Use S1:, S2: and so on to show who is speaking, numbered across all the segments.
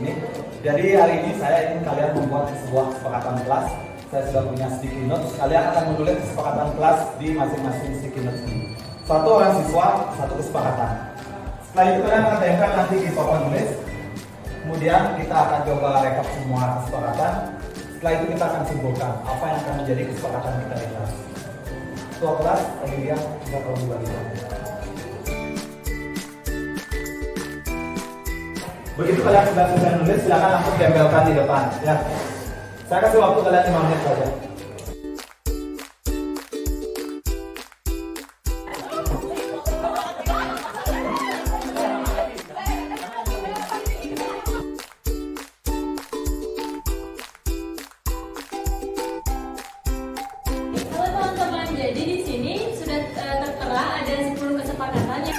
S1: ini. Jadi hari ini saya ingin kalian membuat sebuah kesepakatan kelas. Saya sudah punya sticky notes. Kalian akan menulis kesepakatan kelas di masing-masing sticky notes ini. Satu orang siswa, satu kesepakatan. Setelah itu kalian akan tempel nanti di papan tulis. Kemudian kita akan coba rekap semua kesepakatan. Setelah itu kita akan simpulkan apa yang akan menjadi kesepakatan kita di kelas. Ketua kelas, tadi dia bisa tahu dibagi. Begitu kalian sudah selesai nulis, silakan langsung tempelkan di depan. Ya, saya kasih waktu kalian 5 menit saja.
S2: Jadi di sini sudah tertera ada 10 kesepakatan yang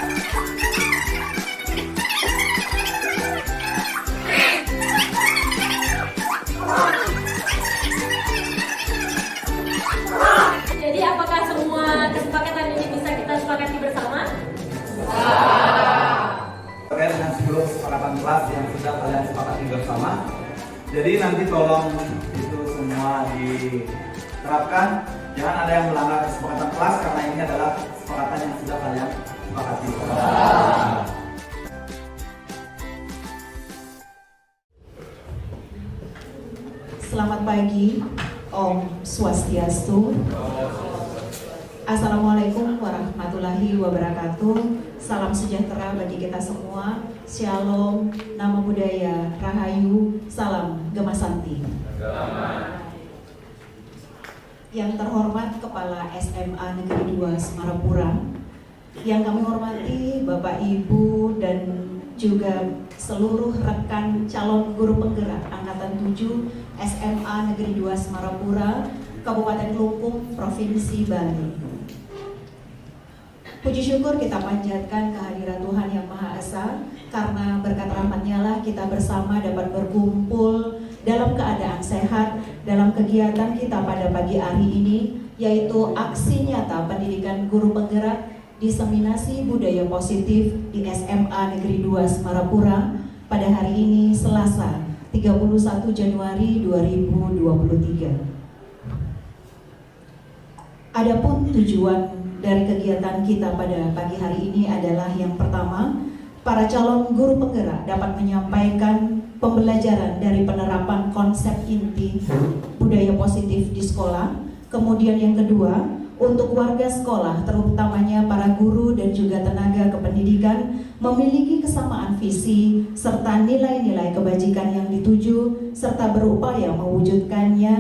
S2: Jadi apakah semua kesepakatan ini bisa kita sepakati bersama?
S1: Terkait dengan 10 kesepakatan kelas yang sudah kalian sepakati bersama. Jadi nanti tolong itu semua diterapkan. Jangan ada yang melanggar kesepakatan kelas karena ini adalah kesepakatan yang sudah kalian sepakati.
S3: Selamat pagi, Om Swastiastu. Assalamualaikum warahmatullahi wabarakatuh. Salam sejahtera bagi kita semua. Shalom, nama budaya, rahayu, salam gemasanti. Yang terhormat Kepala SMA Negeri 2 Semarapura, yang kami hormati Bapak Ibu dan juga seluruh rekan calon guru penggerak Angkatan 7 SMA Negeri 2 Semarapura, Kabupaten Klungkung, Provinsi Bali. Puji syukur kita panjatkan kehadirat Tuhan Yang Maha Esa, karena berkat rahmat-Nya lah kita bersama dapat berkumpul dalam keadaan sehat dalam kegiatan kita pada pagi hari ini, yaitu aksi nyata pendidikan guru penggerak diseminasi budaya positif di SMA Negeri 2 Semarapura pada hari ini Selasa 31 Januari 2023. Adapun tujuan dari kegiatan kita pada pagi hari ini adalah yang pertama, para calon guru penggerak dapat menyampaikan pembelajaran dari penerapan konsep inti budaya positif di sekolah. Kemudian yang kedua, untuk warga sekolah, terutamanya para guru dan juga tenaga kependidikan, memiliki kesamaan visi serta nilai-nilai kebajikan yang dituju, serta berupaya mewujudkannya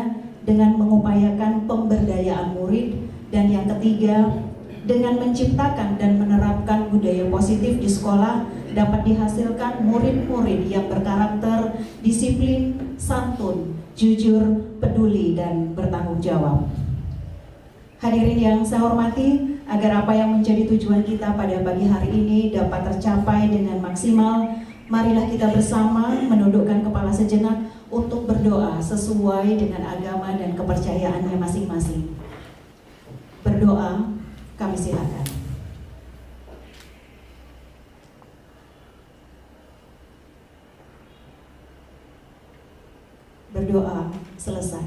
S3: dengan mengupayakan pemberdayaan murid. Dan yang ketiga, dengan menciptakan dan menerapkan budaya positif di sekolah dapat dihasilkan murid-murid yang berkarakter, disiplin, santun, jujur, peduli, dan bertanggung jawab. Hadirin yang saya hormati, agar apa yang menjadi tujuan kita pada pagi hari ini dapat tercapai dengan maksimal, marilah kita bersama menundukkan kepala sejenak untuk berdoa sesuai dengan agama dan kepercayaannya masing-masing. Berdoa, kami silakan. Berdoa selesai.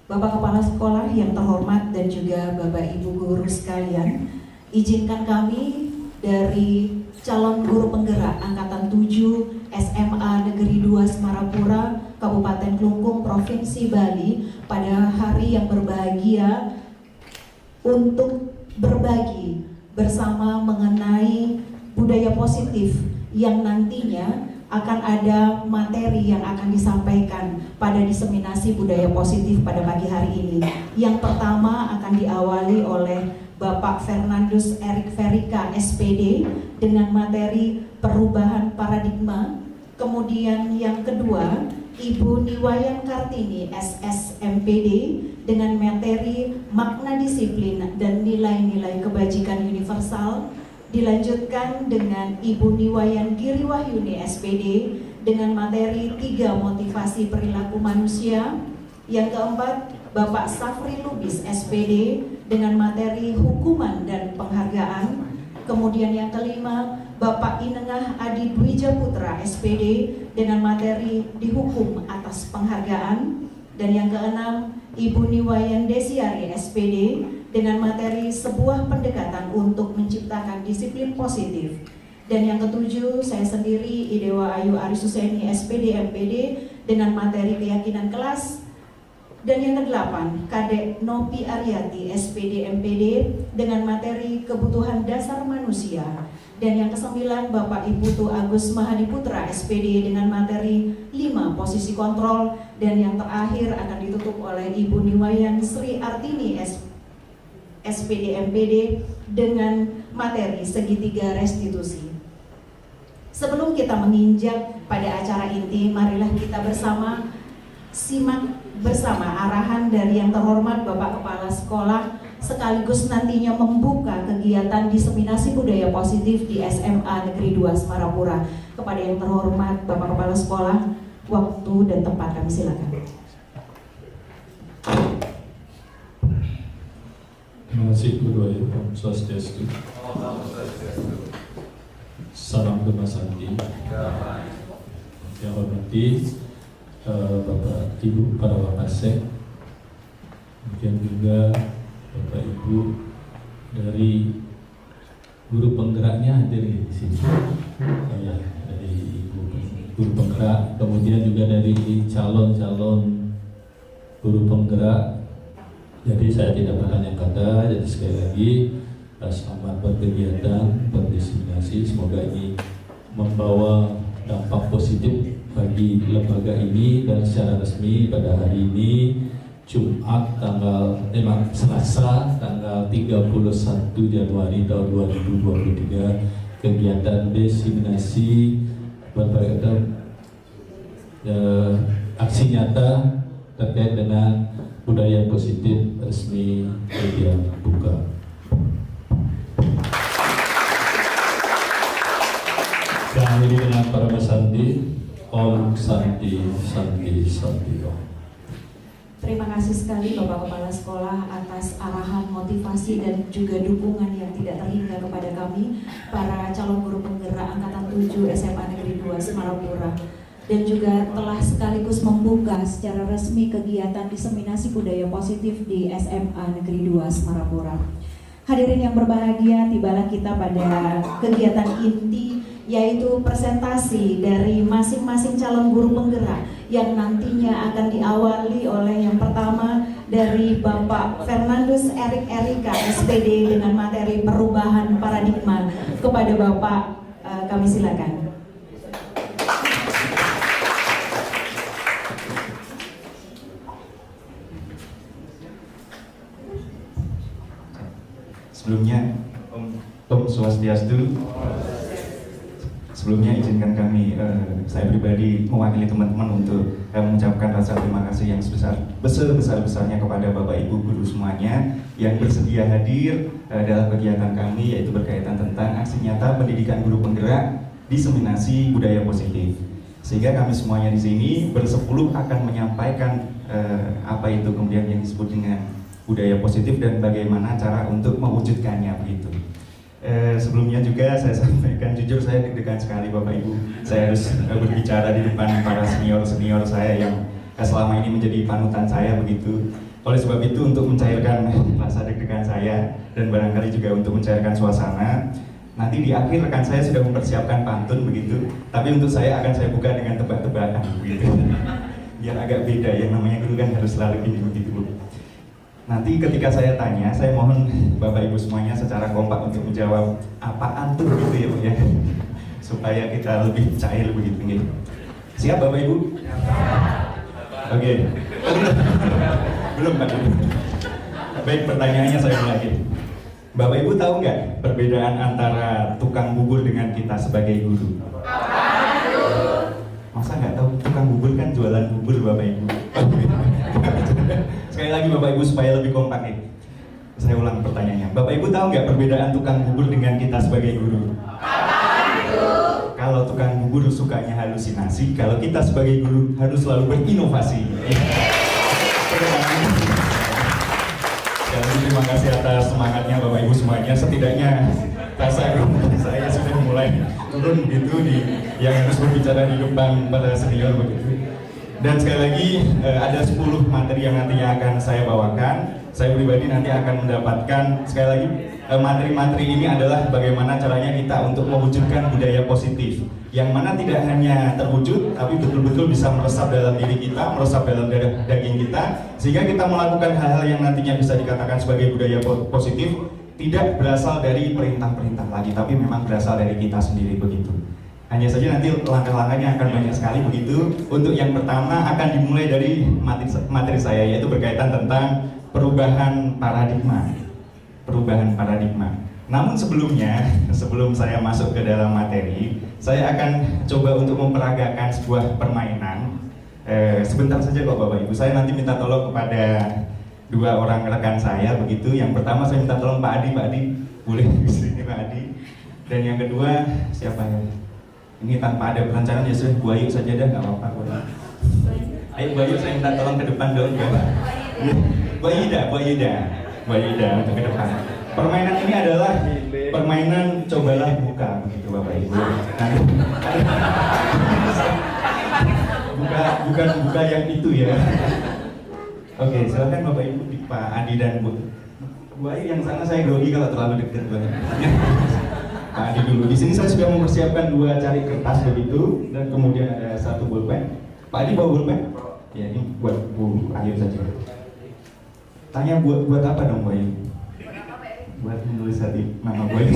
S3: Bapak Kepala Sekolah yang terhormat dan juga Bapak Ibu guru sekalian, izinkan kami dari calon guru penggerak Angkatan 7 SMA Negeri 2 Semarapura, Kabupaten Klungkung, Provinsi Bali, pada hari yang berbahagia untuk berbagi bersama mengenai budaya positif yang nantinya akan ada materi yang akan disampaikan pada diseminasi budaya positif pada pagi hari ini. Yang pertama akan diawali oleh Bapak Fernandus Erik Verika SPD dengan materi perubahan paradigma. Kemudian yang kedua, Ibu Niwayan Kartini SSMPD dengan materi makna disiplin dan nilai-nilai kebajikan universal. Dilanjutkan dengan Ibu Niwayan Giriwahyuni SPD dengan materi 3 motivasi perilaku manusia. Yang keempat, Bapak Safri Lubis SPD dengan materi hukuman dan penghargaan. Kemudian yang kelima, Bapak Inengah Adi Dwija Putra SPD dengan materi dihukum atas penghargaan. Dan yang keenam, Ibu Niwayan Desiari SPD dengan materi sebuah pendekatan untuk menciptakan disiplin positif. Dan yang ketujuh, saya sendiri Idewa Ayu Arisuseni SPD MPD dengan materi keyakinan kelas. Dan yang kedelapan, Kadek Nopi Aryati SPD MPD dengan materi kebutuhan dasar manusia. Dan yang kesembilan, Bapak Ibu Tu Agus Mahadi Putra SPD dengan materi 5 posisi kontrol. Dan yang terakhir akan ditutup oleh Ibu Niwayan Sri Artini SPD MPD dengan materi segitiga restitusi. Sebelum kita menginjak pada acara inti, marilah kita bersama simak bersama arahan dari yang terhormat Bapak Kepala Sekolah sekaligus nantinya membuka kegiatan diseminasi budaya positif di SMA Negeri 2 Semarapura. Kepada yang terhormat Bapak Kepala Sekolah, waktu dan tempat kami silakan.
S4: Terima kasih Budaya Om Swastiastu. Salam Kebangsaan. Yang hormati Bapak Ibu para Wakasek, kemudian juga Bapak Ibu dari guru penggeraknya hadir di sini. Saya dari Ibu guru penggerak, kemudian juga dari calon-calon guru penggerak. Jadi saya tidak bertanya kata, jadi sekali lagi selamat berkegiatan, berdiseminasi. Semoga ini membawa dampak positif bagi lembaga ini, dan secara resmi pada hari ini Jumat Selasa tanggal 31 Januari tahun 2023 kegiatan diseminasi berbagai aksi nyata terkait dengan budaya positif resmi media buka. Dan ini dengan para Santi, Om Santi, Santi, Santi Om.
S3: Terima kasih sekali Bapak Kepala Sekolah atas arahan, motivasi dan juga dukungan yang tidak terhingga kepada kami para calon guru penggerak Angkatan 7 SMA Negeri 2 Semarapura, dan juga telah sekaligus membuka secara resmi kegiatan diseminasi budaya positif di SMA Negeri 2 Semarapura. Hadirin yang berbahagia, tibalah kita pada kegiatan inti, yaitu presentasi dari masing-masing calon guru penggerak yang nantinya akan diawali oleh yang pertama dari Bapak Fernandus Erik Erika SPD dengan materi perubahan paradigma. Kepada Bapak kami silakan.
S5: Sebelumnya Om Swastiastu. Sebelumnya izinkan kami, saya pribadi mewakili teman-teman untuk mengucapkan rasa terima kasih yang sebesar-besarnya kepada Bapak Ibu guru semuanya yang bersedia hadir dalam kegiatan kami, yaitu berkaitan tentang aksi nyata pendidikan guru penggerak diseminasi budaya positif. Sehingga kami semuanya di sini bersepuluh akan menyampaikan apa itu kemudian yang disebut dengan budaya positif dan bagaimana cara untuk mewujudkannya begitu. Sebelumnya juga saya sampaikan, jujur saya deg-degan sekali Bapak Ibu. Saya harus berbicara di depan para senior-senior saya yang selama ini menjadi panutan saya begitu. Oleh sebab itu, untuk mencairkan rasa deg-degan saya dan barangkali juga untuk mencairkan suasana, nanti di akhir rekan saya sudah mempersiapkan pantun begitu. Tapi untuk saya akan saya buka dengan tebak-tebakan begitu. Biar agak beda, yang namanya guru kan harus selalu ini begitu Bu. Nanti ketika saya tanya, saya mohon Bapak Ibu semuanya secara kompak untuk menjawab apaan tuh gitu ya Bu ya, supaya kita lebih cair begitu gitu. Siap Bapak Ibu? Oke. Belum Pak. Baik, pertanyaannya saya mulai. Bapak Ibu tahu nggak perbedaan antara tukang bubur dengan kita sebagai guru? Masa nggak tahu? Tukang bubur kan jualan bubur Bapak Ibu. Sekali lagi Bapak Ibu supaya lebih kompak nih. Saya ulang pertanyaannya. Bapak Ibu tahu nggak perbedaan tukang bubur dengan kita sebagai guru? Kalau tukang bubur sukanya halusinasi, kalau kita sebagai guru harus selalu berinovasi. Dan terima kasih atas semangatnya Bapak Ibu semuanya. Setidaknya rasa grogi saya sudah mulai turun gitu di yang harus berbicara di depan para senior begitu. Dan sekali lagi ada 10 materi yang nantinya akan saya bawakan. Saya pribadi nanti akan mendapatkan sekali lagi materi-materi ini adalah bagaimana caranya kita untuk mewujudkan budaya positif yang mana tidak hanya terwujud tapi betul-betul bisa meresap dalam diri kita, meresap dalam darah daging kita, sehingga kita melakukan hal-hal yang nantinya bisa dikatakan sebagai budaya positif tidak berasal dari perintah-perintah lagi, tapi memang berasal dari kita sendiri begitu. Hanya saja nanti langkah-langkahnya akan banyak sekali begitu. Untuk yang pertama akan dimulai dari materi saya, yaitu berkaitan tentang perubahan paradigma. Perubahan paradigma. Namun sebelumnya, sebelum saya masuk ke dalam materi, saya akan coba untuk memperagakan sebuah permainan. Sebentar saja kok Bapak Ibu, saya nanti minta tolong kepada 2 orang rekan saya begitu. Yang pertama saya minta tolong Pak Adi boleh di sini Pak Adi. Dan yang kedua siapa ya? Ini tanpa ada perencanaan ya sudah, Bu Ayu saja dah, nggak apa-apa. Ayo Bu Ayu, saya minta tolong ke depan dong. Bu Ayuda untuk ke depan. Permainan ini adalah permainan cobalah buka begitu Bapak Ibu. Buka yang itu ya. Oke, silakan Bapak Ibu, Pak Adi dan Bu Ayu yang sana. Saya grogi kalau terlalu dekat banget. Pak Adi dulu. Di sini saya sudah mempersiapkan 2 cari kertas begitu, dan kemudian ada 1 pulpen. Pak Adi bawa pulpen? Ya, ini buat Bu Ayu saja. Tanya buat apa dong Bu Ayu? Buat menulis hati nama Bu Ayu.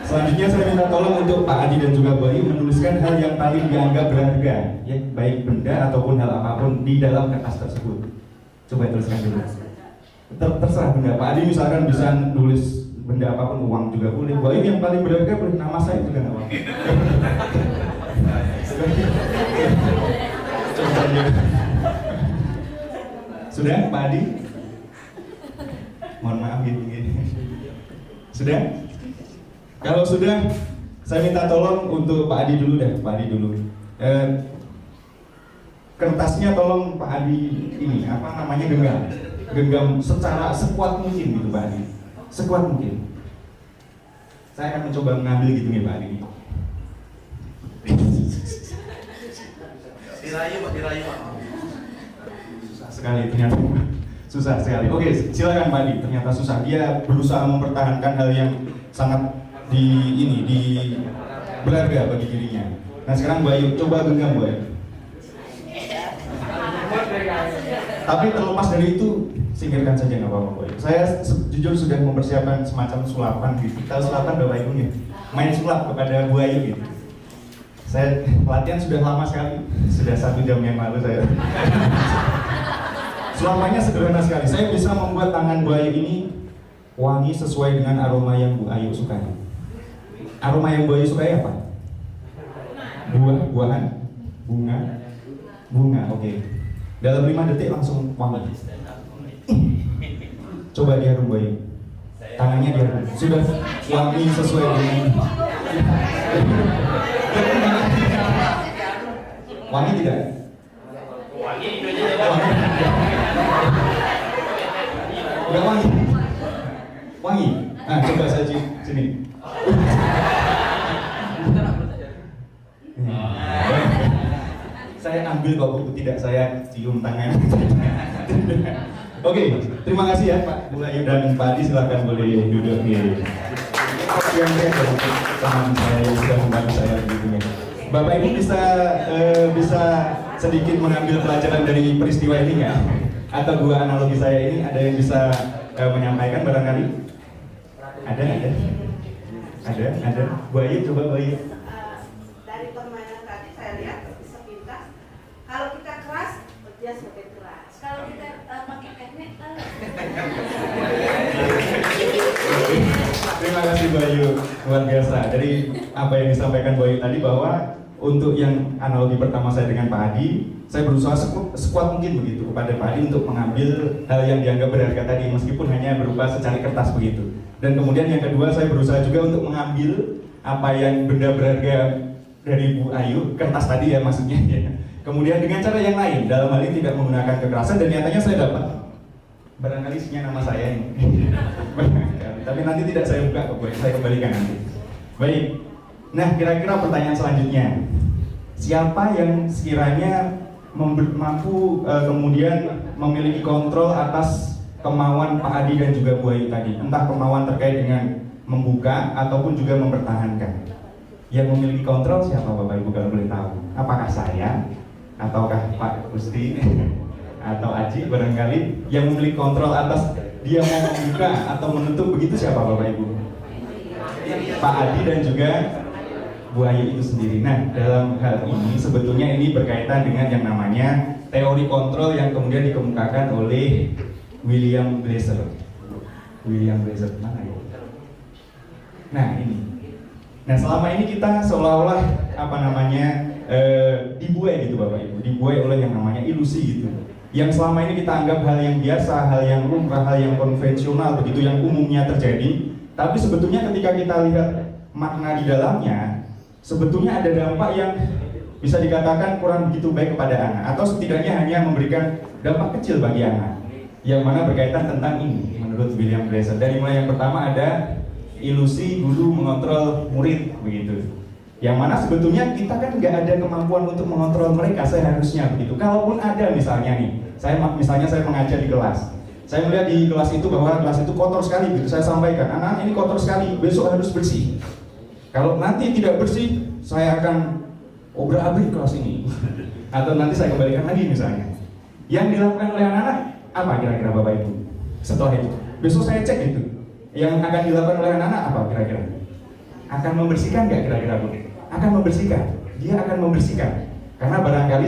S5: Selanjutnya saya minta tolong untuk Pak Adi dan juga Bu Ayu menuliskan hal yang paling dianggap berharga, ya, baik benda ataupun hal apapun di dalam kertas tersebut. Coba tuliskan dulu. Terserah benda. Pak Adi misalkan bisa nulis benda apapun, uang juga boleh. Bu Ayu yang paling berharga boleh, nama saya juga nggak apa-apa. Coba saja. Sudah Pak Adi? Mohon maaf gini. Sudah? Kalau sudah, saya minta tolong untuk Pak Adi dulu deh, Pak Adi dulu. Kertasnya tolong Pak Adi ini, apa namanya, genggam secara sekuat mungkin gitu Pak Adi, sekuat mungkin. Saya akan mencoba mengambil gitu nih Pak Adi. Dirayu Pak. Susah sekali ternyata. Susah sekali. Oke, silakan Pak Adi. Ternyata susah. Dia berusaha mempertahankan hal yang sangat berharga bagi dirinya. Nah sekarang Bu Ayu, coba genggam Bu Ayu. Tapi terlepas dari itu, singkirkan saja nggak apa-apa Bu Ayu. Saya jujur sudah mempersiapkan semacam sulapan gitu. Kalau sulapan Bapak Ibu nih, main sulap kepada Bu Ayu gitu. Saya latihan sudah lama sekali, sudah 1 jam yang lalu saya. Sulapannya sederhana sekali. Saya bisa membuat tangan Bu Ayu ini wangi sesuai dengan aroma yang Bu Ayu sukai. Aroma yang Bu Ayu sukai apa? Buah-buahan, bunga, oke. Dalam 5 detik langsung wangi. Coba diharum Bu Ayu. Tangannya diharum. Sudah wangi sesuai dengan. Wangi tidak? Enggak wangi. Wangi. Nah, coba saya cium sini. Saya ambil kok Bu, tidak saya cium tangan. Oke, terima kasih ya Pak Bu Ayu dan Pak Adi, silakan boleh duduk di. Yang saya teman saya yang sudah membantu saya begini. Bapak Ibu bisa sedikit mengambil pelajaran dari peristiwa ini nggak? Atau 2 analogi saya ini ada yang bisa menyampaikan barangkali? Ada. Bu Ayu, coba Bu Ayu.
S6: Dari permainan tadi saya lihat sepintas, kalau kita keras, dia semakin keras. Kalau kita pakai teknik,
S5: Terima kasih Bu Ayu, luar biasa. Dari apa yang disampaikan Bu Ayu tadi, bahwa untuk yang analogi pertama saya dengan Pak Adi, saya berusaha sekuat mungkin begitu kepada Pak Adi untuk mengambil hal yang dianggap berharga tadi, meskipun hanya berupa secari kertas begitu. Dan kemudian yang kedua, saya berusaha juga untuk mengambil apa yang benda berharga dari Bu Ayu, kertas tadi ya maksudnya ya. Kemudian dengan cara yang lain, dalam hal ini tidak menggunakan kekerasan, dan nyatanya saya dapat barangkali isinya nama saya ini. Tapi nanti tidak saya buka kok, saya kembalikan nanti. Baik. Nah, kira-kira pertanyaan selanjutnya. Siapa yang sekiranya mampu kemudian memiliki kontrol atas kemauan Pak Adi dan juga Bu Ayu tadi? Entah kemauan terkait dengan membuka ataupun juga mempertahankan. Yang memiliki kontrol siapa Bapak Ibu kalau boleh tahu? Apakah saya? Ataukah Pak Gusti? Atau Aji barangkali? Yang memiliki kontrol atas dia mau membuka atau menutup, begitu siapa Bapak Ibu? Pak Adi dan juga Bu Ayu itu sendiri. Nah, dalam hal ini sebetulnya ini berkaitan dengan yang namanya teori kontrol yang kemudian dikemukakan oleh William Glasser. William Glasser mana ya? Nah ini. Nah selama ini kita seolah-olah dibuai gitu Bapak Ibu, dibuai oleh yang namanya ilusi gitu. Yang selama ini kita anggap hal yang biasa, hal yang lumrah, hal yang konvensional begitu, yang umumnya terjadi. Tapi sebetulnya ketika kita lihat makna di dalamnya, sebetulnya ada dampak yang bisa dikatakan kurang begitu baik kepada anak, atau setidaknya hanya memberikan dampak kecil bagi anak, yang mana berkaitan tentang ini menurut William Glasser. Dari mulai yang pertama ada ilusi guru mengontrol murid begitu, yang mana sebetulnya kita kan nggak ada kemampuan untuk mengontrol mereka seharusnya begitu. Kalaupun ada misalnya nih, saya mengajar di kelas, saya melihat di kelas itu bahwa kelas itu kotor sekali gitu, saya sampaikan, anak ini kotor sekali, besok harus bersih. Kalau nanti tidak bersih, saya akan obrak-abrik kelas ini. Atau nanti saya kembalikan lagi misalnya. Yang dilakukan oleh anak-anak, apa kira-kira Bapak Ibu? Setelah itu, besok saya cek itu. Yang akan dilakukan oleh anak-anak apa kira-kira? Akan membersihkan nggak kira-kira Bu? Akan membersihkan. Dia akan membersihkan. Karena barangkali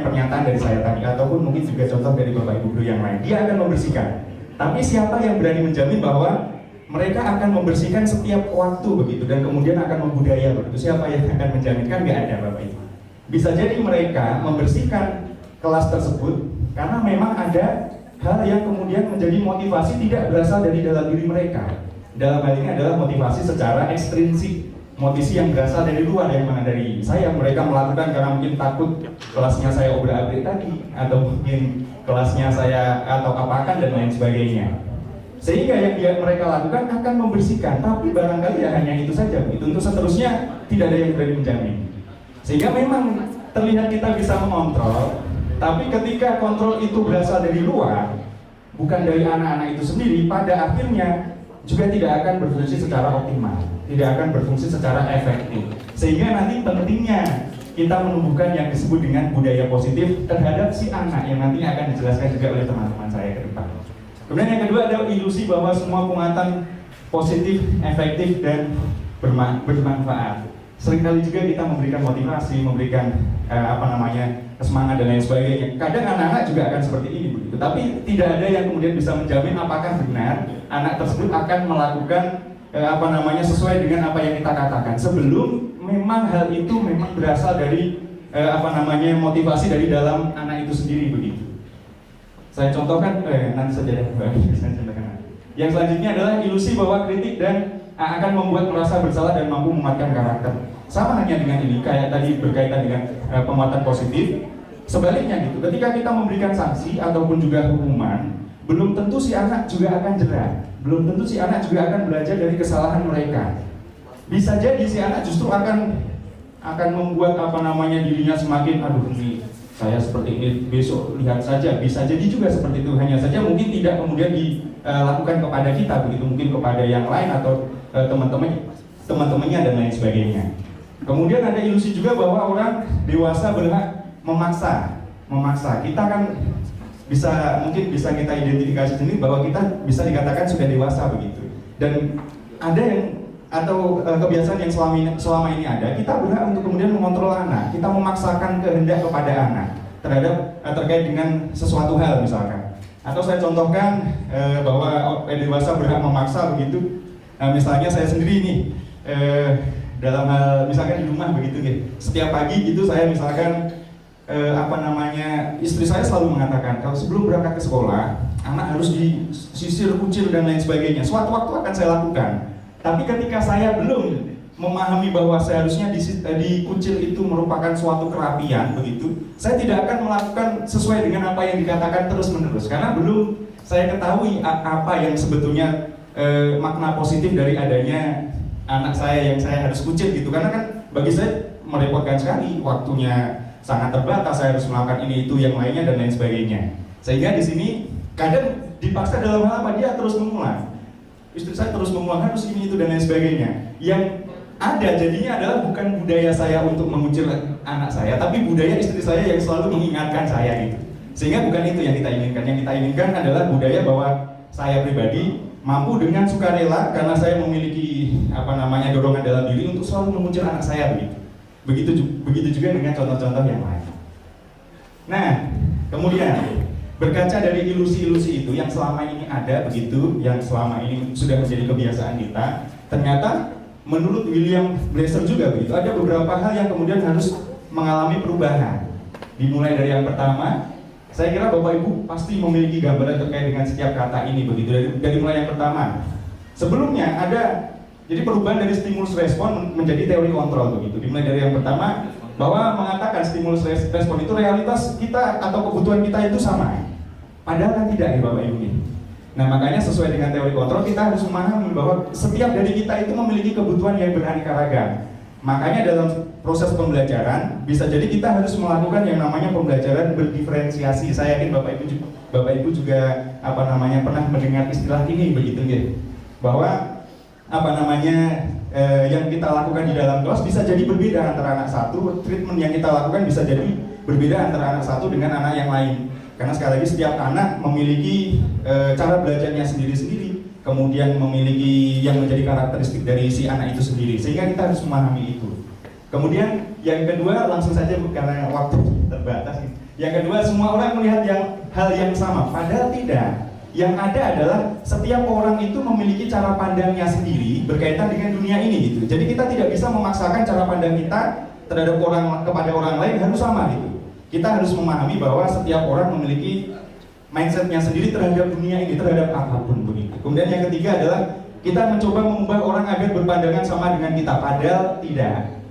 S5: pernyataan dari saya tadi, ataupun mungkin juga contoh dari Bapak Ibu guru yang lain, dia akan membersihkan. Tapi siapa yang berani menjamin bahwa mereka akan membersihkan setiap waktu begitu dan kemudian akan membudaya begitu? Siapa yang akan menjaminkan? Nggak ada Bapak Ibu. Bisa jadi mereka membersihkan kelas tersebut karena memang ada hal yang kemudian menjadi motivasi tidak berasal dari dalam diri mereka. Dalam hal ini adalah motivasi secara ekstrinsik, motivasi yang berasal dari luar, yang mana dari saya. Mereka melakukan karena mungkin takut kelasnya saya obrak-abrik tadi, atau mungkin kelasnya saya atau apakan dan lain sebagainya. Sehingga yang mereka lakukan akan membersihkan, tapi barangkali ya hanya itu saja begitu. Untuk seterusnya tidak ada yang berani menjamin. Sehingga memang terlihat kita bisa mengontrol, tapi ketika kontrol itu berasal dari luar, bukan dari anak-anak itu sendiri, pada akhirnya juga tidak akan berfungsi secara optimal, tidak akan berfungsi secara efektif. Sehingga nanti pentingnya kita menumbuhkan yang disebut dengan budaya positif terhadap si anak, yang nantinya akan dijelaskan juga oleh teman-teman saya ke depan. Kemudian yang kedua adalah ilusi bahwa semua penguatan positif, efektif, dan bermanfaat. Seringkali juga kita memberikan motivasi, memberikan semangat dan lain sebagainya. Kadang anak-anak juga akan seperti ini begitu. Tapi tidak ada yang kemudian bisa menjamin apakah benar anak tersebut akan melakukan sesuai dengan apa yang kita katakan sebelum memang hal itu memang berasal dari motivasi dari dalam anak itu sendiri begitu. Saya contohkan nanti saja ya. Yang selanjutnya adalah ilusi bahwa kritik dan akan membuat merasa bersalah dan mampu mematkan karakter. Sama hanya dengan ini, kayak tadi berkaitan dengan penguatan positif. Sebaliknya gitu, ketika kita memberikan sanksi ataupun juga hukuman, belum tentu si anak juga akan jerah, belum tentu si anak juga akan belajar dari kesalahan mereka. Bisa jadi si anak justru akan membuat dirinya semakin ini saya seperti ini, besok lihat saja. Bisa jadi juga seperti itu, hanya saja mungkin tidak kemudian dilakukan kepada kita begitu, mungkin kepada yang lain atau teman-temannya dan lain sebagainya. Kemudian ada ilusi juga bahwa orang dewasa berhak memaksa. Kita kan mungkin bisa kita identifikasi sendiri bahwa kita bisa dikatakan sudah dewasa begitu. Dan ada yang kebiasaan yang selama ini ada, kita berhak untuk kemudian mengontrol anak, kita memaksakan kehendak kepada anak terkait dengan sesuatu hal misalkan. Atau saya contohkan bahwa dewasa berhak memaksa begitu. Nah, misalnya saya sendiri nih dalam hal misalkan di rumah begitu ya. Setiap pagi gitu saya misalkan istri saya selalu mengatakan kalau sebelum berangkat ke sekolah anak harus disisir kucil dan lain sebagainya. Suatu waktu akan saya lakukan. Tapi ketika saya belum memahami bahwa seharusnya di kucil itu merupakan suatu kerapian begitu, saya tidak akan melakukan sesuai dengan apa yang dikatakan terus-menerus karena belum saya ketahui apa yang sebetulnya makna positif dari adanya anak saya yang saya harus kucil gitu. Karena kan bagi saya merepotkan sekali, waktunya sangat terbatas, saya harus melakukan ini itu yang lainnya dan lain sebagainya. Sehingga di sini kadang dipaksa dalam hal apa, dia terus mengulang, istri saya terus mengulang harus ini itu dan lain sebagainya. Yang ada jadinya adalah bukan budaya saya untuk mengucil anak saya, tapi budaya istri saya yang selalu mengingatkan saya gitu. Sehingga bukan itu yang kita inginkan. Yang kita inginkan adalah budaya bahwa saya pribadi mampu dengan sukarela karena saya memiliki dorongan dalam diri untuk selalu mengucil anak saya begitu. Begitu juga dengan contoh-contoh yang lain. Nah, kemudian berkaca dari ilusi-ilusi itu yang selama ini ada begitu, yang selama ini sudah menjadi kebiasaan kita, ternyata menurut William Blaser juga begitu, ada beberapa hal yang kemudian harus mengalami perubahan. Dimulai dari yang pertama, saya kira Bapak Ibu pasti memiliki gambaran terkait dengan setiap kata ini begitu. Dari mulai yang pertama, sebelumnya ada jadi perubahan dari stimulus respon menjadi teori kontrol begitu. Dimulai dari yang pertama bahwa mengatakan stimulus respon itu realitas kita atau kebutuhan kita itu sama. Padahal kan tidak ya Bapak Ibu ini. Nah makanya sesuai dengan teori kontrol kita harus memahami bahwa setiap dari kita itu memiliki kebutuhan yang beraneka ragam. Makanya dalam proses pembelajaran bisa jadi kita harus melakukan yang namanya pembelajaran berdiferensiasi. Saya yakin Bapak Ibu juga pernah mendengar istilah ini begitu ya. Bahwa yang kita lakukan di dalam kelas bisa jadi berbeda antara anak satu, treatment yang kita lakukan bisa jadi berbeda antara anak satu dengan anak yang lain. Karena sekali lagi setiap anak memiliki cara belajarnya sendiri-sendiri, kemudian memiliki yang menjadi karakteristik dari si anak itu sendiri, sehingga kita harus memahami itu. Kemudian yang kedua, langsung saja karena waktu terbatas. Yang kedua, semua orang melihat hal yang sama, padahal tidak. Yang ada adalah setiap orang itu memiliki cara pandangnya sendiri berkaitan dengan dunia ini gitu. Jadi kita tidak bisa memaksakan cara pandang kita terhadap kepada orang lain harus sama gitu. Kita harus memahami bahwa setiap orang memiliki mindsetnya sendiri terhadap dunia ini, terhadap apapun begitu. Kemudian yang ketiga adalah kita mencoba mengubah orang agar berpandangan sama dengan kita, padahal tidak.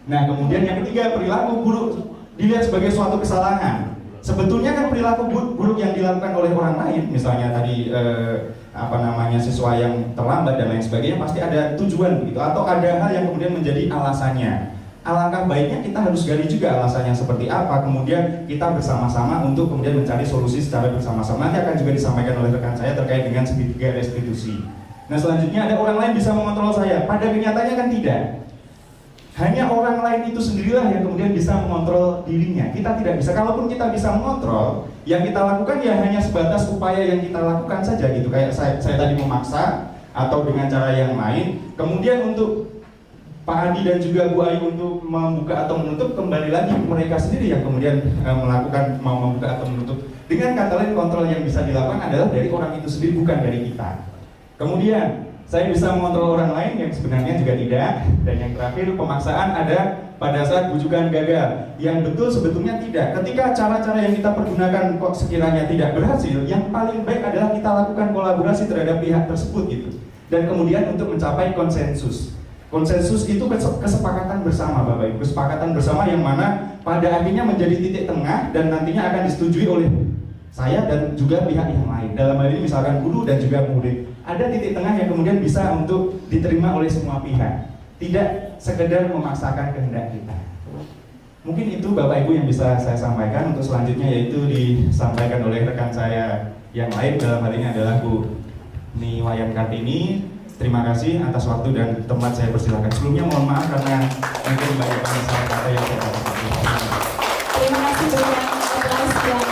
S5: Nah kemudian yang ketiga, perilaku buruk dilihat sebagai suatu kesalahan. Sebetulnya kan perilaku buruk yang dilakukan oleh orang lain, misalnya tadi siswa yang terlambat dan lain sebagainya, pasti ada tujuan begitu, atau ada hal yang kemudian menjadi alasannya. Alangkah baiknya kita harus gali juga alasannya seperti apa, kemudian kita bersama-sama untuk kemudian mencari solusi secara bersama-sama. Nanti akan juga disampaikan oleh rekan saya terkait dengan segitiga restitusi. Nah selanjutnya ada orang lain bisa mengontrol saya, pada kenyataannya kan tidak. Hanya orang lain itu sendirilah yang kemudian bisa mengontrol dirinya. Kita tidak bisa, kalaupun kita bisa mengontrol, yang kita lakukan ya hanya sebatas upaya yang kita lakukan saja gitu. Kayak saya tadi memaksa atau dengan cara yang lain. Kemudian untuk Pak Adi dan juga Bu Ayu untuk membuka atau menutup, kembali lagi mereka sendiri yang kemudian mau membuka atau menutup. Dengan kata lain, kontrol yang bisa dilakukan adalah dari orang itu sendiri, bukan dari kita. Kemudian saya bisa mengontrol orang lain yang sebenarnya juga tidak. Dan yang terakhir, pemaksaan ada pada saat bujukan gagal, yang betul sebetulnya tidak. Ketika cara-cara yang kita pergunakan kok sekiranya tidak berhasil, yang paling baik adalah kita lakukan kolaborasi terhadap pihak tersebut gitu. Dan kemudian untuk mencapai konsensus. Konsensus itu kesepakatan bersama Bapak Ibu, kesepakatan bersama yang mana pada akhirnya menjadi titik tengah dan nantinya akan disetujui oleh saya dan juga pihak yang lain. Dalam hal ini misalkan guru dan juga murid. Ada titik tengah yang kemudian bisa untuk diterima oleh semua pihak. Tidak sekedar memaksakan kehendak kita. Mungkin itu Bapak Ibu yang bisa saya sampaikan. Untuk selanjutnya yaitu disampaikan oleh rekan saya yang lain, dalam hal ini adalah Bu Niwayan Kartini. Terima kasih atas waktu dan tempat saya persilakan. Sebelumnya mohon maaf karena mungkin banyak kata yang saya sampaikan.
S3: Terima kasih banyak atas yang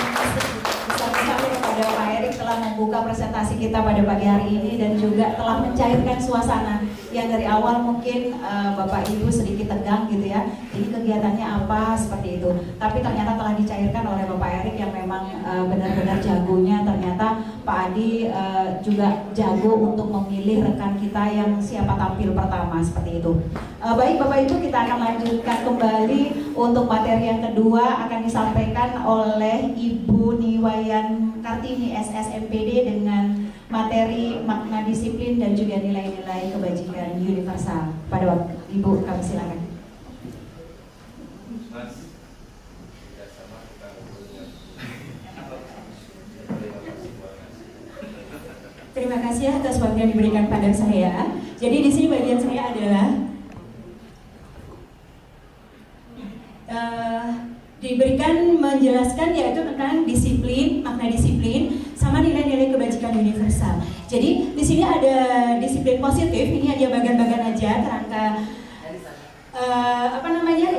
S3: besar-besarnya kepada Pak Erik telah membuka presentasi kita pada pagi hari ini dan juga telah mencairkan suasana yang dari awal mungkin Bapak Ibu sedikit tegang gitu ya. Ini kegiatannya apa seperti itu. Tapi ternyata telah dicairkan oleh Bapak Erik yang memang benar-benar jagonya. Ternyata Pak Adi juga jago untuk memilih rekan kita yang siapa tampil pertama seperti itu. Baik Bapak Ibu, kita akan lanjutkan kembali untuk materi yang kedua akan disampaikan oleh Ibu Niwayan Kartini SSMPD dengan materi makna disiplin dan juga nilai-nilai kebajikan universal. Pada waktu Ibu, kami silakan. Terima kasih atas waktu yang diberikan pada saya. Jadi di sini bagian saya adalah diberikan menjelaskan yaitu tentang disiplin, makna disiplin, sama nilai-nilai kebajikan universal. Jadi di sini ada disiplin positif, ini aja bagian-bagian aja kerangka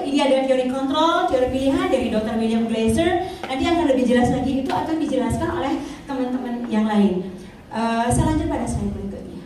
S3: ini ada teori kontrol, teori pilihan dari Dr. William Glaser. Nanti akan lebih jelas lagi, itu akan dijelaskan oleh teman-teman yang lain. Saya lanjut pada slide berikutnya.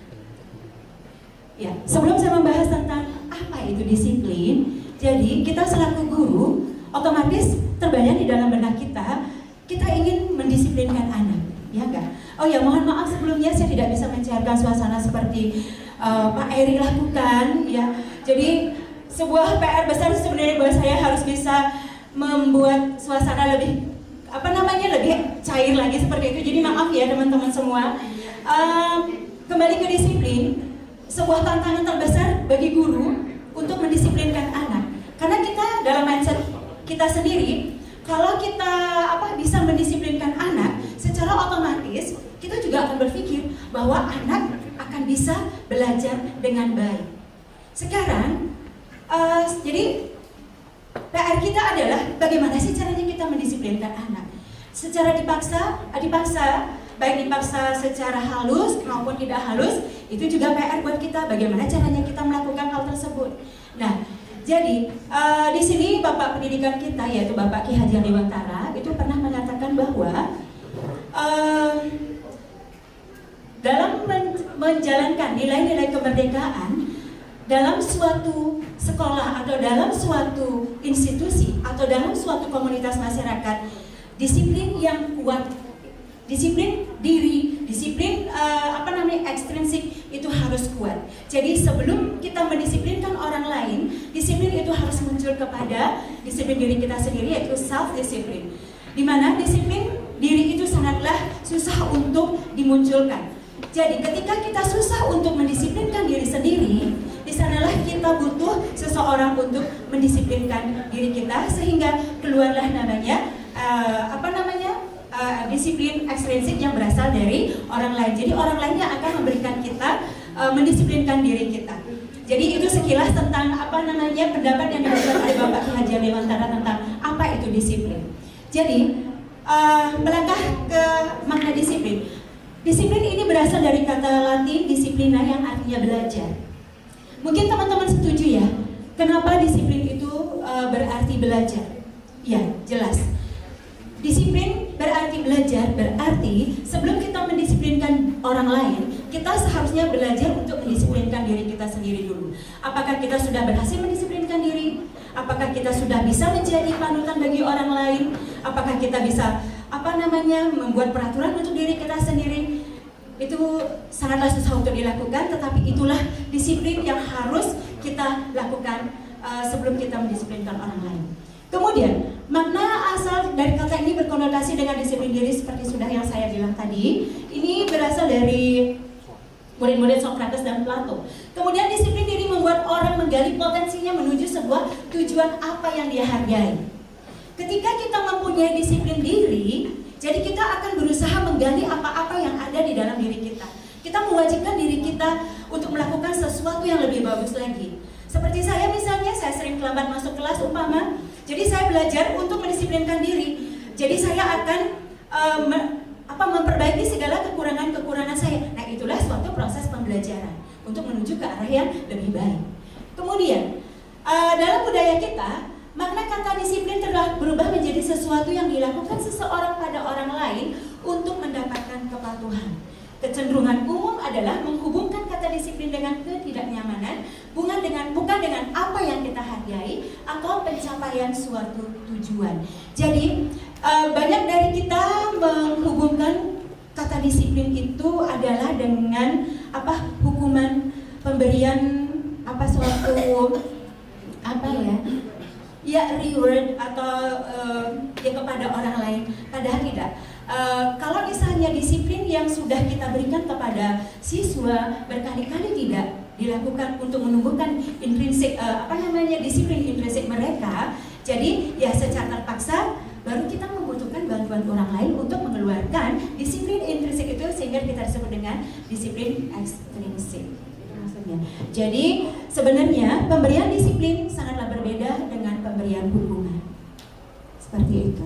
S3: Ya, sebelum saya membahas tentang apa itu disiplin, jadi kita selaku guru otomatis terbayang di dalam benak kita ingin mendisiplinkan anak, ya enggak? Oh ya, mohon maaf sebelumnya saya tidak bisa mencairkan suasana seperti Pak Eri lakukan, ya. Jadi sebuah PR besar sebenarnya buat saya harus bisa membuat suasana lebih lebih cair lagi seperti itu. Jadi maaf ya teman-teman semua. Kembali ke disiplin, sebuah tantangan terbesar bagi guru untuk mendisiplinkan anak. Karena kita dalam mindset kita sendiri, kalau kita bisa mendisiplinkan anak, secara otomatis kita juga akan berpikir bahwa anak akan bisa belajar dengan baik. Sekarang, jadi PR kita adalah bagaimana sih caranya kita mendisiplinkan anak. Secara dipaksa, baik dipaksa secara halus maupun tidak halus, itu juga PR buat kita. Bagaimana caranya kita melakukan hal tersebut. Nah, jadi di sini Bapak pendidikan kita yaitu Bapak Ki Hajar Dewantara itu pernah mengatakan bahwa dalam menjalankan nilai-nilai kemerdekaan dalam suatu sekolah atau dalam suatu institusi atau dalam suatu komunitas masyarakat, disiplin yang kuat, disiplin diri, disiplin ekstrinsik itu harus kuat. Jadi sebelum kita mendisiplinkan orang lain, disiplin itu harus muncul kepada disiplin diri kita sendiri, yaitu self disiplin. Di mana disiplin diri itu sangatlah susah untuk dimunculkan. Jadi ketika kita susah untuk mendisiplinkan diri sendiri, di sanalah kita butuh seseorang untuk mendisiplinkan diri kita sehingga keluarlah disiplin ekstrinsik yang berasal dari orang lain. Jadi orang lainnya akan memberikan kita mendisiplinkan diri kita. Jadi itu sekilas tentang pendapat yang diberikan oleh Bapak Ki Hajar Dewantara tentang apa itu disiplin. Jadi melangkah ke makna disiplin. Disiplin ini berasal dari kata Latin disiplina yang artinya belajar. Mungkin teman-teman setuju ya, kenapa disiplin itu berarti belajar? Ya, jelas. Disiplin berarti belajar, berarti sebelum kita mendisiplinkan orang lain, kita seharusnya belajar untuk mendisiplinkan diri kita sendiri dulu. Apakah kita sudah berhasil mendisiplinkan diri? Apakah kita sudah bisa menjadi panutan bagi orang lain? Apakah kita bisa membuat peraturan untuk diri kita sendiri? Itu sangatlah susah untuk dilakukan, tetapi itulah disiplin yang harus kita lakukan sebelum kita mendisiplinkan orang lain. Kemudian, makna asal dari kata ini berkonotasi dengan disiplin diri seperti sudah yang saya bilang tadi. Ini berasal dari murid-murid Socrates dan Plato. Kemudian disiplin diri membuat orang menggali potensinya menuju sebuah tujuan apa yang dia hargai. Ketika kita mempunyai disiplin diri, jadi kita akan berusaha menggali apa-apa yang ada di dalam diri kita. Kita mewajibkan diri kita untuk melakukan sesuatu yang lebih bagus lagi. Seperti saya misalnya, saya sering terlambat masuk kelas umpama. Jadi saya belajar untuk mendisiplinkan diri. Jadi saya akan memperbaiki segala kekurangan-kekurangan saya. Nah, itulah suatu proses pembelajaran untuk menuju ke arah yang lebih baik. Kemudian, dalam budaya kita, makna kata disiplin telah berubah menjadi sesuatu yang dilakukan seseorang pada orang lain untuk mendapatkan kepatuhan. Kecenderungan umum adalah menghubungkan kata disiplin dengan ketidaknyamanan, bukan dengan apa yang kita hargai atau pencapaian suatu tujuan. Jadi banyak dari kita menghubungkan kata disiplin itu adalah dengan hukuman pemberian
S7: apa suatu reward atau ya kepada orang lain, padahal tidak. Kalau misalnya disiplin yang sudah kita berikan kepada siswa berkali-kali tidak dilakukan untuk menumbuhkan intrinsik disiplin intrinsik mereka, jadi ya secara terpaksa baru kita membutuhkan bantuan orang lain untuk mengeluarkan disiplin intrinsik itu, sehingga kita disebut dengan disiplin ekstrinsik. Jadi sebenarnya pemberian disiplin sangatlah berbeda dengan pemberian hukuman. Seperti itu.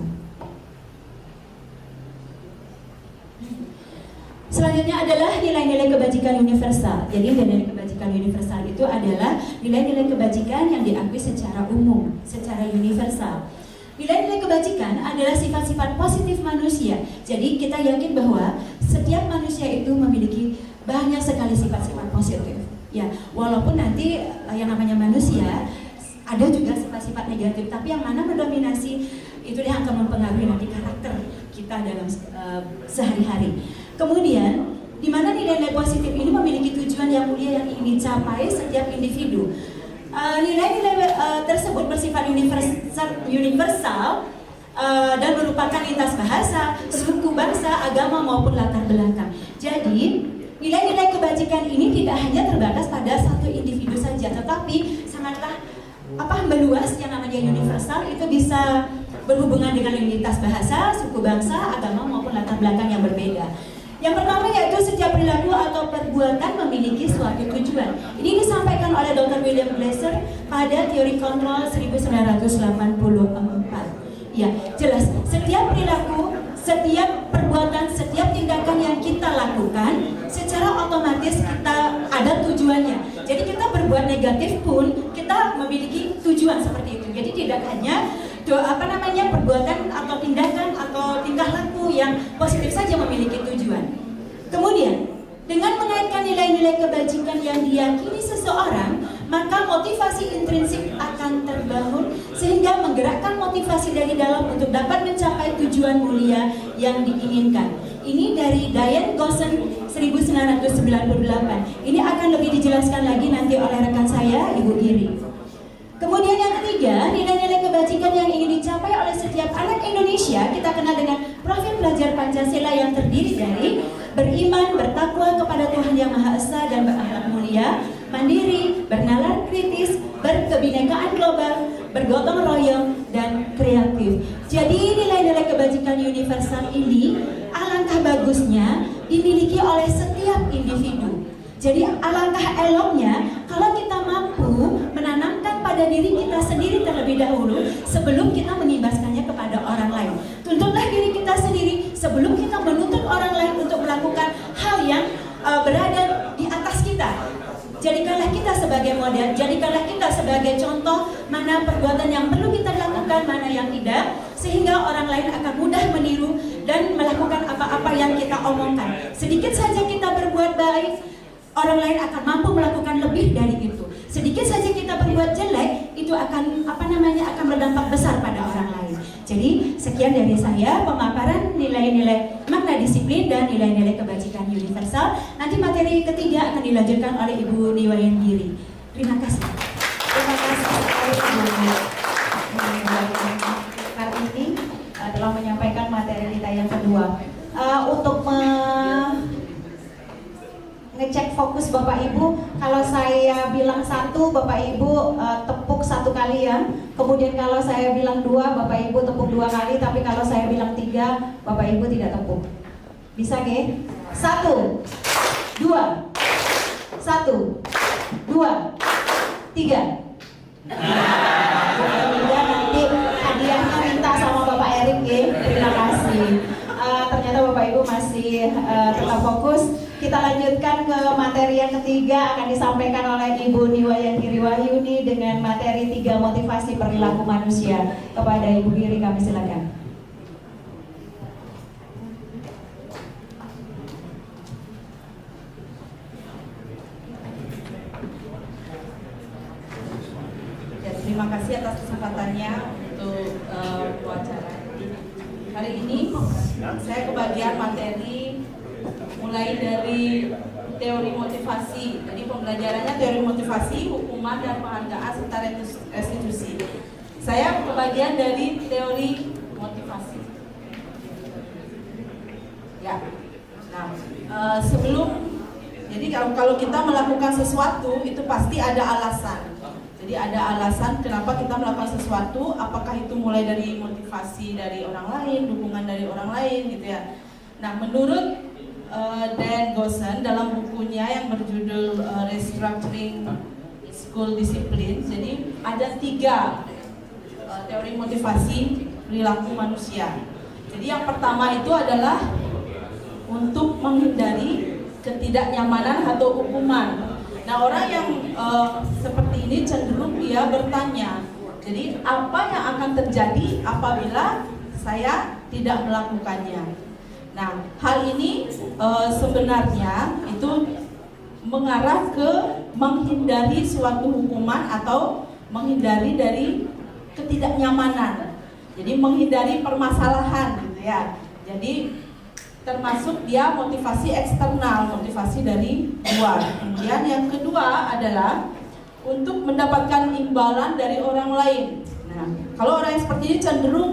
S7: Selanjutnya adalah nilai-nilai kebajikan universal. Jadi nilai-nilai kebajikan universal itu adalah nilai-nilai kebajikan yang diakui secara umum, secara universal. Nilai-nilai kebajikan adalah sifat-sifat positif manusia. Jadi kita yakin bahwa setiap manusia itu memiliki banyak sekali sifat-sifat positif. Ya, walaupun nanti yang namanya manusia ada juga sifat-sifat negatif, tapi yang mana mendominasi itu yang akan mempengaruhi nanti karakter kita dalam sehari-hari. Kemudian, di mana nilai-nilai positif ini memiliki tujuan yang mulia yang ingin dicapai setiap individu. Nilai-nilai tersebut bersifat universal dan merupakan lintas bahasa, suku, bangsa, agama maupun latar belakang. Jadi nilai-nilai kebajikan ini tidak hanya terbatas pada satu individu saja, tetapi sangatlah meluas. Yang namanya universal itu bisa berhubungan dengan lintas bahasa, suku, bangsa, agama maupun latar belakang yang berbeda. Yang pertama yaitu setiap perilaku atau perbuatan memiliki suatu tujuan. Ini disampaikan oleh Dr. William Glasser pada teori kontrol 1984. Ya, jelas. Setiap perilaku, setiap perbuatan, setiap tindakan yang kita lakukan secara otomatis kita ada tujuannya. Jadi kita berbuat negatif pun kita memiliki tujuan seperti itu. Jadi tidak hanya perbuatan atau tindakan atau tingkah laku yang positif saja memiliki tujuan. Kemudian dengan mengaitkan nilai-nilai kebajikan yang diyakini seseorang, maka motivasi intrinsik akan terbangun sehingga menggerakkan motivasi dari dalam untuk dapat mencapai tujuan mulia yang diinginkan. Ini dari Diane Gossen 1998. Ini akan lebih dijelaskan lagi nanti oleh rekan saya, Ibu Iri. Kemudian yang ketiga, nilai-nilai kebajikan yang ingin dicapai oleh setiap anak Indonesia kita kenal dengan profil pelajar Pancasila yang terdiri dari beriman, bertakwa kepada Tuhan Yang Maha Esa dan berakhlak mulia, mandiri, bernalar kritis, berkebinekaan global, bergotong royong, dan kreatif. Jadi nilai-nilai kebajikan universal ini alangkah bagusnya dimiliki oleh setiap individu. Jadi alangkah eloknya kalau kita mampu menanamkan pada diri kita sendiri terlebih dahulu sebelum kita mengimbaskannya kepada orang lain. Tuntutlah diri kita sendiri sebelum kita menuntut orang lain untuk melakukan hal yang berada di atas kita. Jadikanlah kita sebagai model, jadikanlah kita sebagai contoh mana perbuatan yang perlu kita lakukan, mana yang tidak, sehingga orang lain akan mudah meniru dan melakukan apa-apa yang kita omongkan. Sedikit saja kita berbuat baik, orang lain akan mampu melakukan lebih dari itu. Sedikit saja kita berbuat jelek, itu akan akan berdampak besar pada orang lain. Jadi sekian dari saya pemaparan nilai-nilai makna disiplin dan nilai-nilai kebajikan universal. Nanti materi ketiga akan dilanjutkan oleh Ibu Niwayandiri. Terima kasih.
S3: Terima kasih sekali hari ini telah menyampaikan materi kita yang kedua. Untuk ngecek fokus Bapak Ibu, kalau saya bilang 1, Bapak Ibu tepuk 1 kali ya. Kemudian kalau saya bilang 2, Bapak Ibu tepuk 2 kali. Tapi kalau saya bilang 3, Bapak Ibu tidak tepuk. Bisa ke? 1, 2, 1, 2, 3. Kemudian nanti hadiahnya minta sama Bapak Erik ya. Terima kasih. Ternyata Bapak Ibu masih tetap fokus. Kita lanjutkan ke materi yang ketiga, akan disampaikan oleh Ibu Niwayandiri Wahyuni dengan materi 3 motivasi perilaku manusia. Kepada Ibu Giri kami silakan.
S8: Ya, terima kasih atas kesempatannya untuk wawancara hari ini. Saya kebagian materi mulai dari teori motivasi. Jadi pembelajarannya teori motivasi, hukuman dan penghargaan serta restitusi. Saya kebagian dari teori motivasi. Ya. Nah, jadi kalau kita melakukan sesuatu itu pasti ada alasan. Jadi ada alasan kenapa kita melakukan sesuatu, apakah itu mulai dari motivasi dari orang lain, dukungan dari orang lain gitu ya. Nah, menurut Dan Gosen dalam bukunya yang berjudul Restructuring School Discipline, jadi ada 3 teori motivasi perilaku manusia. Jadi yang pertama itu adalah untuk menghindari ketidaknyamanan atau hukuman. Nah, orang yang seperti ini cenderung dia bertanya, jadi apa yang akan terjadi apabila saya tidak melakukannya? Nah, hal ini sebenarnya itu mengarah ke menghindari suatu hukuman atau menghindari dari ketidaknyamanan. Jadi menghindari permasalahan gitu ya. Jadi termasuk dia motivasi eksternal, motivasi dari luar. Kemudian yang kedua adalah untuk mendapatkan imbalan dari orang lain. Nah, kalau orang yang seperti ini cenderung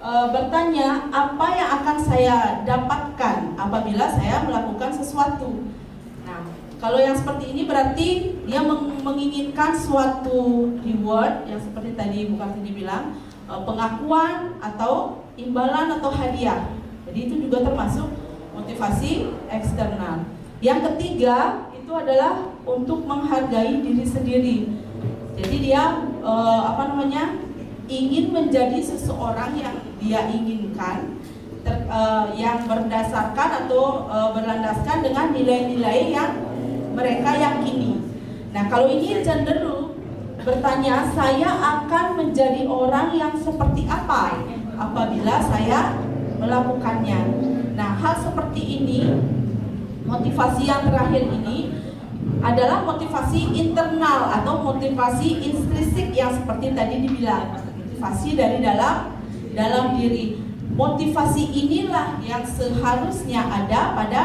S8: bertanya apa yang akan saya dapatkan apabila saya melakukan sesuatu. Nah, kalau yang seperti ini berarti dia menginginkan suatu reward yang seperti tadi Bu Kartini bilang, pengakuan atau imbalan atau hadiah. Jadi itu juga termasuk motivasi eksternal. Yang ketiga itu adalah untuk menghargai diri sendiri. Jadi dia ingin menjadi seseorang yang dia inginkan, yang berdasarkan atau berlandaskan dengan nilai-nilai yang mereka yakini. Nah, kalau ini cenderung bertanya, saya akan menjadi orang yang seperti apa apabila saya melakukannya. Nah, hal seperti ini, motivasi yang terakhir ini adalah motivasi internal atau motivasi intrinsik yang seperti tadi dibilang, motivasi dari dalam diri. Motivasi inilah yang seharusnya ada pada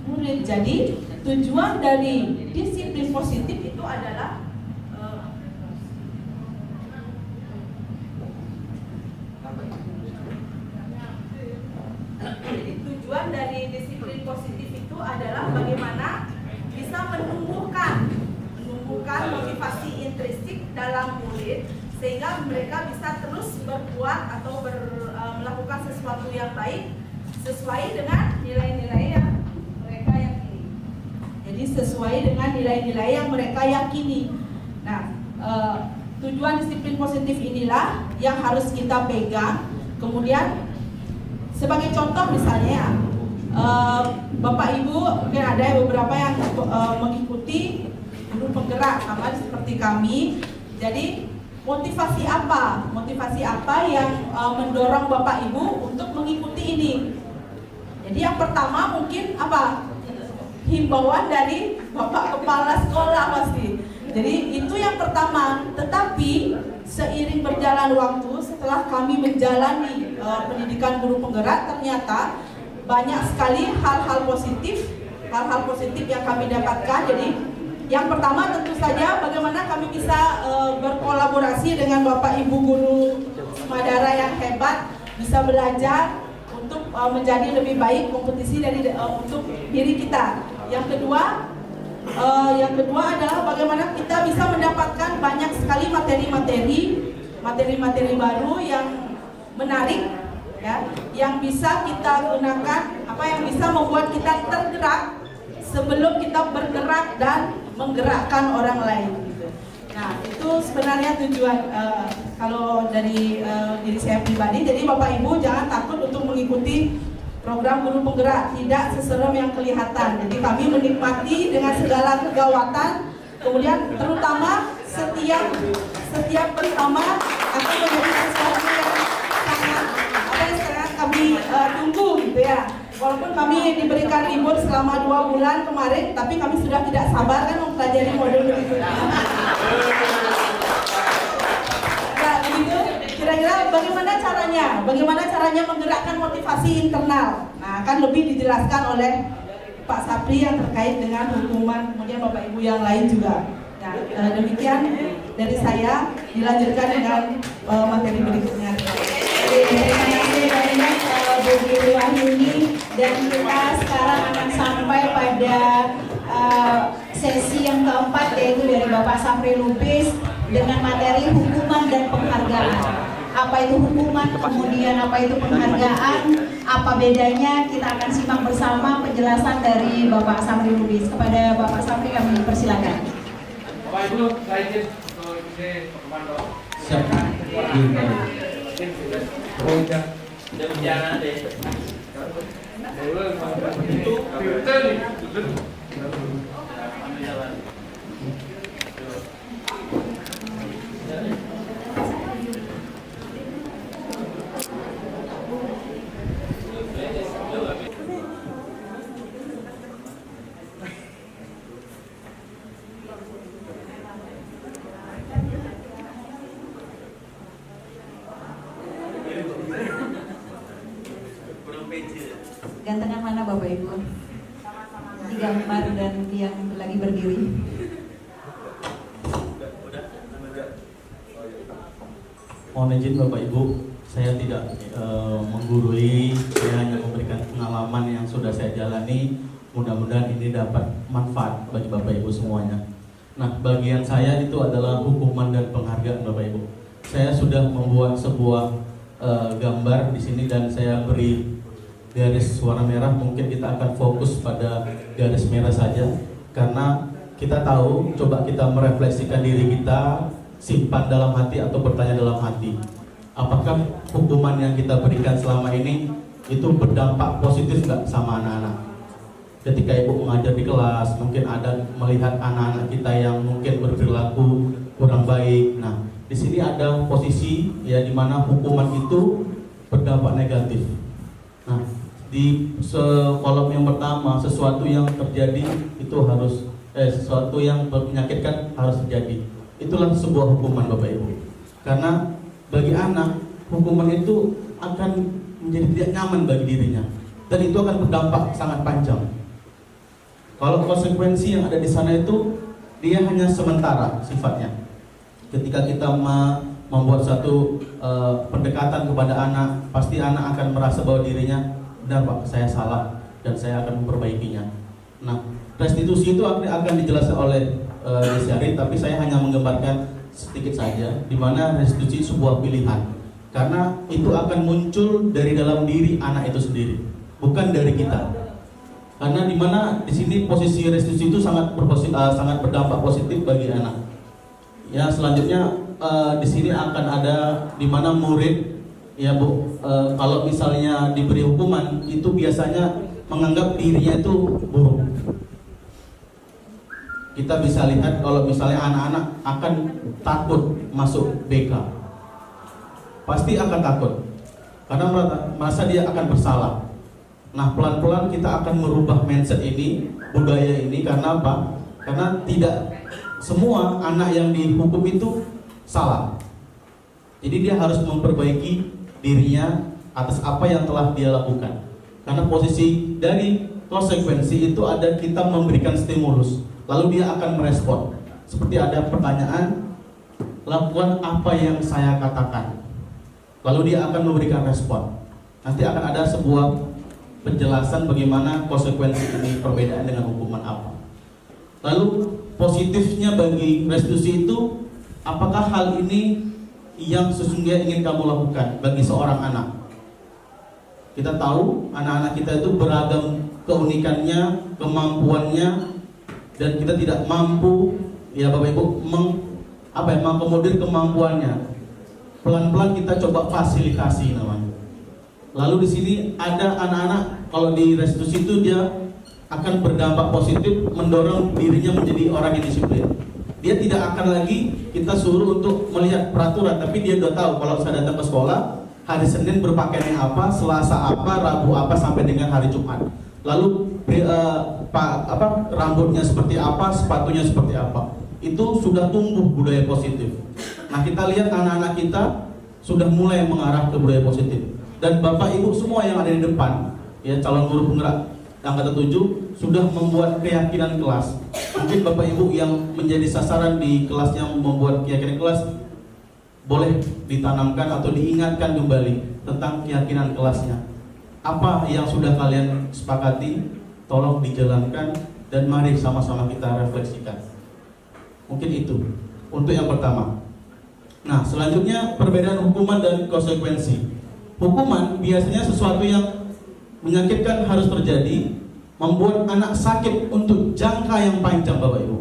S8: murid. Jadi tujuan dari disiplin positif itu adalah tujuan dari disiplin positif itu adalah bagaimana bisa menumbuhkan motivasi intrinsik dalam murid sehingga mereka bisa terus berbuat atau melakukan sesuatu yang baik sesuai dengan nilai-nilai yang mereka yakini. Jadi sesuai dengan nilai-nilai yang mereka yakini. Nah, tujuan disiplin positif inilah yang harus kita pegang. Kemudian sebagai contoh misalnya, Bapak Ibu mungkin ada beberapa yang mengikuti guru penggerak sama seperti kami. Jadi motivasi apa yang mendorong Bapak Ibu untuk mengikuti ini? Jadi yang pertama mungkin apa? Himbauan dari Bapak Kepala Sekolah pasti. Jadi itu yang pertama. Tetapi seiring berjalan waktu, setelah kami menjalani pendidikan guru penggerak, ternyata banyak sekali hal-hal positif yang kami dapatkan. Jadi yang pertama tentu saja bagaimana kami bisa berkolaborasi dengan Bapak Ibu guru Madara yang hebat, bisa belajar untuk menjadi lebih baik kompetisi untuk diri kita. Yang kedua adalah bagaimana kita bisa mendapatkan banyak sekali materi-materi baru yang menarik, ya, yang bisa kita gunakan, yang bisa membuat kita tergerak sebelum kita bergerak dan menggerakkan orang lain. Gitu. Nah, itu sebenarnya tujuan kalau dari diri saya pribadi. Jadi Bapak Ibu jangan takut untuk mengikuti program guru penggerak, tidak seserem yang kelihatan. Jadi kami menikmati dengan segala kegawatan, kemudian terutama setiap bersama akan menjadi sesuatu yang sangat kami tunggu gitu ya. Walaupun kami diberikan libur selama 2 bulan kemarin, tapi kami sudah tidak sabar kan mempelajari modul berikutnya. Nah, begitu. Kira-kira bagaimana caranya? Bagaimana caranya menggerakkan motivasi internal? Nah, akan lebih dijelaskan oleh Pak Sapri yang terkait dengan hukuman, kemudian Bapak Ibu yang lain juga. Nah, demikian dari saya, dilanjutkan dengan materi berikutnya.
S3: Terima kasih banyak Bu Giri Wahyuni, dan kita sekarang akan sampai pada sesi yang keempat, yaitu dari Bapak Sapri Lubis dengan materi hukuman dan penghargaan. Apa itu hukuman, kemudian apa itu penghargaan, apa bedanya, kita akan simak bersama penjelasan dari Bapak Sapri Lubis. Kepada Bapak Sapri kami persilakan.
S9: Bapak Ibu, saya izin untuk ikuti komando.
S3: Gantengan mana Bapak Ibu? Digambar dan yang lagi berdiri.
S10: Mohon izin Bapak Ibu, saya tidak menggurui, saya hanya memberikan pengalaman yang sudah saya jalani. Mudah-mudahan ini dapat manfaat bagi Bapak Ibu semuanya. Nah, bagian saya itu adalah hukuman dan penghargaan Bapak Ibu. Saya sudah membuat sebuah gambar di sini dan saya beri garis warna merah. Mungkin kita akan fokus pada garis merah saja, karena kita tahu, coba kita merefleksikan diri kita, simpan dalam hati atau bertanya dalam hati, apakah hukuman yang kita berikan selama ini itu berdampak positif nggak sama anak-anak? Ketika ibu mengajar di kelas, mungkin ada melihat anak-anak kita yang mungkin berperilaku kurang baik. Nah, di sini ada posisi ya di mana hukuman itu berdampak negatif. Nah, di kolom yang pertama, sesuatu yang terjadi itu harus sesuatu yang menyakitkan harus terjadi. Itulah sebuah hukuman Bapak Ibu. Karena bagi anak, hukuman itu akan menjadi tidak nyaman bagi dirinya, dan itu akan berdampak sangat panjang. Kalau konsekuensi yang ada di sana itu dia hanya sementara sifatnya. Ketika kita membuat satu pendekatan kepada anak, pasti anak akan merasa bahwa dirinya, benar Pak, saya salah dan saya akan memperbaikinya. Nah, restitusi itu akan dijelaskan oleh Syari, tapi saya hanya menggambarkan sedikit saja, di mana restitusi sebuah pilihan, karena itu akan muncul dari dalam diri anak itu sendiri, bukan dari kita. Karena di mana di sini posisi restitusi itu sangat berdampak positif bagi anak. Ya, selanjutnya di sini akan ada di mana murid, ya Bu, kalau misalnya diberi hukuman itu biasanya menganggap dirinya itu buruk. Kita bisa lihat kalau misalnya anak-anak akan takut masuk BK, pasti akan takut karena merasa dia akan bersalah. Nah, pelan-pelan kita akan merubah mindset ini, budaya ini. Karena apa? Karena tidak semua anak yang dihukum itu salah. Jadi dia harus memperbaiki dirinya atas apa yang telah dia lakukan. Karena posisi dari konsekuensi itu ada kita memberikan stimulus, lalu dia akan merespon. Seperti ada pertanyaan, lakukan apa yang saya katakan, lalu dia akan memberikan respon. Nanti akan ada sebuah penjelasan bagaimana konsekuensi ini, perbedaan dengan hukuman apa. Lalu positifnya bagi restitusi itu, apakah hal ini yang sesungguhnya ingin kamu lakukan bagi seorang anak? Kita tahu anak-anak kita itu beragam keunikannya, kemampuannya, dan kita tidak mampu, ya Bapak Ibu, mengakomodir kemampuannya. Pelan-pelan kita coba fasilitasi namanya. Lalu di sini ada anak-anak, kalau di restitusi itu dia akan berdampak positif, mendorong dirinya menjadi orang yang disiplin. Dia tidak akan lagi kita suruh untuk melihat peraturan, tapi dia sudah tahu kalau saya datang ke sekolah, hari Senin berpakaian yang apa, Selasa apa, Rabu apa, sampai dengan hari Jumat. Lalu rambutnya seperti apa, sepatunya seperti apa. Itu sudah tumbuh budaya positif. Nah, kita lihat anak-anak kita sudah mulai mengarah ke budaya positif. Dan Bapak Ibu semua yang ada di depan, ya calon guru penggerak, angkatan 7 sudah membuat keyakinan kelas. Mungkin Bapak Ibu yang menjadi sasaran di kelas yang membuat keyakinan kelas, boleh ditanamkan atau diingatkan kembali tentang keyakinan kelasnya. Apa yang sudah kalian sepakati, tolong dijalankan dan mari sama-sama kita refleksikan. Mungkin itu untuk yang pertama. Nah, selanjutnya perbedaan hukuman dan konsekuensi. Hukuman biasanya sesuatu yang menyakitkan harus terjadi, membuat anak sakit untuk jangka yang panjang, Bapak Ibu.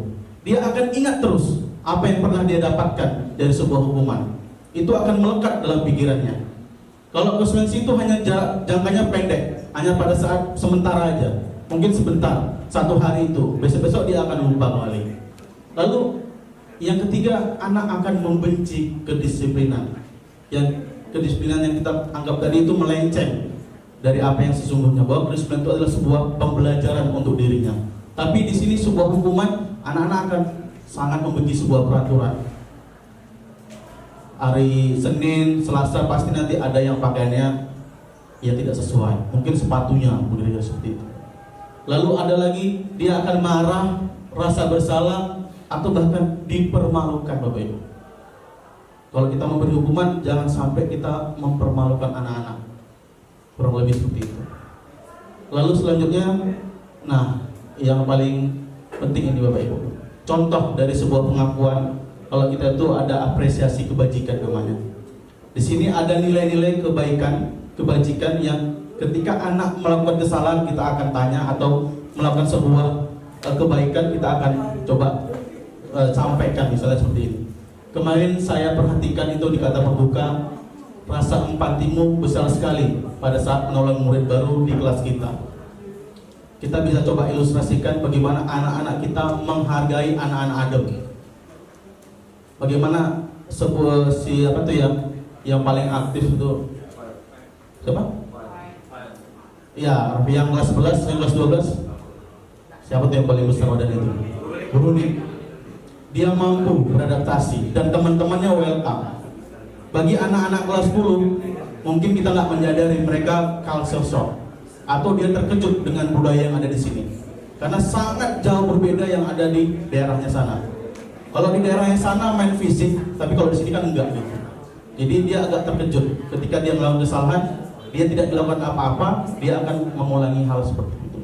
S10: Dia akan ingat terus apa yang pernah dia dapatkan dari sebuah hukuman. Itu akan melekat dalam pikirannya. Kalau konsekuensi itu hanya jangkanya pendek, hanya pada saat sementara aja, mungkin sebentar, 1 hari itu, besok-besok dia akan lupa kembali. Lalu yang ketiga, anak akan membenci kedisiplinan. Yang kedisiplinan yang kita anggap tadi itu melenceng dari apa yang sesungguhnya, bahwa kedisiplinan itu adalah sebuah pembelajaran untuk dirinya. Tapi di sini sebuah hukuman, anak-anak akan sangat membenci sebuah peraturan. Hari Senin, Selasa pasti nanti ada yang pakaiannya ya tidak sesuai, mungkin sepatunya, mungkin seperti itu. Lalu ada lagi, dia akan marah, rasa bersalah, atau bahkan dipermalukan, Bapak Ibu. Kalau kita memberi hukuman, jangan sampai kita mempermalukan anak-anak. Kurang lebih seperti itu. Lalu selanjutnya, nah, yang paling penting ini Bapak Ibu, contoh dari sebuah pengakuan kalau kita itu ada apresiasi kebajikan namanya. Di sini ada nilai-nilai kebaikan, kebajikan yang ketika anak melakukan kesalahan kita akan tanya, atau melakukan sebuah kebaikan kita akan coba sampaikan, misalnya seperti ini. Kemarin saya perhatikan itu di kata pembuka, rasa empatimu besar sekali pada saat menolong murid baru di kelas kita. Kita bisa coba ilustrasikan bagaimana anak-anak kita menghargai anak-anak Adem. Bagaimana siapa tuh yang paling aktif itu? Siapa? Ya, yang kelas 11, yang kelas 12. Siapa tuh yang paling besar badan itu? Bruni. Dia mampu beradaptasi dan teman-temannya welcome. Bagi anak-anak kelas 10, mungkin kita nggak menyadari mereka culture shock, atau dia terkejut dengan budaya yang ada di sini, karena sangat jauh berbeda yang ada di daerahnya sana. Kalau di daerahnya sana main fisik, tapi kalau di sini kan enggak gitu. Jadi dia agak terkejut ketika dia melakukan kesalahan, dia tidak dilakukan apa-apa, dia akan mengulangi hal seperti itu.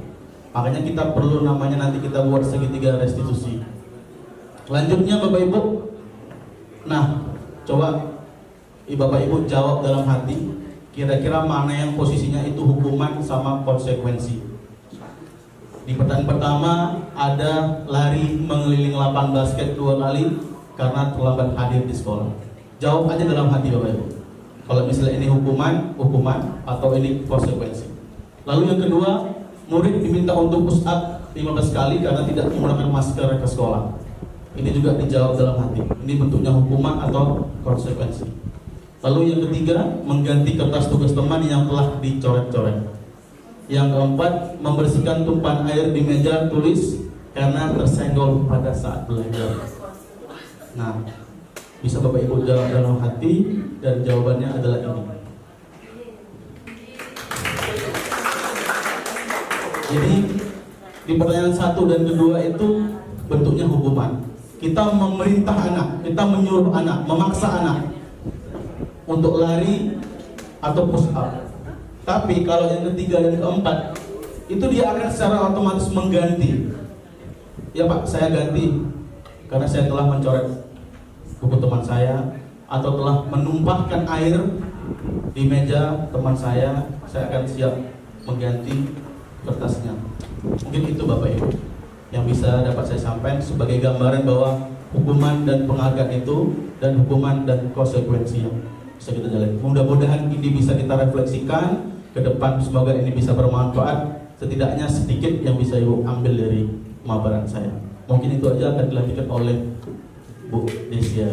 S10: Makanya kita perlu namanya nanti kita buat segitiga restitusi. Selanjutnya Bapak Ibu, nah coba Bapak Ibu jawab dalam hati, kira-kira mana yang posisinya itu hukuman sama konsekuensi. Di pertanyaan pertama ada lari mengelilingi lapangan basket 2 kali karena terlambat hadir di sekolah. Jawab aja dalam hati Bapak Ibu. Kalau misalnya ini hukuman atau ini konsekuensi. Lalu yang kedua, murid diminta untuk push up 15 kali karena tidak menggunakan masker ke sekolah. Ini juga dijawab dalam hati. Ini bentuknya hukuman atau konsekuensi. Lalu yang ketiga, mengganti kertas tugas teman yang telah dicoret-coret. Yang keempat, membersihkan tumpahan air di meja tulis karena tersenggol pada saat belajar. Nah, bisa Bapak Ibu jawab dalam hati, dan jawabannya adalah ini. Jadi di pertanyaan 1 dan kedua itu bentuknya hukuman. Kita memerintah anak, kita menyuruh anak, memaksa anak untuk lari atau push up. Tapi kalau yang ketiga dan keempat, itu dia akan secara otomatis mengganti. Ya Pak, saya ganti karena saya telah mencoret buku teman saya, atau telah menumpahkan air di meja teman saya akan siap mengganti kertasnya. Mungkin itu Bapak Ibu yang bisa dapat saya sampaikan sebagai gambaran bahwa hukuman dan penghargaan itu, dan hukuman dan konsekuensi yang bisa kita jalani. Mudah-mudahan ini bisa kita refleksikan ke depan, semoga ini bisa bermanfaat, setidaknya sedikit yang bisa Ibu ambil dari pemaparan saya. Mungkin itu aja akan dilanjutkan oleh Bu Desia.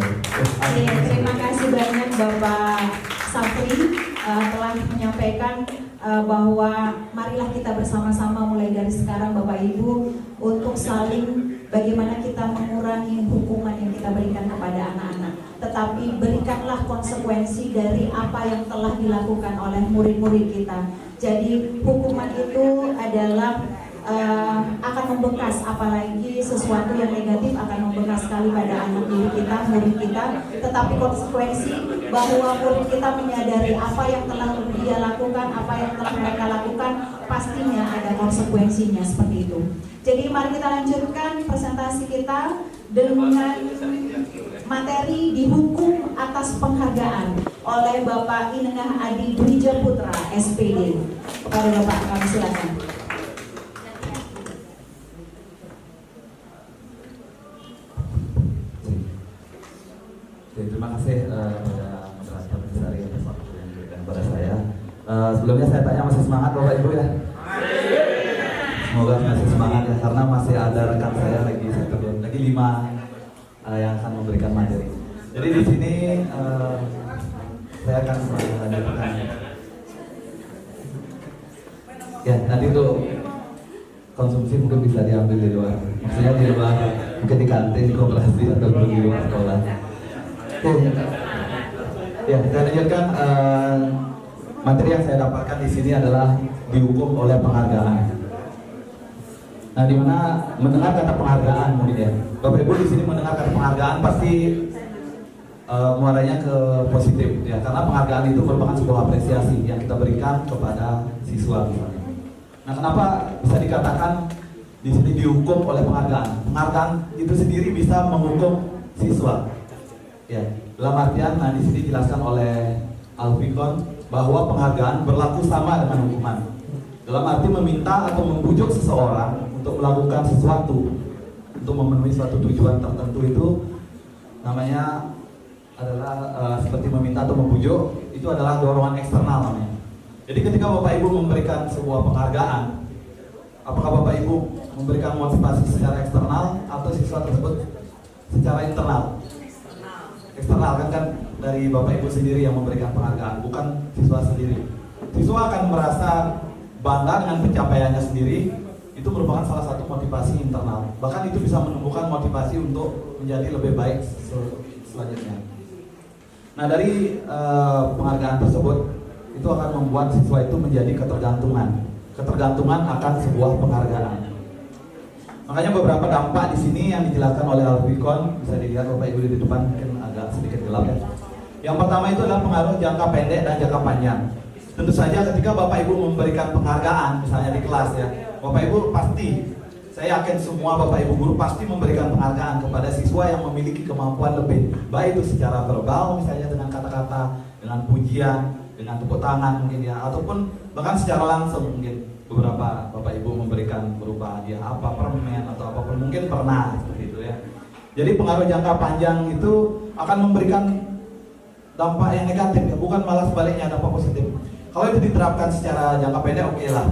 S3: Terima kasih banyak Bapak Sapri telah menyampaikan bahwa marilah kita bersama-sama mulai dari sekarang Bapak Ibu untuk saling bagaimana kita mengurangi hukuman yang kita berikan kepada anak-anak. tetapi berikanlah konsekuensi dari apa yang telah dilakukan oleh murid-murid kita. Jadi hukuman itu adalah akan membekas, apalagi sesuatu yang negatif akan membekas sekali pada anak didik kita, murid kita. Tetapi konsekuensi bahwa murid kita menyadari apa yang telah dia lakukan, apa yang telah mereka lakukan, pastinya ada konsekuensinya seperti itu. Jadi mari kita lanjutkan presentasi kita dengan materi dihukum atas penghargaan oleh Bapak Inengah Adi Dwijaputra, SPD. Kepada Bapak kami silakan.
S1: Terima kasih kepada moderator besar atas waktu yang diberikan kepada saya. Sebelumnya saya tanya masih semangat Bapak Ibu ya? Semoga masih semangat ya, karena masih ada rekan saya lagi 5 yang akan memberikan materi. Jadi di sini saya akan melanjutkan. Ya, nanti untuk konsumsi mungkin bisa diambil di luar. Maksudnya di luar, mungkin di kantin, di koperasi atau di luar sekolah. Ya, saya lanjutkan. Materi yang saya dapatkan di sini adalah dihukum oleh penghargaan. Nah, di mana mendengar kata penghargaan mungkin ya, Bapak Ibu di sini mendengar kata penghargaan pasti muaranya ke positif ya, karena penghargaan itu merupakan sebuah apresiasi yang kita berikan kepada siswa misalnya. Nah, kenapa bisa dikatakan di sini dihukum oleh penghargaan? Penghargaan itu sendiri bisa menghukum siswa. Ya, dalam artian, nah di sini dijelaskan oleh Al-Fikon bahwa penghargaan berlaku sama dengan hukuman. Dalam arti meminta atau membujuk seseorang untuk melakukan sesuatu, untuk memenuhi suatu tujuan tertentu itu namanya adalah seperti meminta atau membujuk, itu adalah dorongan eksternal namanya. Jadi ketika Bapak Ibu memberikan sebuah penghargaan, apakah Bapak Ibu memberikan motivasi secara eksternal atau siswa tersebut secara internal? Eksternal kan dari Bapak Ibu sendiri yang memberikan penghargaan, bukan siswa sendiri. Siswa akan merasa bangga dengan pencapaiannya sendiri, itu merupakan salah satu motivasi internal. Bahkan itu bisa menumbuhkan motivasi untuk menjadi lebih baik selanjutnya. Nah, dari penghargaan tersebut itu akan membuat siswa itu menjadi ketergantungan akan sebuah penghargaan. Makanya beberapa dampak di sini yang dijelaskan oleh Al-Fikon, bisa dilihat Bapak Ibu di depan, mungkin agak sedikit gelap ya. Yang pertama itu adalah pengaruh jangka pendek dan jangka panjang. Tentu saja ketika Bapak Ibu memberikan penghargaan, misalnya di kelas ya, Bapak Ibu pasti, saya yakin semua Bapak Ibu guru pasti memberikan penghargaan kepada siswa yang memiliki kemampuan lebih, baik itu secara verbal misalnya dengan kata-kata, dengan pujian, dengan tepuk tangan mungkin ya, ataupun bahkan secara langsung mungkin beberapa Bapak Ibu memberikan berupa hadiah apa, permen atau apapun, mungkin pernah seperti itu ya. Jadi pengaruh jangka panjang itu akan memberikan dampak yang negatif ya, bukan malah sebaliknya dampak positif. Kalau itu diterapkan secara jangka pendek oke lah,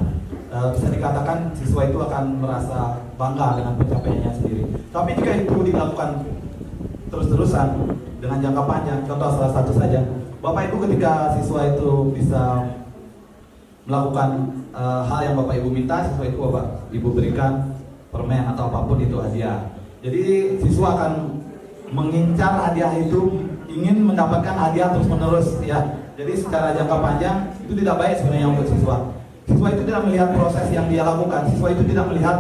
S1: bisa dikatakan siswa itu akan merasa bangga dengan pencapaiannya sendiri. Tapi jika itu dilakukan terus-terusan dengan jangka panjang, contoh salah satu saja, Bapak Ibu ketika siswa itu bisa melakukan hal yang Bapak Ibu minta, siswa itu Bapak Ibu berikan permen atau apapun itu hadiah. Jadi siswa akan mengincar hadiah itu, ingin mendapatkan hadiah terus menerus ya. Jadi secara jangka panjang itu tidak baik sebenarnya untuk siswa. Siswa itu tidak melihat proses yang dia lakukan, siswa itu tidak melihat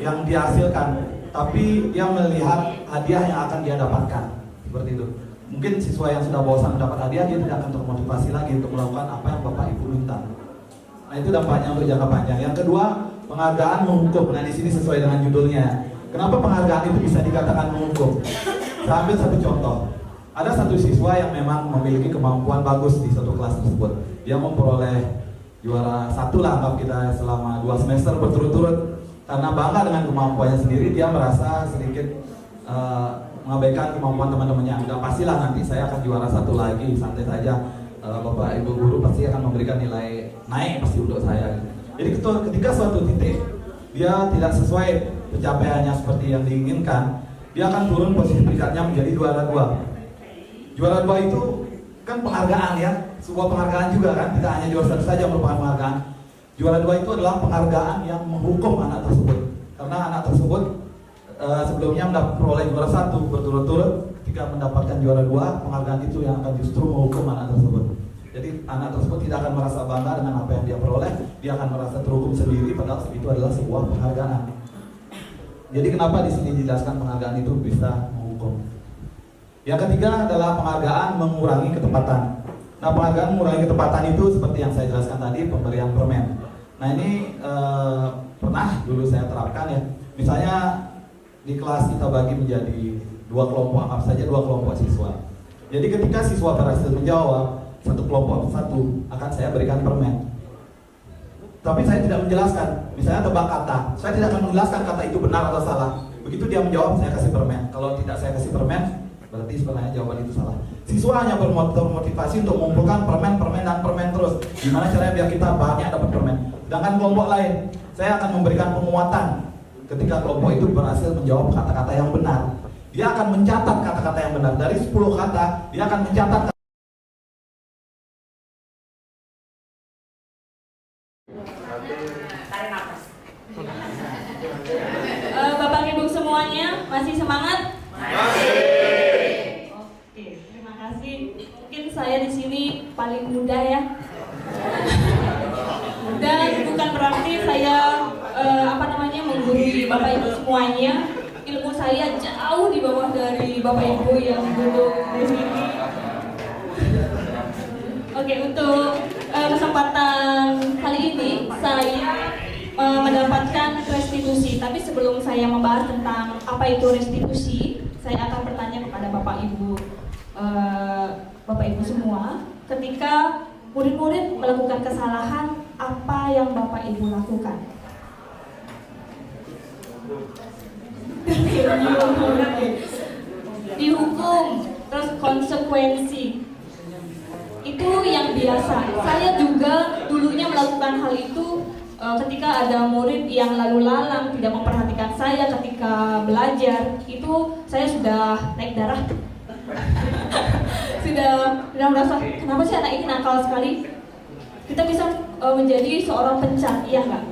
S1: yang dia hasilkan, tapi dia melihat hadiah yang akan dia dapatkan. Seperti itu. Mungkin siswa yang sudah bosan mendapat hadiah, dia tidak akan termotivasi lagi untuk melakukan apa yang Bapak Ibu minta. Nah, itu dampaknya untuk jangka panjang. Yang kedua, penghargaan menghukum. Nah, di sini sesuai dengan judulnya. Kenapa penghargaan itu bisa dikatakan menghukum? Saya ambil satu contoh. Ada satu siswa yang memang memiliki kemampuan bagus di satu kelas tersebut. Dia memperoleh juara 1 lah, anggap kita, selama 2 semester berturut-turut. Karena bangga dengan kemampuannya sendiri, dia merasa sedikit mengabaikan kemampuan teman-temannya. Udah pastilah nanti saya akan juara 1 lagi, santai saja. Bapak Ibu guru pasti akan memberikan nilai naik pasti untuk saya. Jadi ketika suatu titik dia tidak sesuai pencapaiannya seperti yang diinginkan, dia akan turun posisi peringkatnya menjadi juara 2. Juara 2 itu kan penghargaan ya, sebuah penghargaan juga kan, tidak hanya juara 1 saja merupakan penghargaan. Juara 2 itu adalah penghargaan yang menghukum anak tersebut, karena anak tersebut sebelumnya memperoleh juara 1 berturut-turut, ketika mendapatkan juara 2, penghargaan itu yang akan justru menghukum anak tersebut. Jadi anak tersebut tidak akan merasa bangga dengan apa yang dia peroleh, dia akan merasa terhukum sendiri, padahal itu adalah sebuah penghargaan. Jadi kenapa di sini dijelaskan penghargaan itu bisa menghukum? Yang ketiga adalah penghargaan mengurangi ketepatan. Nah, penghargaan mengurangi ketepatan itu seperti yang saya jelaskan tadi, pemberian permen. Nah, ini pernah dulu saya terapkan ya. Misalnya di kelas kita bagi menjadi 2 kelompok, anggap saja 2 kelompok siswa. Jadi ketika siswa berhasil menjawab, satu kelompok satu akan saya berikan permen. Tapi saya tidak menjelaskan, misalnya tebak kata, saya tidak akan menjelaskan kata itu benar atau salah. Begitu dia menjawab, saya kasih permen. Kalau tidak saya kasih permen, berarti sebenarnya jawaban itu salah. Siswa hanya termotivasi untuk mengumpulkan permen dan permen terus. Gimana caranya biar kita banyak dapat permen. Sedangkan kelompok lain, saya akan memberikan penguatan ketika kelompok itu berhasil menjawab kata-kata yang benar. Dia akan mencatat kata-kata yang benar. Dari 10 kata, dia akan mencatat.
S2: Bapak Ibu semuanya masih semangat? Masih. Oke, terima kasih. Mungkin saya di sini paling muda ya. Dan bukan berarti saya menggurui Bapak Ibu semuanya. Ilmu saya jauh di bawah dari Bapak Ibu yang duduk di sini. Oke, untuk kesempatan kali ini saya mendapatkan restitusi. Tapi sebelum saya membahas tentang apa itu restitusi, saya akan bertanya kepada Bapak Ibu semua. Ketika murid-murid melakukan kesalahan, apa yang Bapak Ibu lakukan? Dihukum, terus konsekuensi. Itu yang biasa. Saya juga dulunya melakukan hal itu ketika ada murid yang lalu lalang, tidak memperhatikan saya ketika belajar. Itu saya sudah naik darah. sudah merasa, kenapa sih anak ini nakal sekali? Kita bisa menjadi seorang pencat, iya nggak?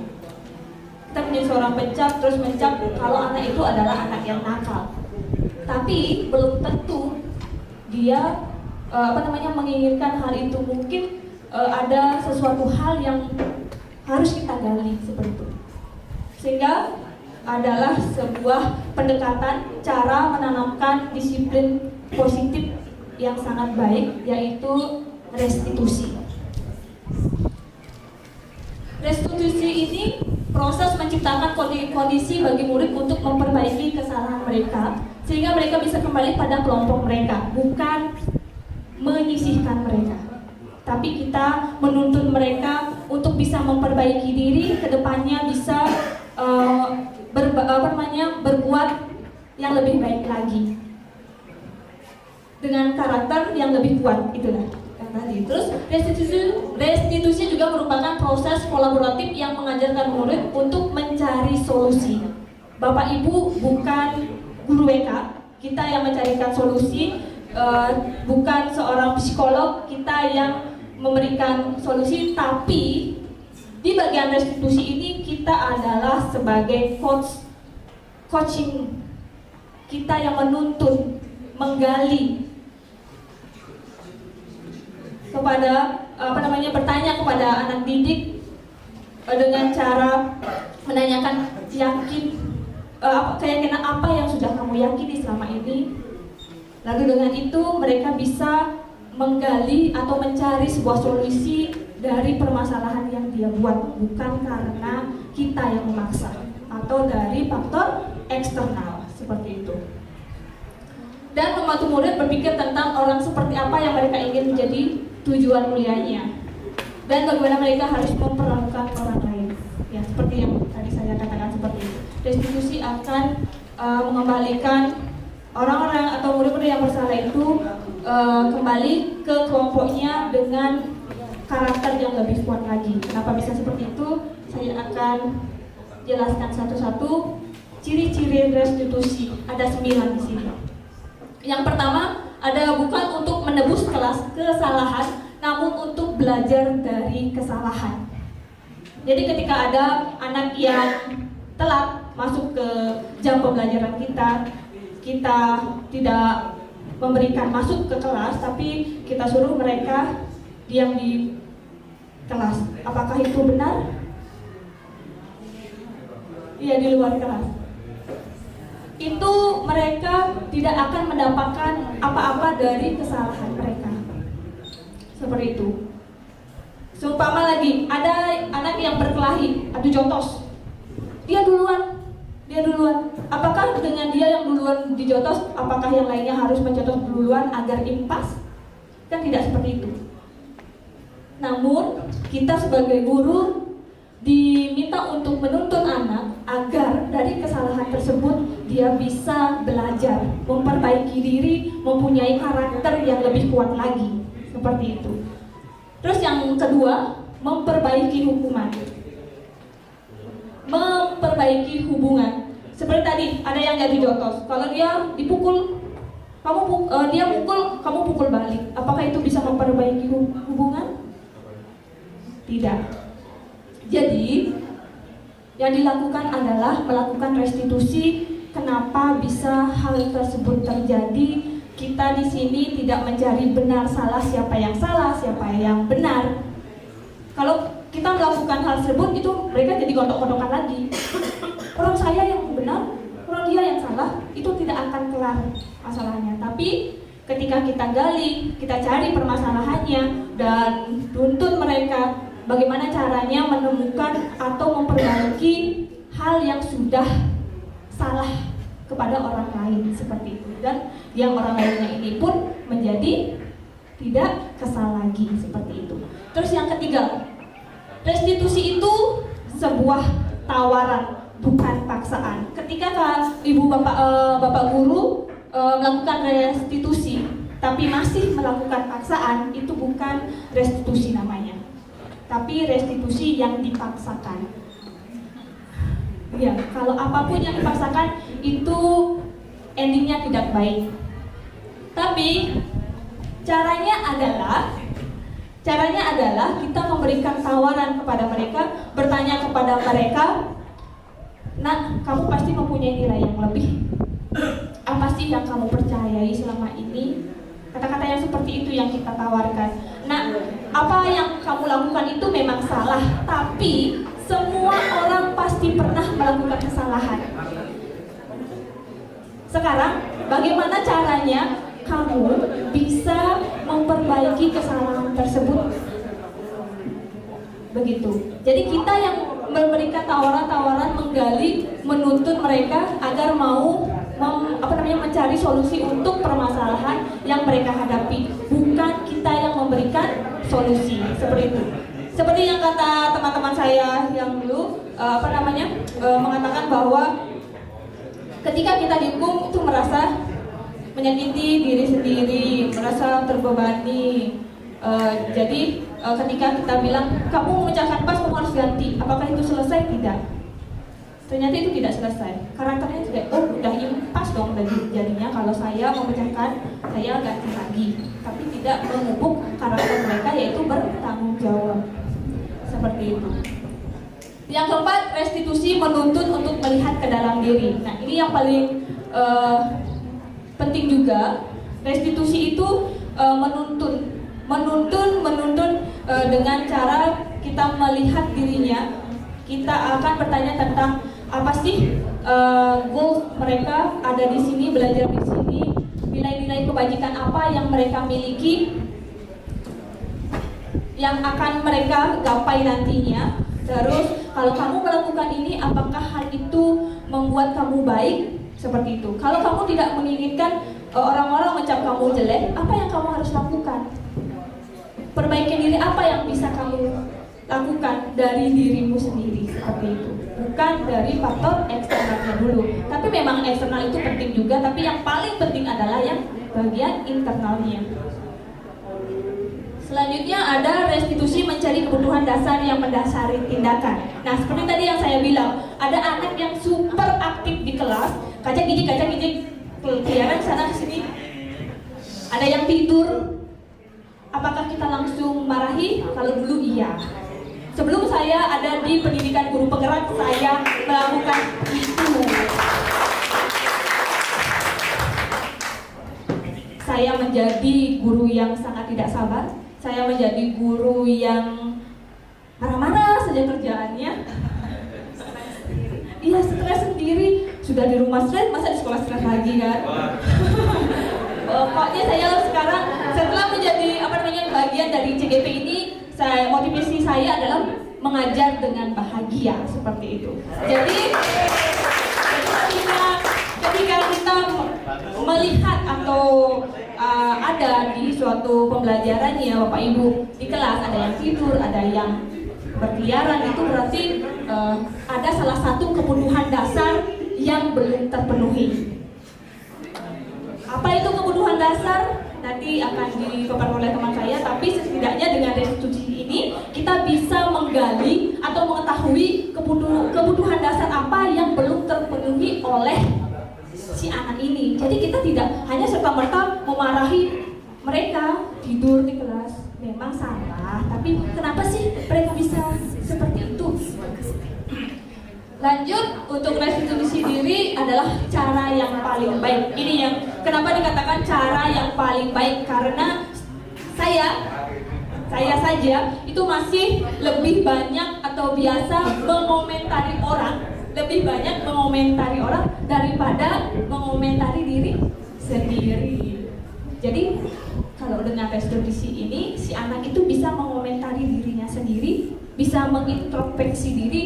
S2: Kita menjadi seorang pencat, terus mencap kalau anak itu adalah anak yang nakal. Tapi belum tentu dia menginginkan hal itu. Mungkin ada sesuatu hal yang harus kita gali seperti itu. Sehingga adalah sebuah pendekatan cara menanamkan disiplin positif yang sangat baik, yaitu restitusi. Restitusi ini proses menciptakan kondisi bagi murid untuk memperbaiki kesalahan mereka sehingga mereka bisa kembali pada kelompok mereka, bukan menyisihkan mereka. Tapi kita menuntun mereka untuk bisa memperbaiki diri, kedepannya bisa berbuat yang lebih baik lagi dengan karakter yang lebih kuat, itulah yang tadi. Terus restitusi juga merupakan proses kolaboratif yang mengajarkan murid untuk mencari solusi. Bapak Ibu bukan guru BK, kita yang mencarikan solusi, bukan seorang psikolog, kita yang memberikan solusi. Tapi di bagian restitusi ini kita adalah sebagai coaching, kita yang menuntun, menggali kepada bertanya kepada anak didik dengan cara menanyakan keyakinan apa yang sudah kamu yakini selama ini. Lalu dengan itu mereka bisa menggali atau mencari sebuah solusi dari permasalahan yang dia buat, bukan karena kita yang memaksa atau dari faktor eksternal seperti itu. Dan membantu murid berpikir tentang orang seperti apa yang mereka ingin menjadi tujuan mulianya, dan bagaimana mereka harus memperlakukan orang lain. Ya, seperti yang tadi saya katakan seperti itu. Restitusi akan mengembalikan orang-orang atau murid-murid yang bersalah itu kembali ke kelompoknya dengan karakter yang lebih kuat lagi. Kenapa bisa seperti itu? Saya akan jelaskan satu-satu ciri-ciri restitusi. Ada 9 di sini. Yang pertama, ada bukan untuk menebus kesalahan, namun untuk belajar dari kesalahan. Jadi ketika ada anak yang telat masuk ke jam pembelajaran kita tidak memberikan masuk ke kelas, tapi kita suruh mereka diam di kelas. Apakah itu benar? Iya, di luar kelas. Itu mereka tidak akan mendapatkan apa-apa dari kesalahan mereka. Seperti itu. Seumpama lagi, ada anak yang berkelahi, adu jotos. Dia duluan. Apakah dengan dia yang duluan dijotos, apakah yang lainnya harus menjotos duluan agar impas? Kan tidak seperti itu. Namun, kita sebagai guru diminta untuk menuntun anak agar dari kesalahan tersebut dia bisa belajar, memperbaiki diri, mempunyai karakter yang lebih kuat lagi. Seperti itu. Terus yang kedua, memperbaiki hukuman. Memperbaiki hubungan. Seperti tadi, ada yang jadi jotos. Kalau dia dipukul, dia mukul, kamu pukul balik. Apakah itu bisa memperbaiki hubungan? Tidak. Jadi, yang dilakukan adalah melakukan restitusi. Kenapa bisa hal tersebut terjadi? Kita di sini tidak mencari benar salah, siapa yang salah, siapa yang benar. Kalau kita melakukan hal tersebut, itu mereka jadi gontok-gontokan lagi. Orang saya yang benar, orang dia yang salah, itu tidak akan kelar masalahnya. Tapi ketika kita gali, kita cari permasalahannya dan tuntut mereka bagaimana caranya menemukan atau memperbaiki hal yang sudah salah kepada orang lain, seperti itu. Dan yang orang lainnya ini pun menjadi tidak kesal lagi, seperti itu. Terus yang ketiga, restitusi itu sebuah tawaran, bukan paksaan. Ketika ibu bapak guru melakukan restitusi tapi masih melakukan paksaan, itu bukan restitusi namanya, tapi restitusi yang dipaksakan. Ya, kalau apapun yang dipaksakan itu endingnya tidak baik. Tapi caranya adalah kita memberikan tawaran kepada mereka, bertanya kepada mereka, "Nak, kamu pasti mempunyai nilai yang lebih. Apa sih yang kamu percayai selama ini?" Kata-kata yang seperti itu yang kita tawarkan. "Nak, apa yang kamu lakukan itu memang salah, tapi semua orang pasti pernah melakukan kesalahan. Sekarang, bagaimana caranya kamu bisa memperbaiki kesalahan tersebut?" Begitu. Jadi kita yang memberikan tawaran-tawaran, menggali, menuntut mereka agar mau mencari solusi untuk permasalahan yang mereka hadapi, bukan kita yang memberikan solusi. Seperti itu. Seperti yang kata teman-teman saya yang dulu mengatakan bahwa ketika kita dihukum itu merasa menyakiti diri sendiri, merasa terbebani. Jadi ketika kita bilang kamu memecahkan pas, kamu harus ganti, apakah itu selesai? Tidak. Ternyata itu tidak selesai. Karakternya tidak, udah impas dong jadinya kalau saya memecahkan, saya ganti lagi. Tapi tidak memupuk karakter mereka, yaitu bertanggung jawab. Seperti itu. Yang keempat, restitusi menuntut untuk melihat ke dalam diri. Nah, ini yang paling penting juga. Restitusi itu menuntun dengan cara kita melihat dirinya. Kita akan bertanya tentang apa sih goal mereka ada di sini, belajar di sini, nilai-nilai kebajikan apa yang mereka miliki, yang akan mereka gapai nantinya. Terus kalau kamu melakukan ini, apakah hal itu membuat kamu baik? Seperti itu. Kalau kamu tidak menginginkan orang-orang mencap kamu jelek, apa yang kamu harus lakukan? Perbaiki diri, apa yang bisa kamu lakukan dari dirimu sendiri? Seperti itu. Bukan dari faktor eksternalnya dulu. Tapi memang eksternal itu penting juga, tapi yang paling penting adalah yang bagian internalnya. Selanjutnya ada restitusi mencari kebutuhan dasar yang mendasari tindakan. Nah, seperti tadi yang saya bilang, ada anak yang super aktif di kelas, kacak-gijik, keliaran sana sini. Ada yang tidur. Apakah kita langsung marahi? Kalau dulu iya. Sebelum saya ada di pendidikan guru penggerak, saya melakukan itu. saya menjadi guru yang sangat tidak sabar, saya menjadi guru yang marah-marah saja kerjaannya. Iya, stres sendiri, sudah di rumah stres, masa di sekolah stres lagi kan? Pokoknya saya sekarang setelah menjadi bagian dari CGP ini, motivasi saya adalah mengajar dengan bahagia seperti itu. Jadi ketika kita melihat atau ada di suatu pembelajaran ya Bapak Ibu di kelas ada yang tidur, ada yang berkeliaran, itu berarti ada salah satu kebutuhan dasar yang belum terpenuhi. Apa itu kebutuhan dasar? Nanti akan dipaparkan oleh teman saya, tapi setidaknya dengan restitusi ini kita bisa menggali atau mengetahui kebutuhan dasar apa yang belum terpenuhi oleh si anak ini. Jadi kita tidak hanya serta-merta memarahi mereka tidur di kelas, memang salah, tapi kenapa sih mereka bisa seperti itu? Lanjut, untuk restitusi diri adalah cara yang paling baik. Ini yang kenapa dikatakan cara yang paling baik, karena saya saja itu masih lebih banyak atau biasa mengomentari orang, lebih banyak mengomentari orang daripada mengomentari diri sendiri. Jadi kalau dengan restitusi ini si anak itu bisa mengomentari dirinya sendiri, bisa mengintrospeksi diri,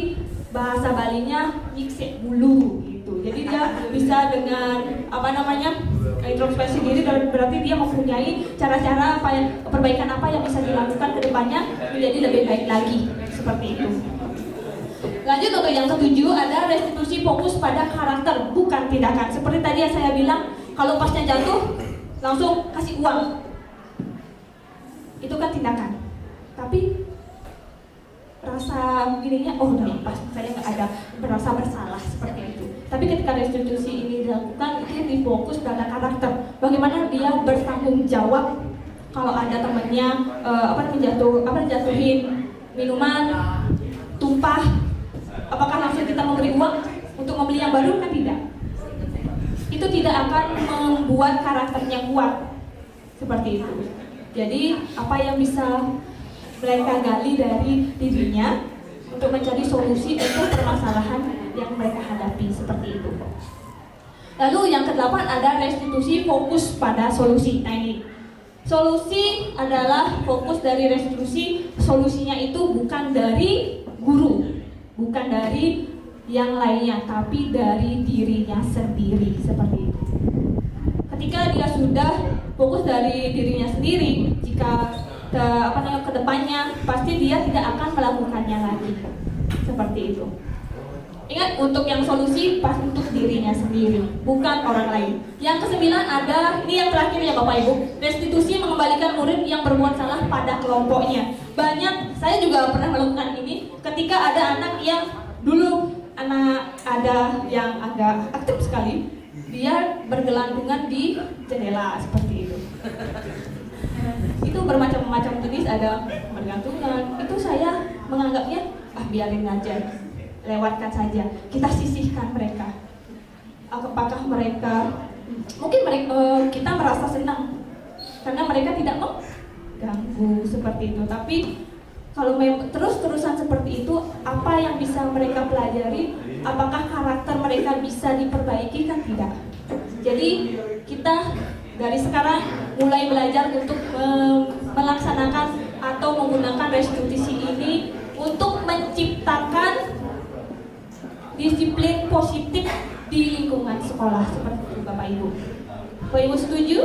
S2: bahasa Balinya nyikse bulu gitu. Jadi dia bisa dengan introspeksi diri, berarti dia mempunyai cara-cara perbaikan apa yang bisa dilakukan ke depannya menjadi lebih baik lagi, seperti itu. Lanjut, untuk yang ketujuh ada restitusi fokus pada karakter bukan tindakan. Seperti tadi yang saya bilang, kalau pasnya jatuh langsung kasih uang, itu kan tindakan. Tapi rasa dirinya, oh udah pas, saya nggak ada merasa bersalah seperti itu. Tapi ketika restitusi ini dilakukan, dia difokus pada karakter. Bagaimana dia bertanggung jawab kalau ada temannya jatuhin minuman, tumpah, apakah langsung kita memberi uang untuk membeli yang baru? Kan tidak. Itu tidak akan membuat karakternya kuat seperti itu. Jadi apa yang bisa mereka gali dari dirinya untuk mencari solusi untuk permasalahan yang mereka hadapi, seperti itu. Lalu yang kedelapan ada restitusi fokus pada solusi. Nah ini, solusi adalah fokus dari restitusi, solusinya itu bukan dari guru, bukan dari yang lainnya, tapi dari dirinya sendiri, seperti itu. Ketika dia sudah fokus dari dirinya sendiri, jika kedepannya pasti dia tidak akan melakukannya lagi, seperti itu. Ingat, untuk yang solusi pas untuk dirinya sendiri, bukan orang lain. Yang kesembilan ada, ini yang terakhir ya Bapak Ibu, restitusi mengembalikan murid yang berbuat salah pada kelompoknya. Banyak, saya juga pernah melakukan ini ketika ada anak yang dulu ada yang agak aktif sekali, dia bergelantungan di jendela seperti itu. Itu bermacam-macam jenis, ada bergantungan. Itu saya menganggapnya biarin aja, lewatkan saja. Kita sisihkan mereka. Apakah mereka kita merasa senang karena mereka tidak mengganggu seperti itu. Tapi kalau terus-terusan seperti itu, apa yang bisa mereka pelajari? Apakah karakter mereka bisa diperbaiki? Kan tidak. Jadi kita dari sekarang mulai belajar untuk melaksanakan atau menggunakan restitusi ini untuk menciptakan disiplin positif di lingkungan sekolah, seperti itu Bapak Ibu. Bapak Ibu setuju?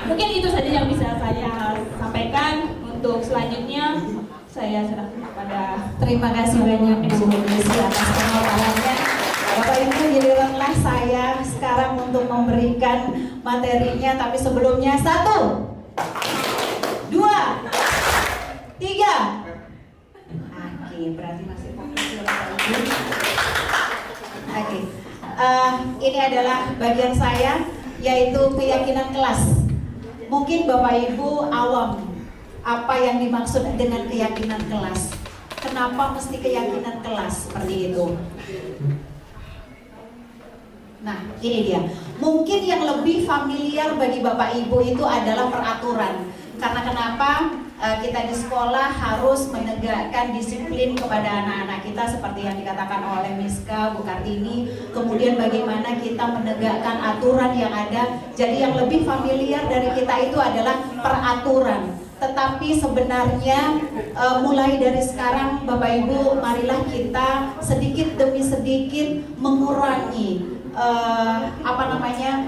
S2: Mungkin itu saja yang bisa saya sampaikan. Untuk selanjutnya saya serahkan kepada.
S3: Terima kasih banyak Ibu Desi atas pemaparannya. Bapak Ibu, giliranlah saya sekarang untuk memberikan materinya, tapi sebelumnya 1, 2, 3. Oke, berarti masih fokus ya Bapak Ibu. Oke, ini adalah bagian saya, yaitu keyakinan kelas. Mungkin Bapak Ibu awam apa yang dimaksud dengan keyakinan kelas. Kenapa mesti keyakinan kelas seperti itu? Nah, ini dia. Mungkin yang lebih familiar bagi Bapak Ibu itu adalah peraturan. Karena kenapa? Kita di sekolah harus menegakkan disiplin kepada anak-anak kita seperti yang dikatakan oleh Miska, Bu Kartini. Kemudian bagaimana kita menegakkan aturan yang ada. Jadi yang lebih familiar dari kita itu adalah peraturan. Tetapi sebenarnya mulai dari sekarang Bapak Ibu, marilah kita sedikit demi sedikit mengurangi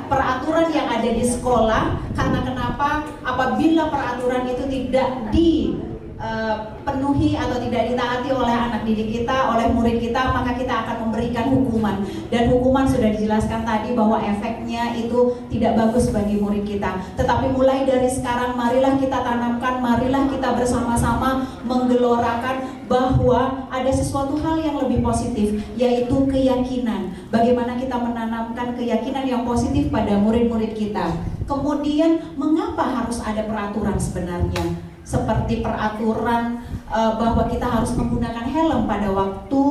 S3: peraturan yang ada di sekolah. Karena kenapa? Apabila peraturan itu tidak dipenuhi atau tidak ditaati oleh anak didik kita, oleh murid kita, maka kita akan memberikan hukuman. Dan hukuman sudah dijelaskan tadi bahwa efeknya itu tidak bagus bagi murid kita. Tetapi mulai dari sekarang marilah kita tanamkan, marilah kita bersama-sama menggelorakan bahwa ada sesuatu hal yang lebih positif, yaitu keyakinan. Bagaimana kita menanamkan keyakinan yang positif pada murid-murid kita. Kemudian mengapa harus ada peraturan sebenarnya? Seperti peraturan bahwa kita harus menggunakan helm pada waktu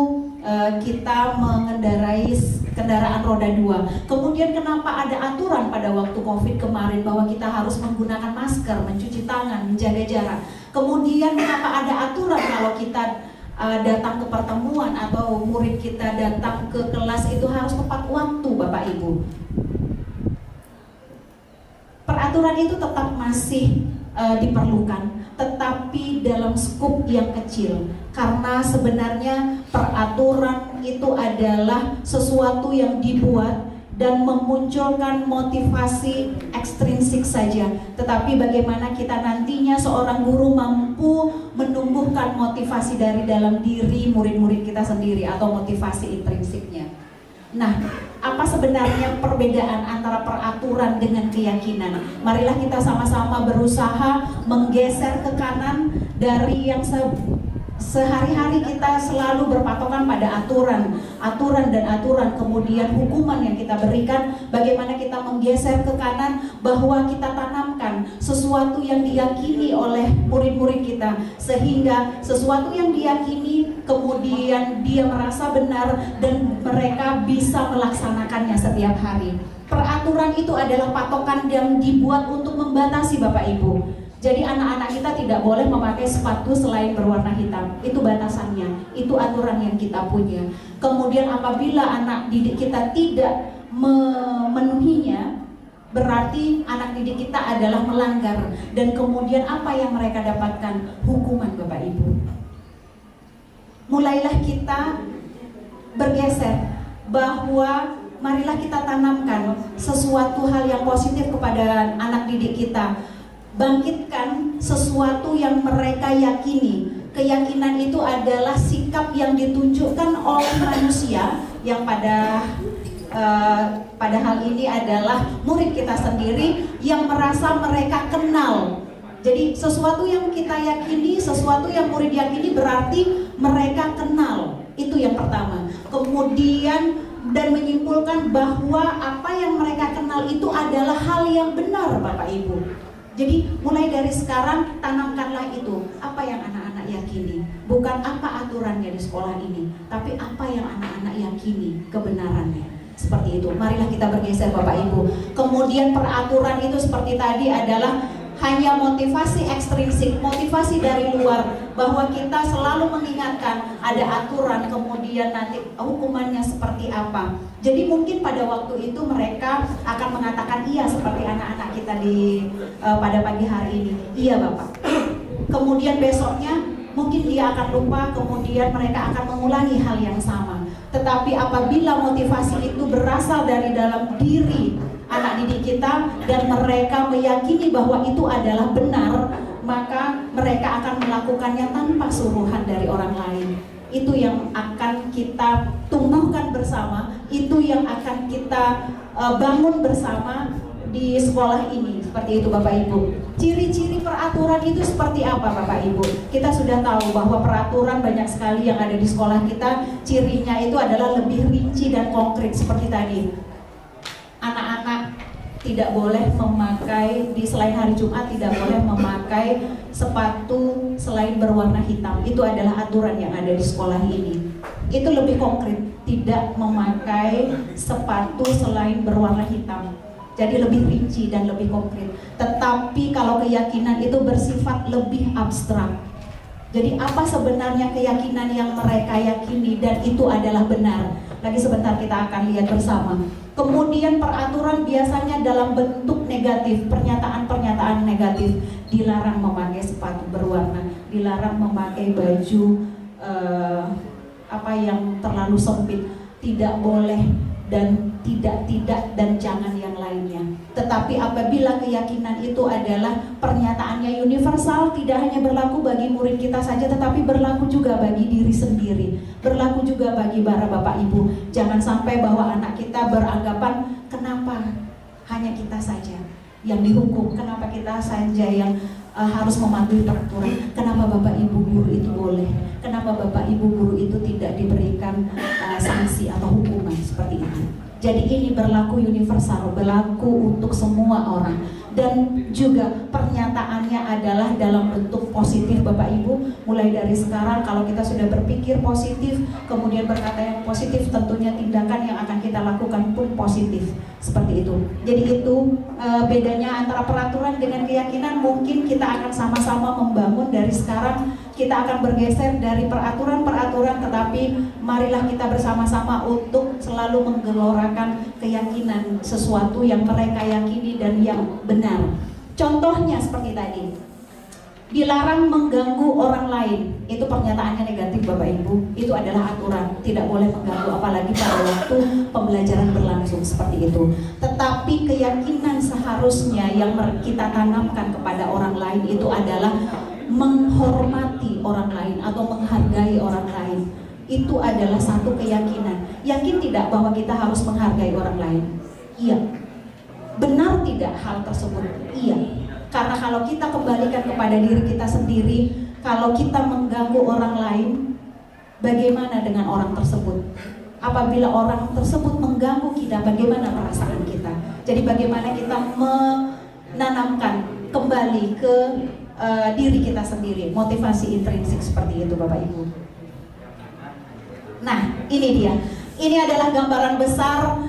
S3: kita mengendarai kendaraan roda 2. Kemudian kenapa ada aturan pada waktu COVID kemarin bahwa kita harus menggunakan masker, mencuci tangan, menjaga jarak. Kemudian kenapa ada aturan kalau kita datang ke pertemuan atau murid kita datang ke kelas itu harus tepat waktu, Bapak Ibu. Peraturan itu tetap masih diperlukan, tetapi dalam skup yang kecil. Karena sebenarnya peraturan itu adalah sesuatu yang dibuat dan memunculkan motivasi ekstrinsik saja. Tetapi bagaimana kita nantinya seorang guru mampu menumbuhkan motivasi dari dalam diri murid-murid kita sendiri atau motivasi intrinsiknya. Nah, apa sebenarnya perbedaan antara peraturan dengan keyakinan? Marilah kita sama-sama berusaha menggeser ke kanan dari yang sehari-hari kita selalu berpatokan pada aturan dan aturan, kemudian hukuman yang kita berikan. Bagaimana kita menggeser ke kanan bahwa kita tanamkan sesuatu yang diyakini oleh murid-murid kita, sehingga sesuatu yang diyakini kemudian dia merasa benar dan mereka bisa melaksanakannya setiap hari. Peraturan itu adalah patokan yang dibuat untuk membatasi, Bapak Ibu. Jadi anak-anak kita tidak boleh memakai sepatu selain berwarna hitam. Itu batasannya, itu aturan yang kita punya. Kemudian apabila anak didik kita tidak memenuhinya, berarti anak didik kita adalah melanggar. Dan kemudian apa yang mereka dapatkan? Hukuman, Bapak Ibu. Mulailah kita bergeser bahwa marilah kita tanamkan sesuatu hal yang positif kepada anak didik kita. Bangkitkan sesuatu yang mereka yakini. Keyakinan itu adalah sikap yang ditunjukkan oleh manusia yang pada hal ini adalah murid kita sendiri yang merasa mereka kenal. Jadi sesuatu yang kita yakini, sesuatu yang murid yakini berarti mereka kenal. Itu yang pertama. Kemudian dan menyimpulkan bahwa apa yang mereka kenal itu adalah hal yang benar, Bapak Ibu. Jadi mulai dari sekarang tanamkanlah itu, apa yang anak-anak yakini. Bukan apa aturannya di sekolah ini, tapi apa yang anak-anak yakini kebenarannya. Seperti itu. Marilah kita bergeser, Bapak Ibu. Kemudian peraturan itu seperti tadi adalah hanya motivasi ekstrinsik, motivasi dari luar, bahwa kita selalu mengingatkan ada aturan, kemudian nanti hukumannya seperti apa. Jadi mungkin pada waktu itu mereka akan mengatakan iya seperti anak-anak kita pada pagi hari ini. Iya Bapak. Kemudian besoknya mungkin dia akan lupa, kemudian mereka akan mengulangi hal yang sama. Tetapi apabila motivasi itu berasal dari dalam diri anak didik kita dan mereka meyakini bahwa itu adalah benar, maka mereka akan melakukannya tanpa suruhan dari orang lain. Itu yang akan kita tumbuhkan bersama, itu yang akan kita bangun bersama di sekolah ini. Seperti itu Bapak Ibu. Ciri-ciri peraturan itu seperti apa Bapak Ibu? Kita sudah tahu bahwa peraturan banyak sekali yang ada di sekolah kita. Cirinya itu adalah lebih rinci dan konkret seperti tadi. Anak-anak tidak boleh memakai, di selain hari Jumat tidak boleh memakai sepatu selain berwarna hitam. Itu adalah aturan yang ada di sekolah ini. itu lebih konkret, tidak memakai sepatu selain berwarna hitam. Jadi lebih rinci dan lebih konkret. Tetapi kalau keyakinan itu bersifat lebih abstrak. Jadi apa sebenarnya keyakinan yang mereka yakini dan itu adalah benar? Lagi sebentar kita akan lihat bersama. Kemudian peraturan biasanya dalam bentuk negatif, pernyataan-pernyataan negatif. Dilarang memakai sepatu berwarna, dilarang memakai baju yang terlalu sempit, tidak boleh, dan tidak dan jangan yang lainnya. Tetapi apabila keyakinan itu adalah pernyataannya universal, tidak hanya berlaku bagi murid kita saja, tetapi berlaku juga bagi diri sendiri, berlaku juga bagi para bapak ibu. Jangan sampai bahwa anak kita beranggapan, kenapa hanya kita saja yang dihukum, kenapa kita saja yang harus mematuhi peraturan, kenapa bapak ibu guru itu boleh, kenapa bapak ibu guru itu tidak diberikan sanksi atau hukuman seperti itu. Jadi ini berlaku universal, berlaku untuk semua orang. Dan juga pernyataannya adalah dalam bentuk positif Bapak Ibu. Mulai dari sekarang kalau kita sudah berpikir positif, kemudian berkata yang positif, tentunya tindakan yang akan kita lakukan pun positif. Seperti itu. Jadi itu bedanya antara peraturan dengan keyakinan. Mungkin kita akan sama-sama membangun dari sekarang. Kita akan bergeser dari peraturan-peraturan, tetapi marilah kita bersama-sama untuk selalu menggelorakan keyakinan sesuatu yang mereka yakini dan yang benar. Contohnya seperti tadi, dilarang mengganggu orang lain. Itu pernyataannya negatif Bapak Ibu. Itu adalah aturan, tidak boleh mengganggu, apalagi pada waktu pembelajaran berlangsung seperti itu. Tetapi keyakinan seharusnya yang kita tanamkan kepada orang lain itu adalah menghormati orang lain atau menghargai orang lain. Itu adalah satu keyakinan. Yakin tidak bahwa kita harus menghargai orang lain? Iya. Benar tidak hal tersebut? Iya. Karena kalau kita kembalikan kepada diri kita sendiri, kalau kita mengganggu orang lain, bagaimana dengan orang tersebut? Apabila orang tersebut mengganggu kita, bagaimana perasaan kita? Jadi bagaimana kita menanamkan kembali ke diri kita sendiri, motivasi intrinsik seperti itu Bapak Ibu. Nah, ini dia. Ini adalah gambaran besar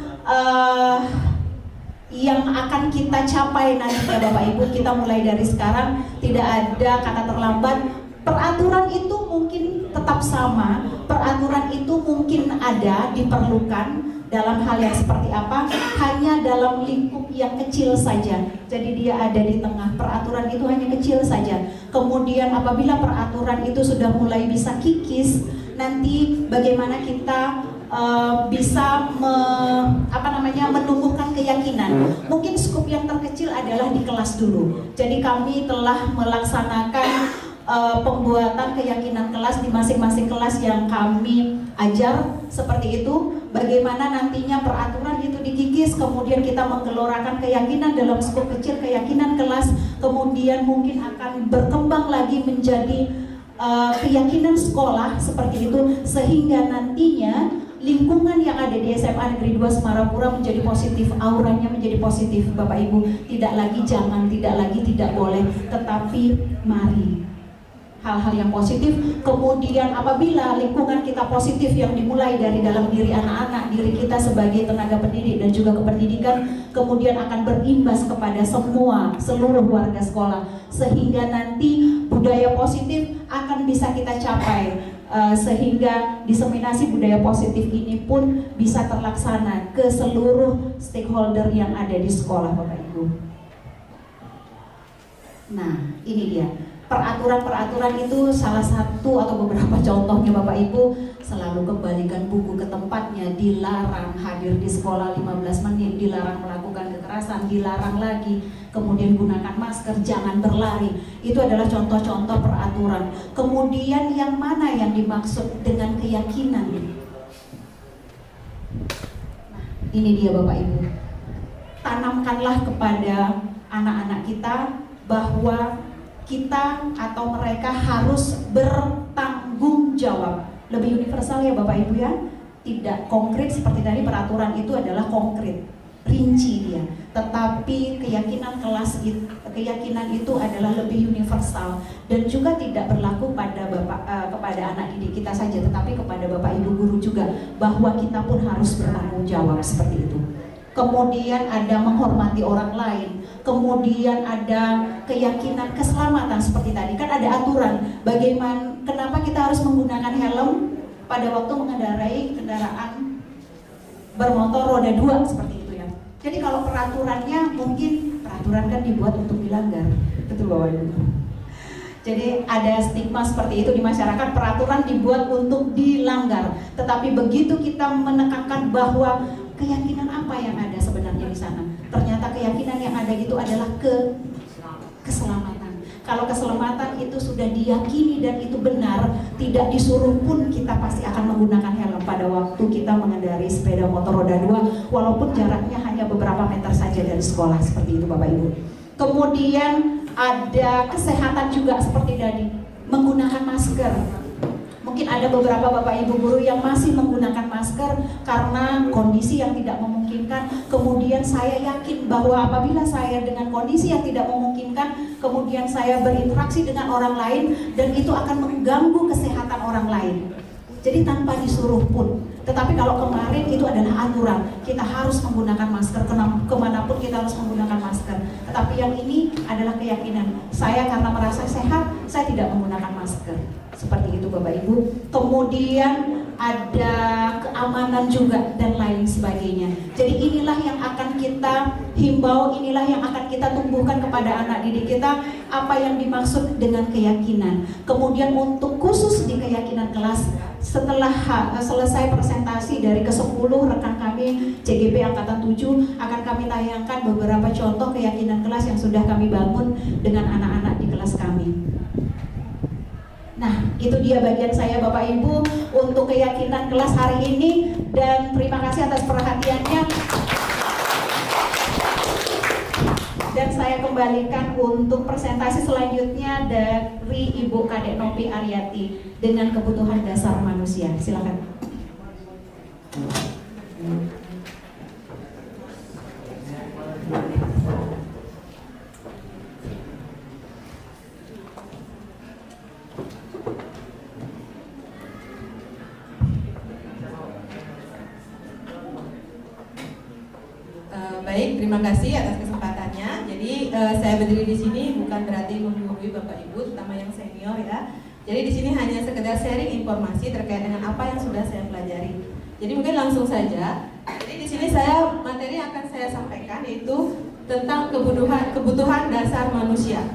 S3: yang akan kita capai nantinya Bapak Ibu. Kita mulai dari sekarang, tidak ada kata terlambat. Peraturan itu mungkin tetap sama, peraturan itu mungkin ada, diperlukan. Dalam hal yang seperti apa? Hanya dalam lingkup yang kecil saja. Jadi dia ada di tengah. Peraturan itu hanya kecil saja. Kemudian apabila peraturan itu sudah mulai bisa kikis, nanti bagaimana kita bisa menumbuhkan keyakinan. Mungkin skup yang terkecil adalah di kelas dulu. Jadi kami telah melaksanakan pembuatan keyakinan kelas di masing-masing kelas yang kami ajar seperti itu. Bagaimana nantinya peraturan itu dikikis, kemudian kita menggelorakan keyakinan dalam skup kecil, keyakinan kelas, kemudian mungkin akan berkembang lagi menjadi keyakinan sekolah seperti itu, sehingga nantinya lingkungan yang ada di SMA Negeri 2 Semarapura menjadi positif, auranya menjadi positif Bapak Ibu. Tidak lagi jangan, tidak lagi tidak boleh, tetapi mari hal-hal yang positif. Kemudian apabila lingkungan kita positif yang dimulai dari dalam diri anak-anak, diri kita sebagai tenaga pendidik dan juga kependidikan, kemudian akan berimbas kepada seluruh warga sekolah, sehingga nanti budaya positif akan bisa kita capai, sehingga diseminasi budaya positif ini pun bisa terlaksana ke seluruh stakeholder yang ada di sekolah Bapak Ibu. Nah, ini dia. Peraturan-peraturan itu salah satu atau beberapa contohnya Bapak Ibu. Selalu kembalikan buku ke tempatnya, dilarang hadir di sekolah 15 menit, dilarang melakukan kekerasan, dilarang lagi, kemudian gunakan masker, jangan berlari. Itu adalah contoh-contoh peraturan. Kemudian yang mana yang dimaksud dengan keyakinan? Nah, ini dia Bapak Ibu. Tanamkanlah kepada anak-anak kita bahwa kita atau mereka harus bertanggung jawab. Lebih universal ya Bapak Ibu ya. Tidak konkret seperti tadi, peraturan itu adalah konkret. rinci dia, tetapi keyakinan keyakinan itu adalah lebih universal dan juga tidak berlaku pada kepada anak didik kita saja, tetapi kepada bapak ibu guru juga, bahwa kita pun harus bertanggung jawab seperti itu. Kemudian ada menghormati orang lain, kemudian ada keyakinan keselamatan seperti tadi kan ada aturan bagaimana, kenapa kita harus menggunakan helm pada waktu mengendarai kendaraan bermotor roda 2 seperti itu ya. Jadi kalau peraturannya, mungkin peraturan kan dibuat untuk dilanggar, betul Bapak Ibu. Jadi ada stigma seperti itu di masyarakat, peraturan dibuat untuk dilanggar. Tetapi begitu kita menekankan bahwa keyakinan apa yang ada sebenarnya di sana, ternyata keyakinan yang ada itu adalah keselamatan. Kalau keselamatan itu sudah diyakini dan itu benar, tidak disuruh pun kita pasti akan menggunakan helm pada waktu kita mengendarai sepeda motor roda 2, walaupun jaraknya hanya beberapa meter saja dari sekolah, seperti itu Bapak Ibu. Kemudian ada kesehatan juga seperti tadi, menggunakan masker. Mungkin ada beberapa bapak ibu guru yang masih menggunakan masker karena kondisi yang tidak memungkinkan. Kemudian saya yakin bahwa apabila saya dengan kondisi yang tidak memungkinkan, kemudian saya berinteraksi dengan orang lain, dan itu akan mengganggu kesehatan orang lain. Jadi tanpa disuruh pun. Tetapi kalau kemarin itu adalah aturan, kita harus menggunakan masker, kemanapun kita harus menggunakan masker. Tetapi yang ini adalah keyakinan. Saya karena merasa sehat, saya tidak menggunakan masker. Seperti itu Bapak Ibu. Kemudian ada keamanan juga dan lain sebagainya. Jadi inilah yang akan kita himbau, inilah yang akan kita tumbuhkan kepada anak didik kita, apa yang dimaksud dengan keyakinan. Kemudian untuk khusus di keyakinan kelas, setelah selesai presentasi dari ke-10 rekan kami CGP Angkatan 7 akan kami tayangkan beberapa contoh keyakinan kelas yang sudah kami bangun dengan anak-anak di kelas kami. Nah, itu dia bagian saya Bapak Ibu untuk keyakinan kelas hari ini, dan terima kasih atas perhatiannya. Dan saya kembalikan untuk presentasi selanjutnya dari Ibu Kadek Nopi Aryati dengan kebutuhan dasar manusia. Silakan.
S11: Baik, terima kasih atas kesempatannya. Jadi saya berdiri di sini bukan berarti menggurui Bapak Ibu, terutama yang senior ya. Jadi di sini hanya sekedar sharing informasi terkait dengan apa yang sudah saya pelajari. Jadi mungkin langsung saja. Jadi di sini materi yang akan saya sampaikan yaitu tentang kebutuhan dasar manusia.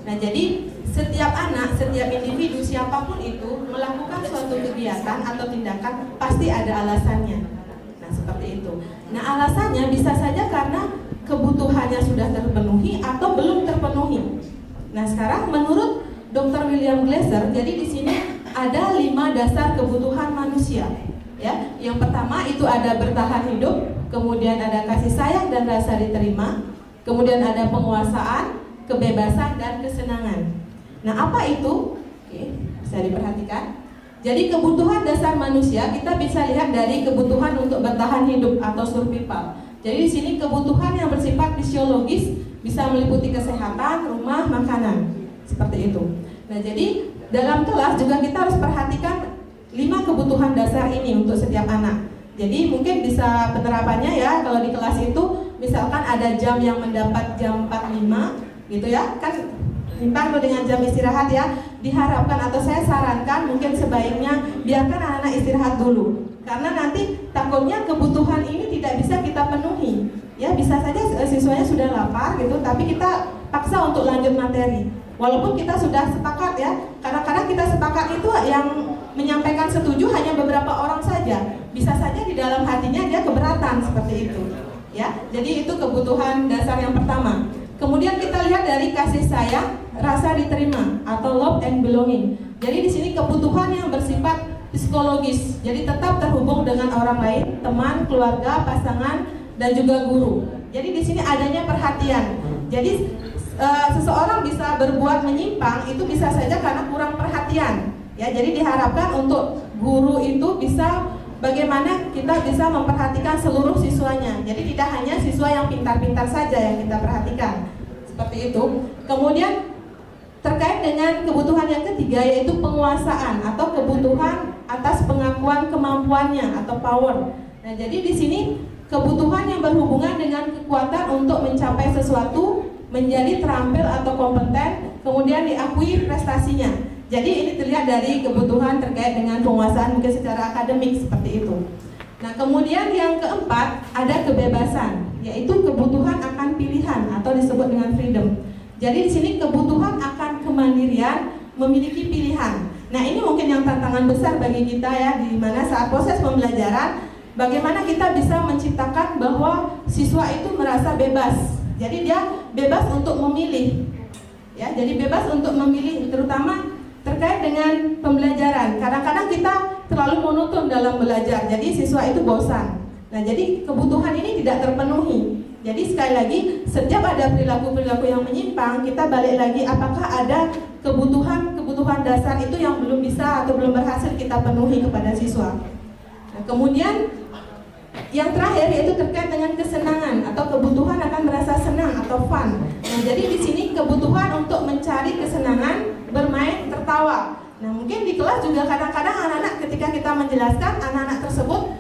S11: Nah, jadi setiap anak, setiap individu siapapun itu melakukan suatu kegiatan atau tindakan pasti ada alasannya. Seperti itu. Nah, alasannya bisa saja karena kebutuhannya sudah terpenuhi atau belum terpenuhi. Nah, sekarang menurut Dr. William Glasser, jadi di sini ada 5 dasar kebutuhan manusia. Ya, yang pertama itu ada bertahan hidup, kemudian ada kasih sayang dan rasa diterima, kemudian ada penguasaan, kebebasan dan kesenangan. Nah, apa itu? Oke, bisa diperhatikan. Jadi kebutuhan dasar manusia kita bisa lihat dari kebutuhan untuk bertahan hidup atau survival. Jadi di sini kebutuhan yang bersifat fisiologis bisa meliputi kesehatan, rumah, makanan, seperti itu. Nah, jadi dalam kelas juga kita harus perhatikan 5 kebutuhan dasar ini untuk setiap anak. Jadi mungkin bisa penerapannya ya, kalau di kelas itu misalkan ada jam yang mendapat jam 45 gitu ya, kan timpang dengan jam istirahat ya, diharapkan atau saya sarankan mungkin sebaiknya biarkan anak-anak istirahat dulu, karena nanti takutnya kebutuhan ini tidak bisa kita penuhi ya. Bisa saja siswanya sudah lapar gitu, tapi kita paksa untuk lanjut materi walaupun kita sudah sepakat ya. Kadang-kadang kita sepakat itu yang menyampaikan setuju hanya beberapa orang saja, bisa saja di dalam hatinya dia keberatan seperti itu ya. Jadi itu kebutuhan dasar yang pertama. Kemudian kita lihat dari kasih sayang, rasa diterima atau love and belonging. Jadi di sini kebutuhan yang bersifat psikologis. Jadi tetap terhubung dengan orang lain, teman, keluarga, pasangan, dan juga guru. Jadi di sini adanya perhatian. Jadi seseorang bisa berbuat menyimpang itu bisa saja karena kurang perhatian. Ya, jadi diharapkan untuk guru itu bisa
S8: bagaimana kita bisa memperhatikan seluruh siswanya. Jadi tidak hanya siswa yang pintar-pintar saja yang kita perhatikan. Seperti itu. Kemudian terkait dengan kebutuhan yang ketiga yaitu penguasaan atau kebutuhan atas pengakuan kemampuannya atau power. Nah, jadi di sini kebutuhan yang berhubungan dengan kekuatan untuk mencapai sesuatu, menjadi terampil atau kompeten, kemudian diakui prestasinya. Jadi ini terlihat dari kebutuhan terkait dengan penguasaan mungkin secara akademik seperti itu. Nah, kemudian yang keempat ada kebebasan, yaitu kebutuhan akan pilihan atau disebut dengan freedom. Jadi di sini kebutuhan akan kemandirian, memiliki pilihan. Nah, ini mungkin yang tantangan besar bagi kita ya, di mana saat proses pembelajaran bagaimana kita bisa menciptakan bahwa siswa itu merasa bebas. Jadi dia bebas untuk memilih. Ya, jadi bebas untuk memilih terutama terkait dengan pembelajaran. Kadang-kadang kita terlalu monoton dalam belajar, jadi siswa itu bosan. Nah, jadi kebutuhan ini tidak terpenuhi. Jadi sekali lagi, setiap ada perilaku-perilaku yang menyimpang, kita balik lagi apakah ada kebutuhan dasar itu yang belum bisa atau belum berhasil kita penuhi kepada siswa. Nah, kemudian yang terakhir yaitu terkait dengan kesenangan atau kebutuhan akan merasa senang atau fun. Nah, jadi di sini kebutuhan untuk mencari kesenangan, bermain, tertawa. Nah, mungkin di kelas juga kadang-kadang anak-anak ketika kita menjelaskan anak-anak tersebut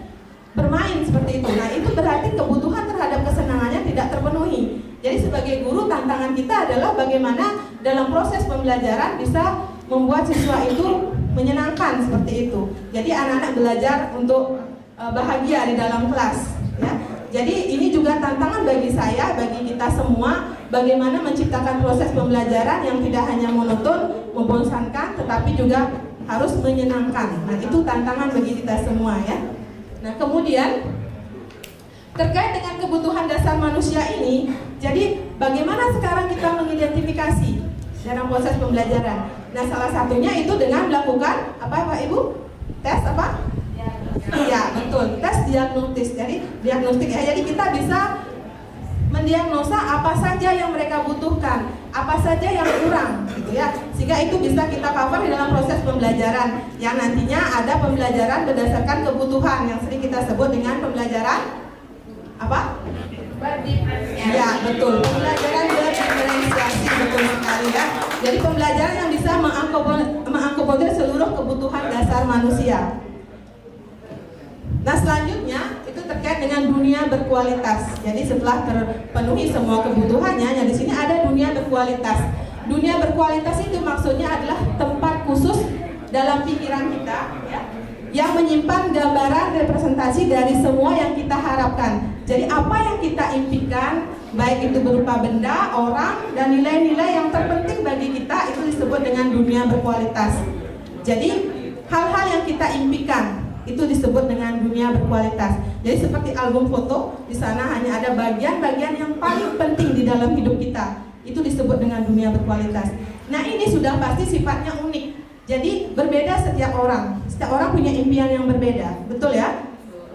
S8: bermain seperti itu. Nah, itu berarti kebutuhan terhadap kesenangannya tidak terpenuhi. Jadi sebagai guru tantangan kita adalah bagaimana dalam proses pembelajaran bisa membuat siswa itu menyenangkan seperti itu. Jadi anak-anak belajar untuk bahagia di dalam kelas ya. Jadi ini juga tantangan bagi saya, bagi kita semua, bagaimana menciptakan proses pembelajaran yang tidak hanya monoton, membosankan, tetapi juga harus menyenangkan. Nah, itu tantangan bagi kita semua ya. Nah, kemudian terkait dengan kebutuhan dasar manusia ini, jadi bagaimana sekarang kita mengidentifikasi dalam proses pembelajaran? Nah, salah satunya itu dengan melakukan apa Pak Ibu? Tes apa? Iya, betul. Tes diagnostis. Jadi diagnostik ya. Jadi kita bisa mendiagnosa apa saja yang mereka butuhkan, apa saja yang kurang, gitu ya. Sehingga itu bisa kita cover di dalam proses pembelajaran. Yang nantinya ada pembelajaran berdasarkan kebutuhan yang sering kita sebut dengan pembelajaran apa? Ya, betul. Pembelajaran berdiferensiasi, betul sekali ya. Jadi pembelajaran yang bisa mengakomodir seluruh kebutuhan dasar manusia. Nah, selanjutnya itu terkait dengan dunia berkualitas. Jadi setelah terpenuhi semua kebutuhannya, yang di sini ada dunia berkualitas. Dunia berkualitas itu maksudnya adalah tempat khusus dalam pikiran kita ya, yang menyimpan gambaran representasi dari semua yang kita harapkan. Jadi apa yang kita impikan, baik itu berupa benda, orang, dan nilai-nilai yang terpenting bagi kita, itu disebut dengan dunia berkualitas. Jadi hal-hal yang kita impikan itu disebut dengan dunia berkualitas. Jadi seperti album foto, di sana hanya ada bagian-bagian yang paling penting di dalam hidup kita. Itu disebut dengan dunia berkualitas. Nah, ini sudah pasti sifatnya unik. Jadi berbeda setiap orang. Setiap orang punya impian yang berbeda, betul ya?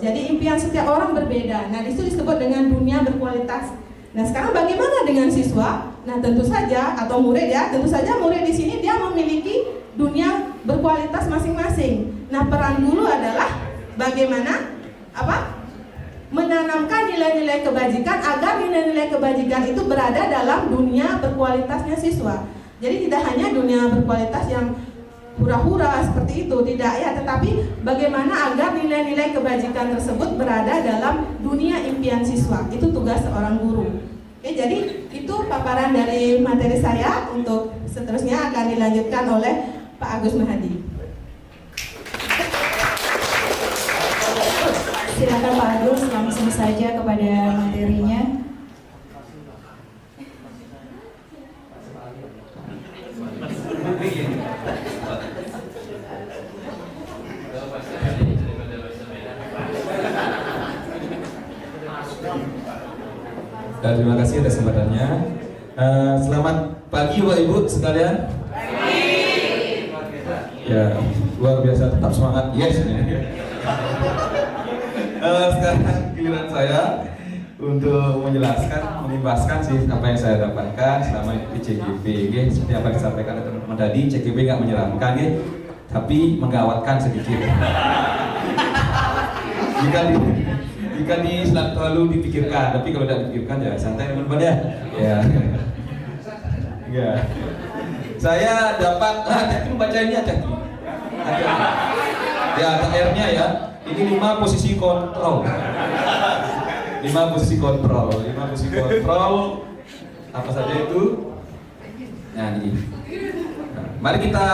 S8: Jadi impian setiap orang berbeda. Nah, itu disebut dengan dunia berkualitas. Nah, sekarang bagaimana dengan siswa? Nah, tentu saja, atau murid ya, tentu saja murid di sini dia memiliki dunia berkualitas masing-masing. Nah, peran guru adalah bagaimana menanamkan nilai-nilai kebajikan agar nilai-nilai kebajikan itu berada dalam dunia berkualitasnya siswa. Jadi tidak hanya dunia berkualitas yang hura-hura seperti itu, tidak ya, tetapi bagaimana agar nilai-nilai kebajikan tersebut berada dalam dunia impian siswa. Itu tugas seorang guru. Oke, jadi itu paparan dari materi saya. Untuk seterusnya akan dilanjutkan oleh Pak Agus Mahadi.
S3: Silakan Pak Agus langsung saja kepada materinya.
S12: Terima kasih atas kesempatannya. Selamat pagi Bapak Ibu sekalian. Ya, luar biasa, tetap semangat. Yes. Sekarang giliran saya untuk menjelaskan, mengimbaskan sih apa yang saya dapatkan selama di CGP. Seperti apa yang disampaikan oleh teman-teman tadi, CGP nggak menyeramkan, tapi menggawatkan sedikit. jika terlalu dipikirkan, tapi kalau tidak dipikirkan ya santai teman-teman ya. Ya. Saya dapat, Caki membaca ini ya Caki. Ya, TR-nya ya. Ini 5 posisi kontrol. 5 posisi kontrol. Apa saja itu? Nah, ini. Nah, mari kita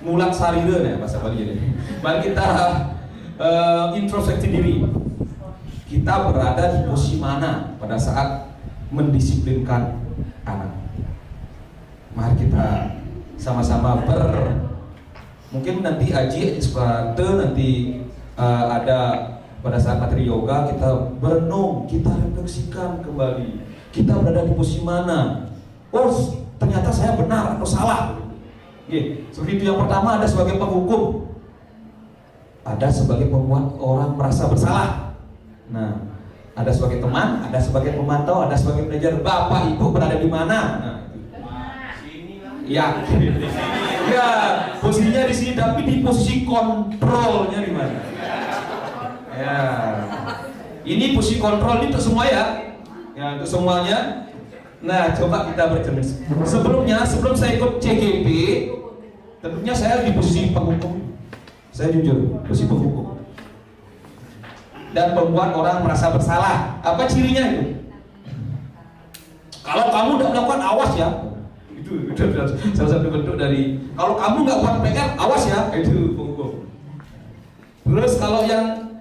S12: mulang sarira ya bahasa Bali ini. Mari kita introspeksi diri. Kita berada di posisi mana pada saat mendisiplinkan anak. Mari kita sama-sama mungkin nanti Aji Sepatu nanti ada pada saat materi yoga kita berenung, kita refleksikan kembali. Kita berada di posisi mana? Oh, ternyata saya benar atau salah. Seperti itu. Yang pertama ada sebagai penghukum, ada sebagai pembuat orang merasa bersalah. Nah, ada sebagai teman, ada sebagai pemantau, ada sebagai belajar. Bapak Ibu berada di mana? Nah, ya, ya, posisinya di sini, tapi di posisi kontrolnya di mana? Ya, ini posisi kontrol itu semua ya, untuk semuanya. Nah, coba kita bercermin. Sebelum saya ikut CGP, tentunya saya di posisi penghukum. Saya jujur, posisi penghukum. Dan membuat orang merasa bersalah. Apa cirinya itu? Kalau kamu tidak melakukan, awas ya. Itu salah satu bentuk dari kalau kamu nggak buat PR, awas ya, itu penghukum. Terus kalau yang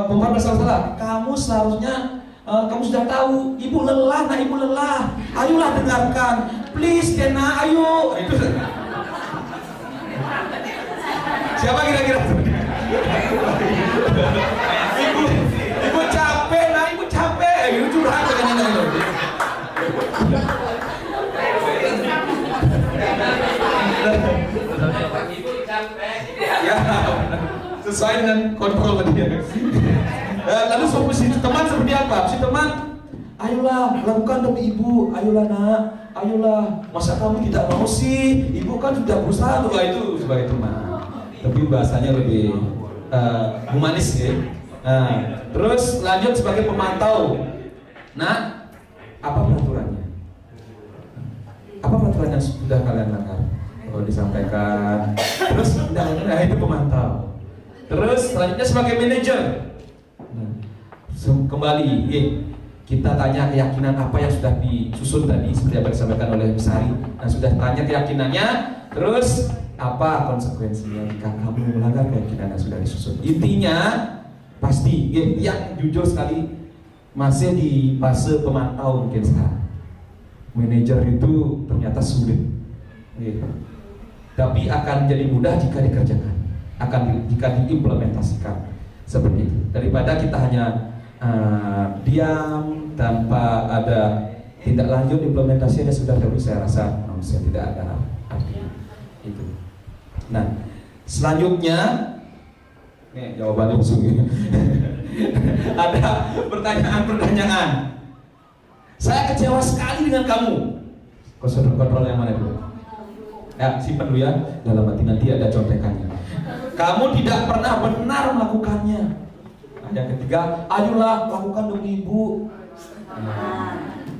S12: pembuat bersalah, kamu seharusnya kamu sudah tahu, ibu lelah, nah ibu lelah, ayolah dengarkan, please Dena, ayo. Itu siapa kira-kira? Ibu capek, nah ibu capek, itu curhat katanya. Ya, sesuai dengan kontrol tadi ya. Lalu posisi teman seperti apa? Si teman, ayolah lakukan demi ibu, ayolah nak, ayolah. Masa kamu tidak mau sih? Ibu kan sudah berusaha tuh, itu sebagai teman. Tapi bahasanya lebih humanis ya. Terus lanjut sebagai pemantau. Nah, apa peraturannya? Apa peraturan yang sudah kalian langgar? Kalau disampaikan, terus itu pemantau. Terus selanjutnya sebagai manajer. Kembali, kita tanya keyakinan apa yang sudah disusun tadi, seperti apa yang disampaikan oleh Besari. Nah, sudah tanya keyakinannya, terus apa konsekuensinya jika kamu melanggar keyakinan yang sudah disusun. Intinya pasti, yang jujur sekali masih di fase pemantau mungkin sekarang. Manajer itu ternyata sulit. Tapi akan jadi mudah jika dikerjakan, jika diimplementasikan seperti itu. Daripada kita hanya diam tanpa ada tindak lanjut implementasinya sudah terus, saya rasa manusia tidak ada artinya itu. Nah, selanjutnya nih jawabannya musuhnya. Ada pertanyaan. Saya kecewa sekali dengan kamu. Kontrol yang mana dulu? Ya, simpan dulu ya, dalam hati nanti ada contekannya. Kamu tidak pernah benar melakukannya. Yang ketiga, ayolah lakukan demi ibu.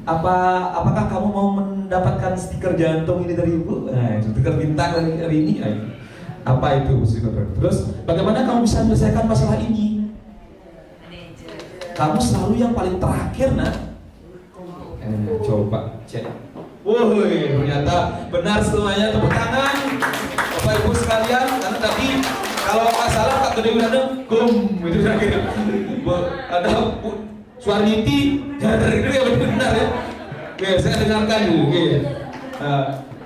S12: Apakah kamu mau mendapatkan stiker jantung ini dari ibu? Stiker bintang dari ini. Apa itu? Terus, bagaimana kamu bisa menyelesaikan masalah ini? Kamu selalu yang paling terakhir, nak. Coba cek. Woi, ternyata benar semuanya, tepuk tangan Bapak Ibu sekalian. Karena tadi kalau nggak salah Kak Gede bilang itu terakhir. Ada Suarniti, itu ya benar ya. Oke, saya dengarkan dulu.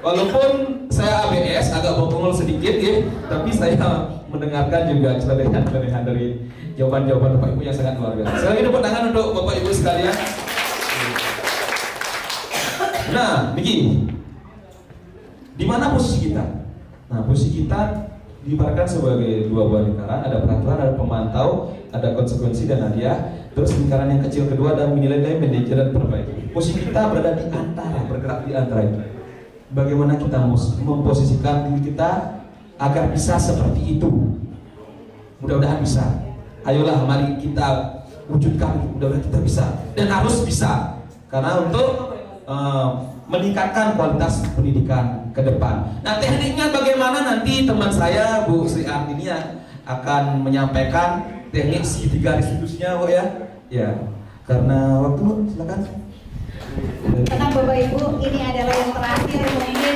S12: Walaupun saya ABS agak bongol sedikit ya, tapi saya mendengarkan juga celebehan dari jawaban-jawaban Bapak Ibu yang sangat luar biasa. Sekali lagi tepuk tangan untuk Bapak Ibu sekalian. Nah, begini. Di mana posisi kita? Nah, posisi kita diibaratkan sebagai dua buah lingkaran, ada peraturan, ada pemantau, ada konsekuensi dan hadiah. Terus lingkaran yang kecil kedua ada menilai manajer dan perbaiki. Posisi kita berada di antara, bergerak di antara itu. Bagaimana kita memposisikan diri kita agar bisa seperti itu? Mudah-mudahan bisa. Ayolah mari kita wujudkan, mudah-mudahan kita bisa dan harus bisa, karena untuk meningkatkan kualitas pendidikan ke depan. Nah, tekniknya bagaimana nanti teman saya Bu Sri Artini akan menyampaikan teknik segitiga restitusinya, Bu ya. Ya, karena waktu silakan.
S3: Tenang Bapak Ibu, ini adalah yang terakhir mungkin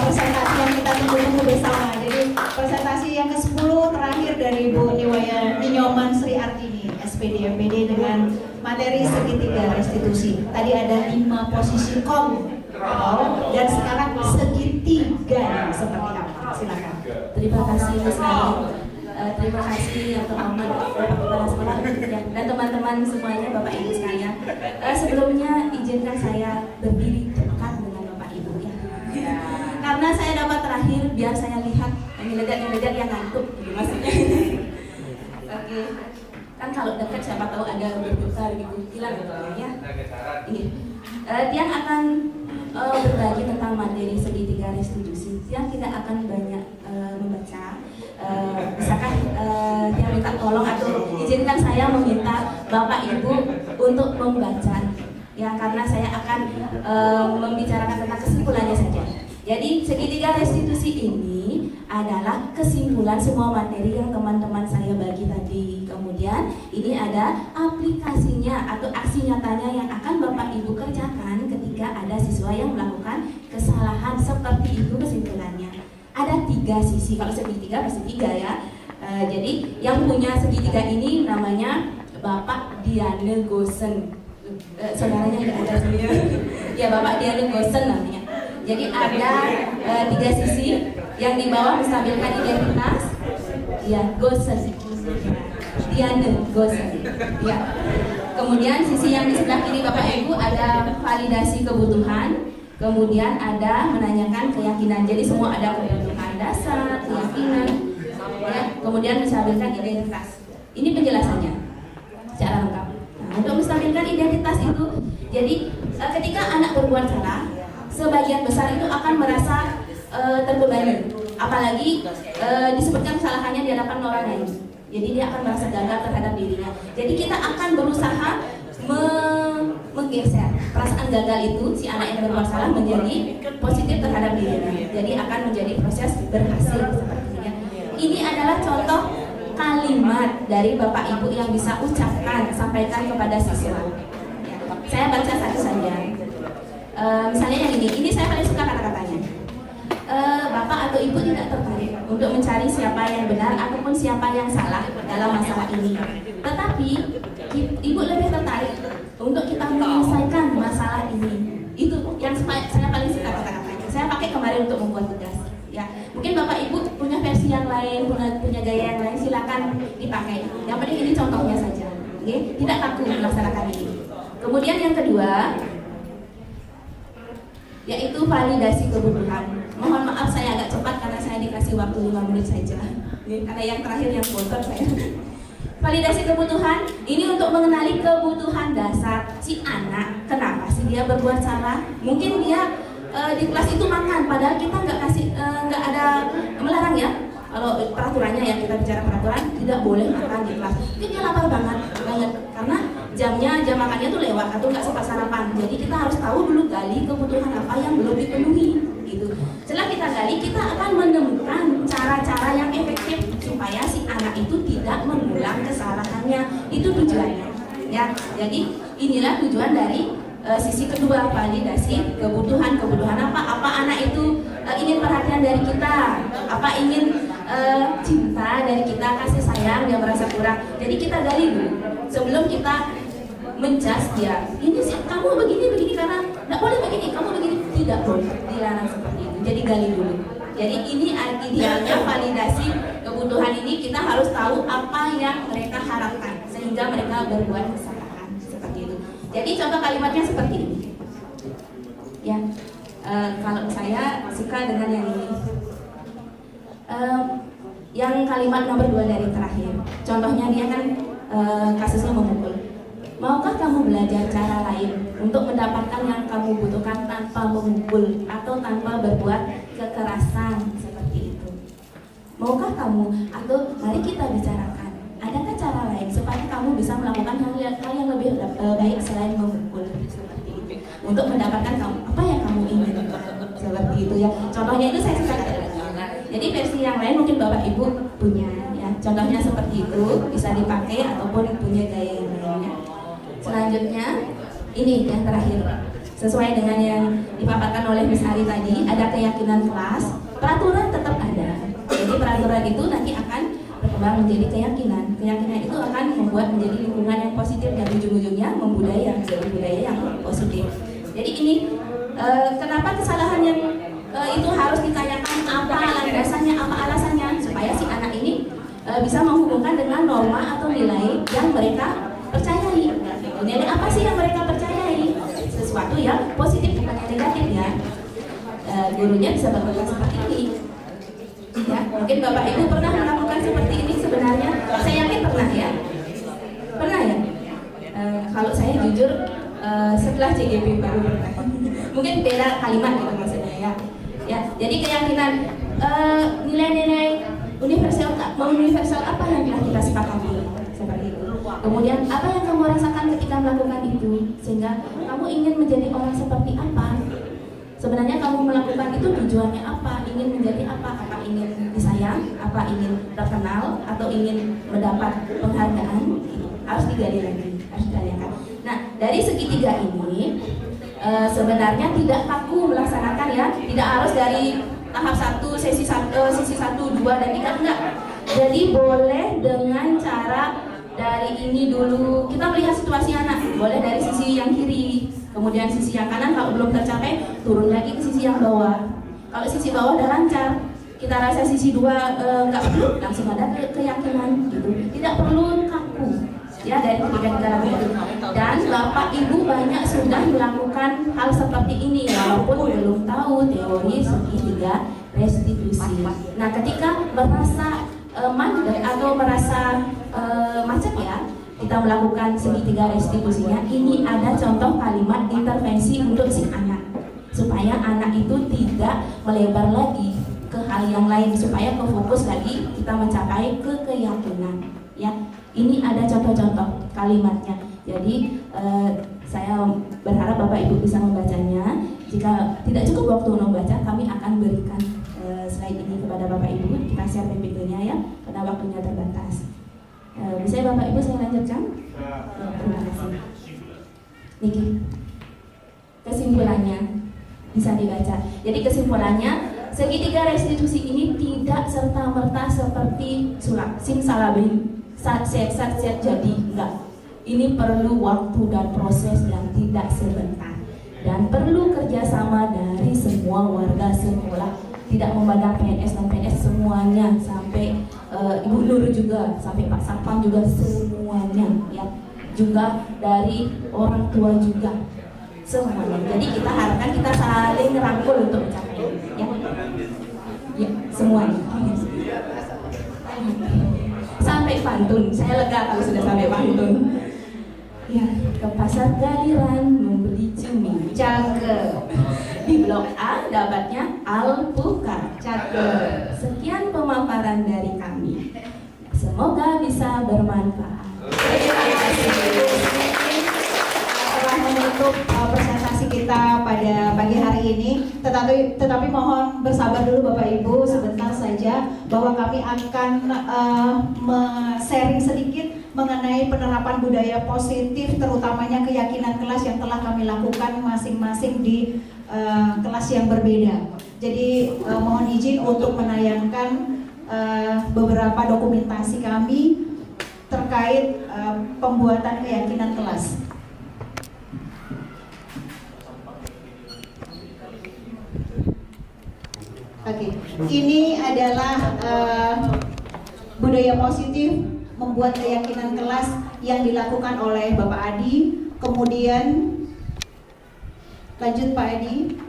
S3: presentasi yang kita tunggu-tunggu bersama. Jadi presentasi yang ke-10 terakhir dari Bu Ninyoman Sri Artini, SPD MPD dengan materi segitiga restitusi. Tadi ada 5 posisi dan sekarang segitiga seperti apa? Silakan.
S2: Terima kasih sekali. Terima kasih yang terhormat Bapak Kepala Sekolah dan teman-teman semuanya, Bapak Ibu sekalian. Sebelumnya izinkan saya berdiri dekat dengan Bapak Ibu ya. Karena saya dapat terakhir biar saya lihat ngeledak yang ngantuk gitu maksudnya. Oke. Kan kalau dekat siapa tahu ada berputar gitu, hilang gitu ya. Iya. Tiang akan berbagi tentang materi segitiga restitusi. Tiang tidak akan banyak membaca. Misalkan yang minta tolong atau izinkan saya meminta Bapak Ibu untuk membaca ya, karena saya akan membicarakan tentang kesimpulannya saja. Jadi segitiga restitusi ini adalah kesimpulan semua materi yang teman-teman saya bagi tadi. Kemudian ini ada aplikasinya atau aksi nyatanya yang akan Bapak Ibu kerjakan ketika ada siswa yang melakukan kesalahan. Seperti itu kesimpulannya. Ada 3 sisi, kalau segitiga pasti 3 ya. Jadi yang punya segitiga ini namanya Bapak Diane Gosen. Saudaranya nggak ada sini ya, Bapak Diane Gosen namanya. Jadi ada 3 sisi. Yang di bawah menstabilkan identitas, ya Gosen, Diane Gosen. Ya. Kemudian sisi yang di sebelah kiri Bapak Ibu ada validasi kebutuhan. Kemudian ada menanyakan keyakinan. Jadi semua ada kebutuhan dasar, keyakinan, ya. Kemudian menstabilkan identitas. Ini penjelasannya secara lengkap. Nah, untuk menstabilkan identitas itu, jadi ketika anak berbuat salah, sebagian besar itu akan merasa terbebani. Apalagi disebutkan kesalahannya di hadapan orang lain. Jadi dia akan merasa gagal terhadap dirinya. Jadi kita akan berusaha menggeser perasaan gagal itu si anak yang berbuat salah menjadi positif terhadap dirinya. Jadi akan menjadi proses berhasil sepertinya. Ini adalah contoh kalimat dari Bapak Ibu yang bisa ucapkan, sampaikan kepada siswa. Ya, saya baca satu saja. Misalnya yang ini saya paling suka kata-katanya. Bapak atau Ibu tidak tertarik untuk mencari siapa yang benar ataupun siapa yang salah dalam masalah ini. Tetapi Ibu lebih tertarik untuk kita menyelesaikan masalah ini. Itu yang saya paling suka kata-katanya. Saya pakai kemarin untuk membuat tugas. Ya, mungkin Bapak Ibu punya versi yang lain, punya gaya yang lain, silakan dipakai. Yang penting ini contohnya saja. Okay? Tidak takut melaksanakan ini. Kemudian yang kedua, yaitu validasi kebutuhan. Mohon maaf saya agak cepat karena saya dikasih waktu 5 menit saja. Karena yang terakhir yang botor saya. Validasi kebutuhan ini untuk mengenali kebutuhan dasar si anak. Kenapa sih dia berbuat salah? Mungkin dia di kelas itu makan, padahal kita nggak ada melarang ya. Kalau peraturannya ya, kita bicara peraturan tidak boleh makan di kelas. Mungkin dia lapar banget karena jam makannya tuh lewat atau nggak sempat sarapan. Jadi kita harus tahu dulu gali kebutuhan apa yang belum dipenuhi gitu. Setelah kita gali, kita akan menemukan cara-cara yang efektif supaya si anak itu tidak mengulang kesalahannya. Itu tujuannya ya. Jadi inilah tujuan dari sisi kedua, validasi kebutuhan apa anak itu ingin perhatian dari kita, apa ingin cinta dari kita, kasih sayang, dia merasa kurang. Jadi kita gali dulu sebelum kita menjudge dia. Ini sih kamu begini karena nggak boleh begini, kamu begini, tidak boleh, dilarang seperti itu. Jadi gali dulu. Jadi ini idealnya validasi kebutuhan ini kita harus tahu apa yang mereka harapkan sehingga mereka berbuat kesalahan seperti itu. Jadi contoh kalimatnya seperti ini. Ya, kalau saya suka dengan yang ini. Yang kalimat nomor 2 dari terakhir. Contohnya dia kan kasusnya memukul. Maukah kamu belajar cara lain untuk mendapatkan yang kamu butuhkan tanpa memukul atau tanpa berbuat kekerasan seperti itu? Maukah kamu? Atau mari kita bicarakan.
S7: adakah cara lain supaya kamu bisa melakukan hal yang lebih baik selain memukul seperti itu untuk mendapatkan apa yang kamu ingin seperti itu ya. Contohnya itu saya suka jadi versi yang lain mungkin Bapak Ibu punya ya. Contohnya seperti itu bisa dipakai ataupun punya gaya yang lainnya. Selanjutnya ini yang terakhir sesuai dengan yang dipaparkan oleh Miss Ari tadi, ada keyakinan kelas, peraturan tetap ada. Jadi peraturan itu nanti akan berkembang menjadi keyakinan. Keyakinan itu akan membuat menjadi lingkungan yang positif dan ujung-ujungnya membudaya menjadi budaya yang positif. Jadi ini kenapa kesalahan yang itu harus ditanyakan apa landasannya, apa alasannya supaya si anak ini bisa menghubungkan dengan norma atau nilai yang mereka percayai. Nilai apa sih yang mereka percayai? Sesuatu yang positif bukan yang negatif ya. Gurunya bisa berkata seperti ini. Ya, mungkin Bapak Ibu pernah melakukan seperti ini sebenarnya. Saya yakin pernah ya. Pernah ya. Kalau saya jujur setelah CGP baru pernah. Mungkin beda kalimat gitu maksudnya ya. Ya, jadi keyakinan nilai-nilai universal apa yang telah kita sepakati seperti itu. Kemudian apa yang kamu rasakan ketika melakukan itu sehingga kamu ingin menjadi orang seperti apa? Sebenarnya kamu melakukan itu tujuannya apa? Ingin menjadi apa? Apa ingin disayang? Apa ingin terkenal? Atau ingin mendapat penghargaan? Harus digali lagi, harus ditanyakan. Nah, dari segitiga ini sebenarnya tidak kaku melaksanakan ya, tidak harus dari tahap 1, sesi 1, 2 dan 3 enggak. Jadi boleh dengan cara dari ini dulu kita melihat situasi anak, boleh dari sisi yang kiri, kemudian sisi yang kanan kalau belum tercapai turun lagi ke sisi yang bawah. Kalau sisi bawah udah lancar, kita rasa sisi 2 enggak perlu, langsung ada keyakinan gitu. Tidak perlu kaku ya dari ketiga negara itu. Dan Bapak Ibu banyak sudah melakukan hal seperti ini walaupun belum tahu teori segitiga restitusi. Nah, ketika merasa mandek atau merasa macet ya, kita melakukan segitiga restitusinya. Ini ada contoh kalimat intervensi untuk si anak supaya anak itu tidak melebar lagi ke hal yang lain, supaya kefokus lagi kita mencapai ke keyakinan ya. Ini ada contoh-contoh kalimatnya. Jadi saya berharap Bapak Ibu bisa membacanya. Jika tidak cukup waktu membaca, kami akan berikan slide ini kepada Bapak Ibu. Kita share PPT-nya ya, karena waktunya terbatas. Bisa Bapak Ibu saya lanjutkan? Terima kasih. Niki, kesimpulannya bisa dibaca. Jadi kesimpulannya, segitiga restitusi ini tidak serta-merta seperti sulap simsalabim set jadi enggak. Ini perlu waktu dan proses yang tidak sebentar dan perlu kerjasama dari semua warga sekolah, tidak memandang PNS dan PNS semuanya, sampai Ibu Nur juga, sampai Pak Satpam juga semuanya ya, juga dari orang tua juga semuanya. Jadi kita harapkan kita saling rangkul untuk mencapai ya semuanya. Sampai pantun, saya lega kalau sudah sampai pantun. Ya, ke pasar Galiran membeli cumi, cakep. Di blok A dapatnya alpukat, cakep. Sekian pemaparan dari kami. Semoga bisa bermanfaat. Terima kasih.
S3: Telah menutup presentasi kita pada pagi hari ini, tetapi mohon bersabar dulu Bapak Ibu sebentar saja, bahwa kami akan sharing sedikit mengenai penerapan budaya positif, terutamanya keyakinan kelas yang telah kami lakukan masing-masing di kelas yang berbeda. Jadi mohon izin untuk menayangkan beberapa dokumentasi kami terkait pembuatan keyakinan kelas. Oke, ini adalah budaya positif membuat keyakinan kelas yang dilakukan oleh Bapak Adi. Kemudian lanjut Pak Adi.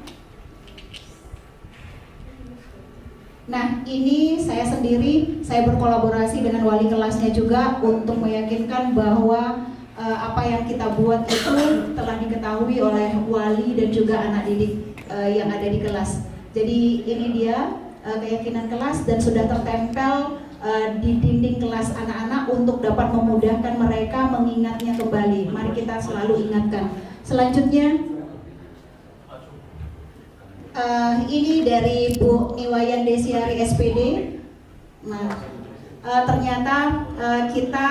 S3: Nah, ini saya sendiri, saya berkolaborasi dengan wali kelasnya juga untuk meyakinkan bahwa apa yang kita buat itu telah diketahui oleh wali dan juga anak didik yang ada di kelas. Jadi ini dia keyakinan kelas dan sudah tertempel di dinding kelas anak-anak untuk dapat memudahkan mereka mengingatnya kembali. Mari kita selalu ingatkan. Selanjutnya, ini dari Bu Niwayan Desiari SPD. Nah, ternyata kita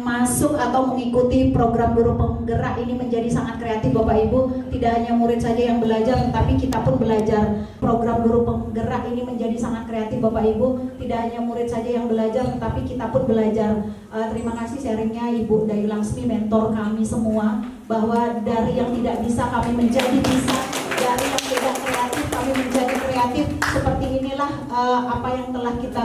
S3: masuk atau mengikuti program guru penggerak ini menjadi sangat kreatif Bapak Ibu. Tidak hanya murid saja yang belajar, tetapi kita pun belajar. Program guru penggerak ini menjadi sangat kreatif Bapak Ibu. Tidak hanya murid saja yang belajar, tetapi kita pun belajar. Terima kasih sharingnya Ibu Dayu Langsmi, mentor kami semua, bahwa dari yang tidak bisa kami menjadi bisa, dari yang tidak kreatif kami menjadi kreatif. Seperti inilah apa yang telah kita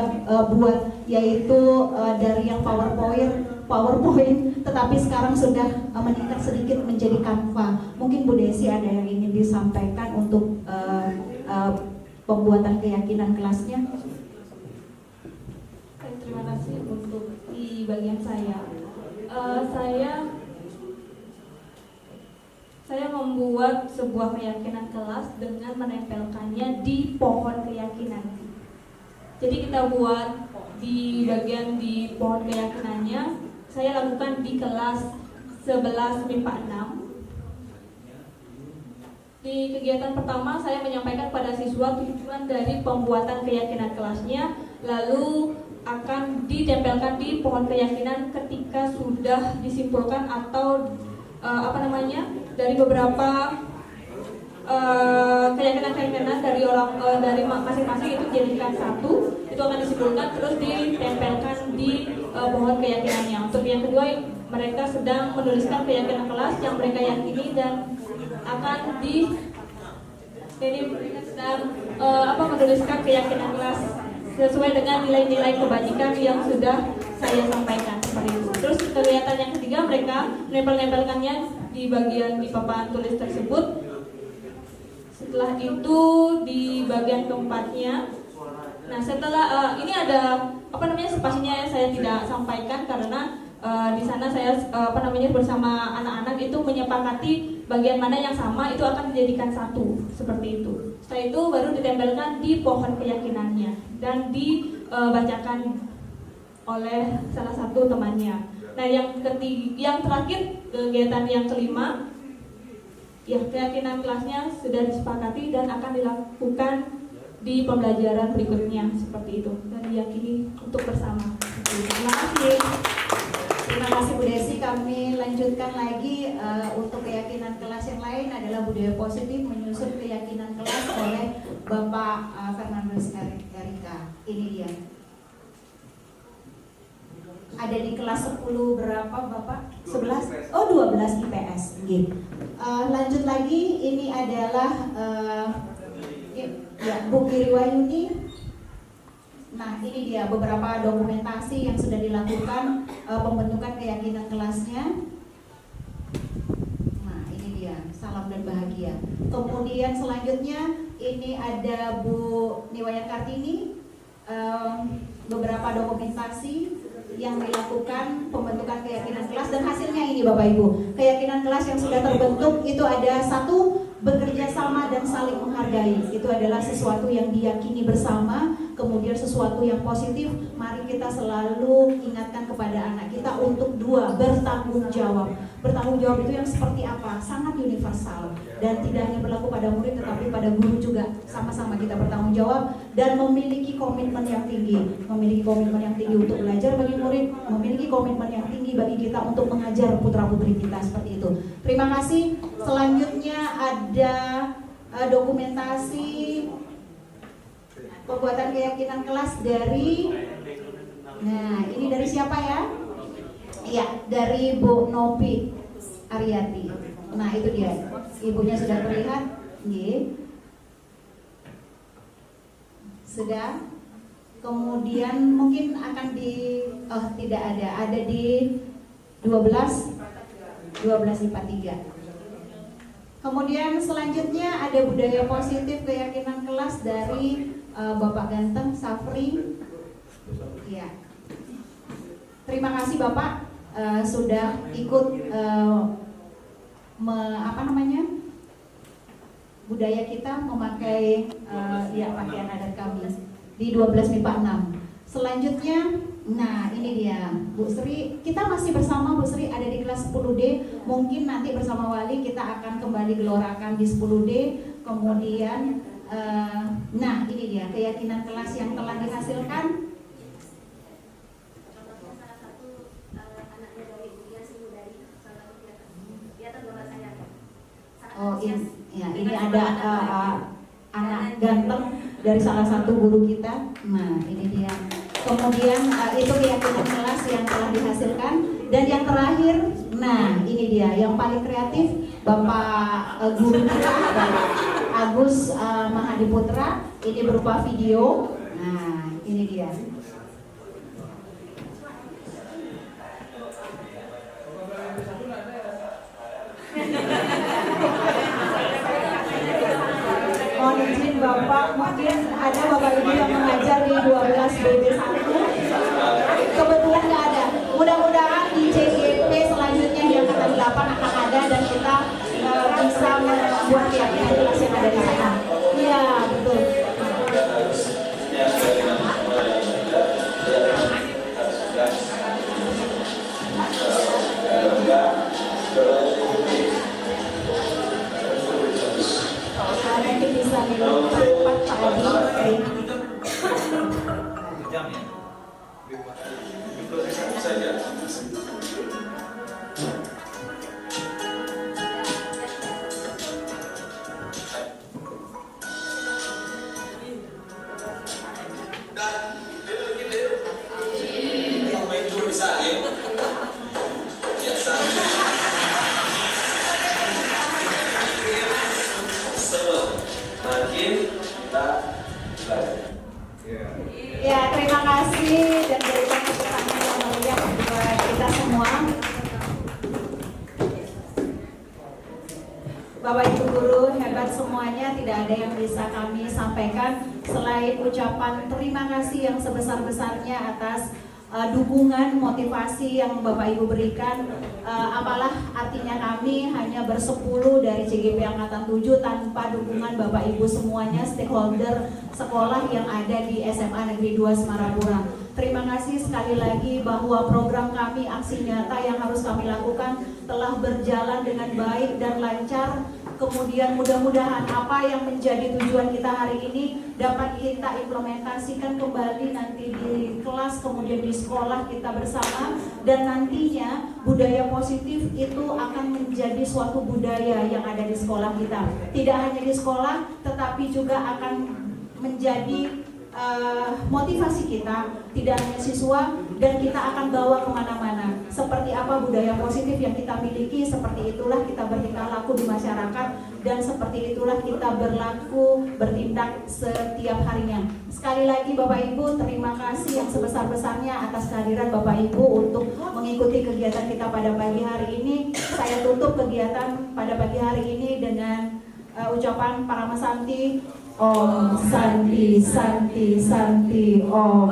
S3: buat, yaitu dari yang PowerPoint, tetapi sekarang sudah meningkat sedikit menjadi Canva. Mungkin Bu Desi ada yang ingin disampaikan untuk pembuatan keyakinan kelasnya.
S2: Terima kasih untuk di bagian saya. Saya membuat sebuah keyakinan kelas dengan menempelkannya di pohon keyakinan. Jadi kita buat di bagian di pohon keyakinannya. Saya lakukan di kelas 11 MIPA 6. Di kegiatan pertama saya menyampaikan pada siswa tujuan dari pembuatan keyakinan kelasnya, lalu akan ditempelkan di pohon keyakinan ketika sudah disimpulkan atau dari beberapa keyakinan dari masing-masing itu dijadikan satu, itu akan disimpulkan terus ditempelkan di pohon keyakinannya. Untuk yang kedua, mereka sedang menuliskan keyakinan kelas yang mereka yakini dan akan mereka sedang menuliskan keyakinan kelas sesuai dengan nilai-nilai kebajikan yang sudah saya sampaikan seperti itu. Terus kegiatan yang ketiga, mereka menempel-nempelkannya di bagian di papan tulis tersebut. Setelah itu di bagian keempatnya, nah setelah ini ada spasinya yang saya tidak sampaikan karena di sana saya bersama anak-anak itu menyepakati bagian mana yang sama itu akan dijadikan satu seperti itu. Setelah itu baru ditempelkan di pohon keyakinannya dan dibacakan oleh salah satu temannya. Nah yang terakhir, kegiatan yang kelima, ya keyakinan kelasnya sudah disepakati dan akan dilakukan di pembelajaran berikutnya seperti itu dan diyakini untuk bersama. Terima kasih.
S3: Terima kasih Bu Desi. Kami lanjutkan lagi untuk keyakinan kelas yang lain adalah budaya positif menyusun keyakinan kelas oleh Bapak Fernandes Erika. Ini dia. Ada di kelas 10 berapa Bapak? 11? Oh 12 IPS. Lanjut lagi, ini adalah Bu Kiriwayuni. Nah ini dia beberapa dokumentasi yang sudah dilakukan pembentukan keyakinan kelasnya. Nah ini dia, salam dan bahagia. Kemudian selanjutnya ini ada Bu Niwayan Kartini, beberapa dokumentasi yang dilakukan pembentukan keyakinan kelas dan hasilnya ini Bapak Ibu. Keyakinan kelas yang sudah terbentuk itu ada satu, bekerja sama dan saling menghargai. Itu adalah sesuatu yang diyakini bersama, kemudian sesuatu yang positif. Mari kita selalu ingatkan kepada anak kita untuk dua, bertanggung jawab. Bertanggung jawab itu yang seperti apa? Sangat universal dan tidak hanya berlaku pada murid tetapi pada guru juga. Sama-sama kita bertanggung jawab dan memiliki komitmen yang tinggi. Memiliki komitmen yang tinggi untuk belajar bagi murid, memiliki komitmen yang tinggi bagi kita untuk mengajar putra-putri kita seperti itu. Terima kasih. Selanjutnya ada dokumentasi pembuatan keyakinan kelas dari, nah ini dari siapa ya? Iya, dari Bu Nopi Ariati. Nah itu dia, ibunya sudah terlihat, sudah. Kemudian mungkin akan tidak ada di 12 IPA 3. Kemudian selanjutnya ada budaya positif keyakinan kelas dari Bapak Ganteng Safri. Ya. Terima kasih Bapak sudah ikut budaya kita memakai pakaian adat kami di 12 MIPA 6. Selanjutnya Nah, ini dia Bu Sri. Kita masih bersama Bu Sri ada di kelas 10D. Mungkin nanti bersama Wali kita akan kembali gelorakan di 10D. Kemudian nah, ini dia keyakinan kelas yang telah dihasilkan. Oh, ini ada anak ganteng dari salah satu guru kita. Nah, ini dia. Kemudian itu keyakinan kelas yang telah dihasilkan. Dan yang terakhir, nah ini dia yang paling kreatif, Bapak guru kita, Agus Mahadiputra. Ini berupa video. Nah, ini dia. Mohon izin Bapak, mungkin ada Bapak Ibu yang mengajar di 12 BB1. Kebetulan nggak ada. Mudah-mudahan di CGP selanjutnya di angkatan 8 akan ada dan kita bisa membuat keyakinan kelas yang ada di sana. Iya, betul. Nanti bisa melihat Pak Adi. Ya, terima kasih dan berikan kesukaan yang meriah buat kita semua. Bapak Ibu guru hebat semuanya, tidak ada yang bisa kami sampaikan selain ucapan terima kasih yang sebesar-besarnya atas dukungan, motivasi yang Bapak Ibu berikan. Apalah artinya kami hanya bersepuluh dari CGP Angkatan 7 tanpa dukungan Bapak Ibu semuanya, stakeholder sekolah yang ada di SMA Negeri 2 Semarapura. Terima kasih sekali lagi bahwa program kami aksi nyata yang harus kami lakukan telah berjalan dengan baik dan lancar. Kemudian mudah-mudahan apa yang menjadi tujuan kita hari ini dapat kita implementasikan kembali nanti di kelas, kemudian di sekolah kita bersama. Dan nantinya budaya positif itu akan menjadi suatu budaya yang ada di sekolah kita. Tidak hanya di sekolah, tetapi juga akan menjadi motivasi kita, tidak hanya siswa, dan kita akan bawa kemana-mana. Seperti apa budaya positif yang kita miliki, seperti itulah kita bertingkah laku di masyarakat, dan seperti itulah kita berlaku, bertindak setiap harinya. Sekali lagi Bapak Ibu, terima kasih yang sebesar-besarnya atas kehadiran Bapak Ibu untuk mengikuti kegiatan kita pada pagi hari ini. Saya tutup kegiatan pada pagi hari ini dengan ucapan Parama Santi, Om Santi Santi Santi Om.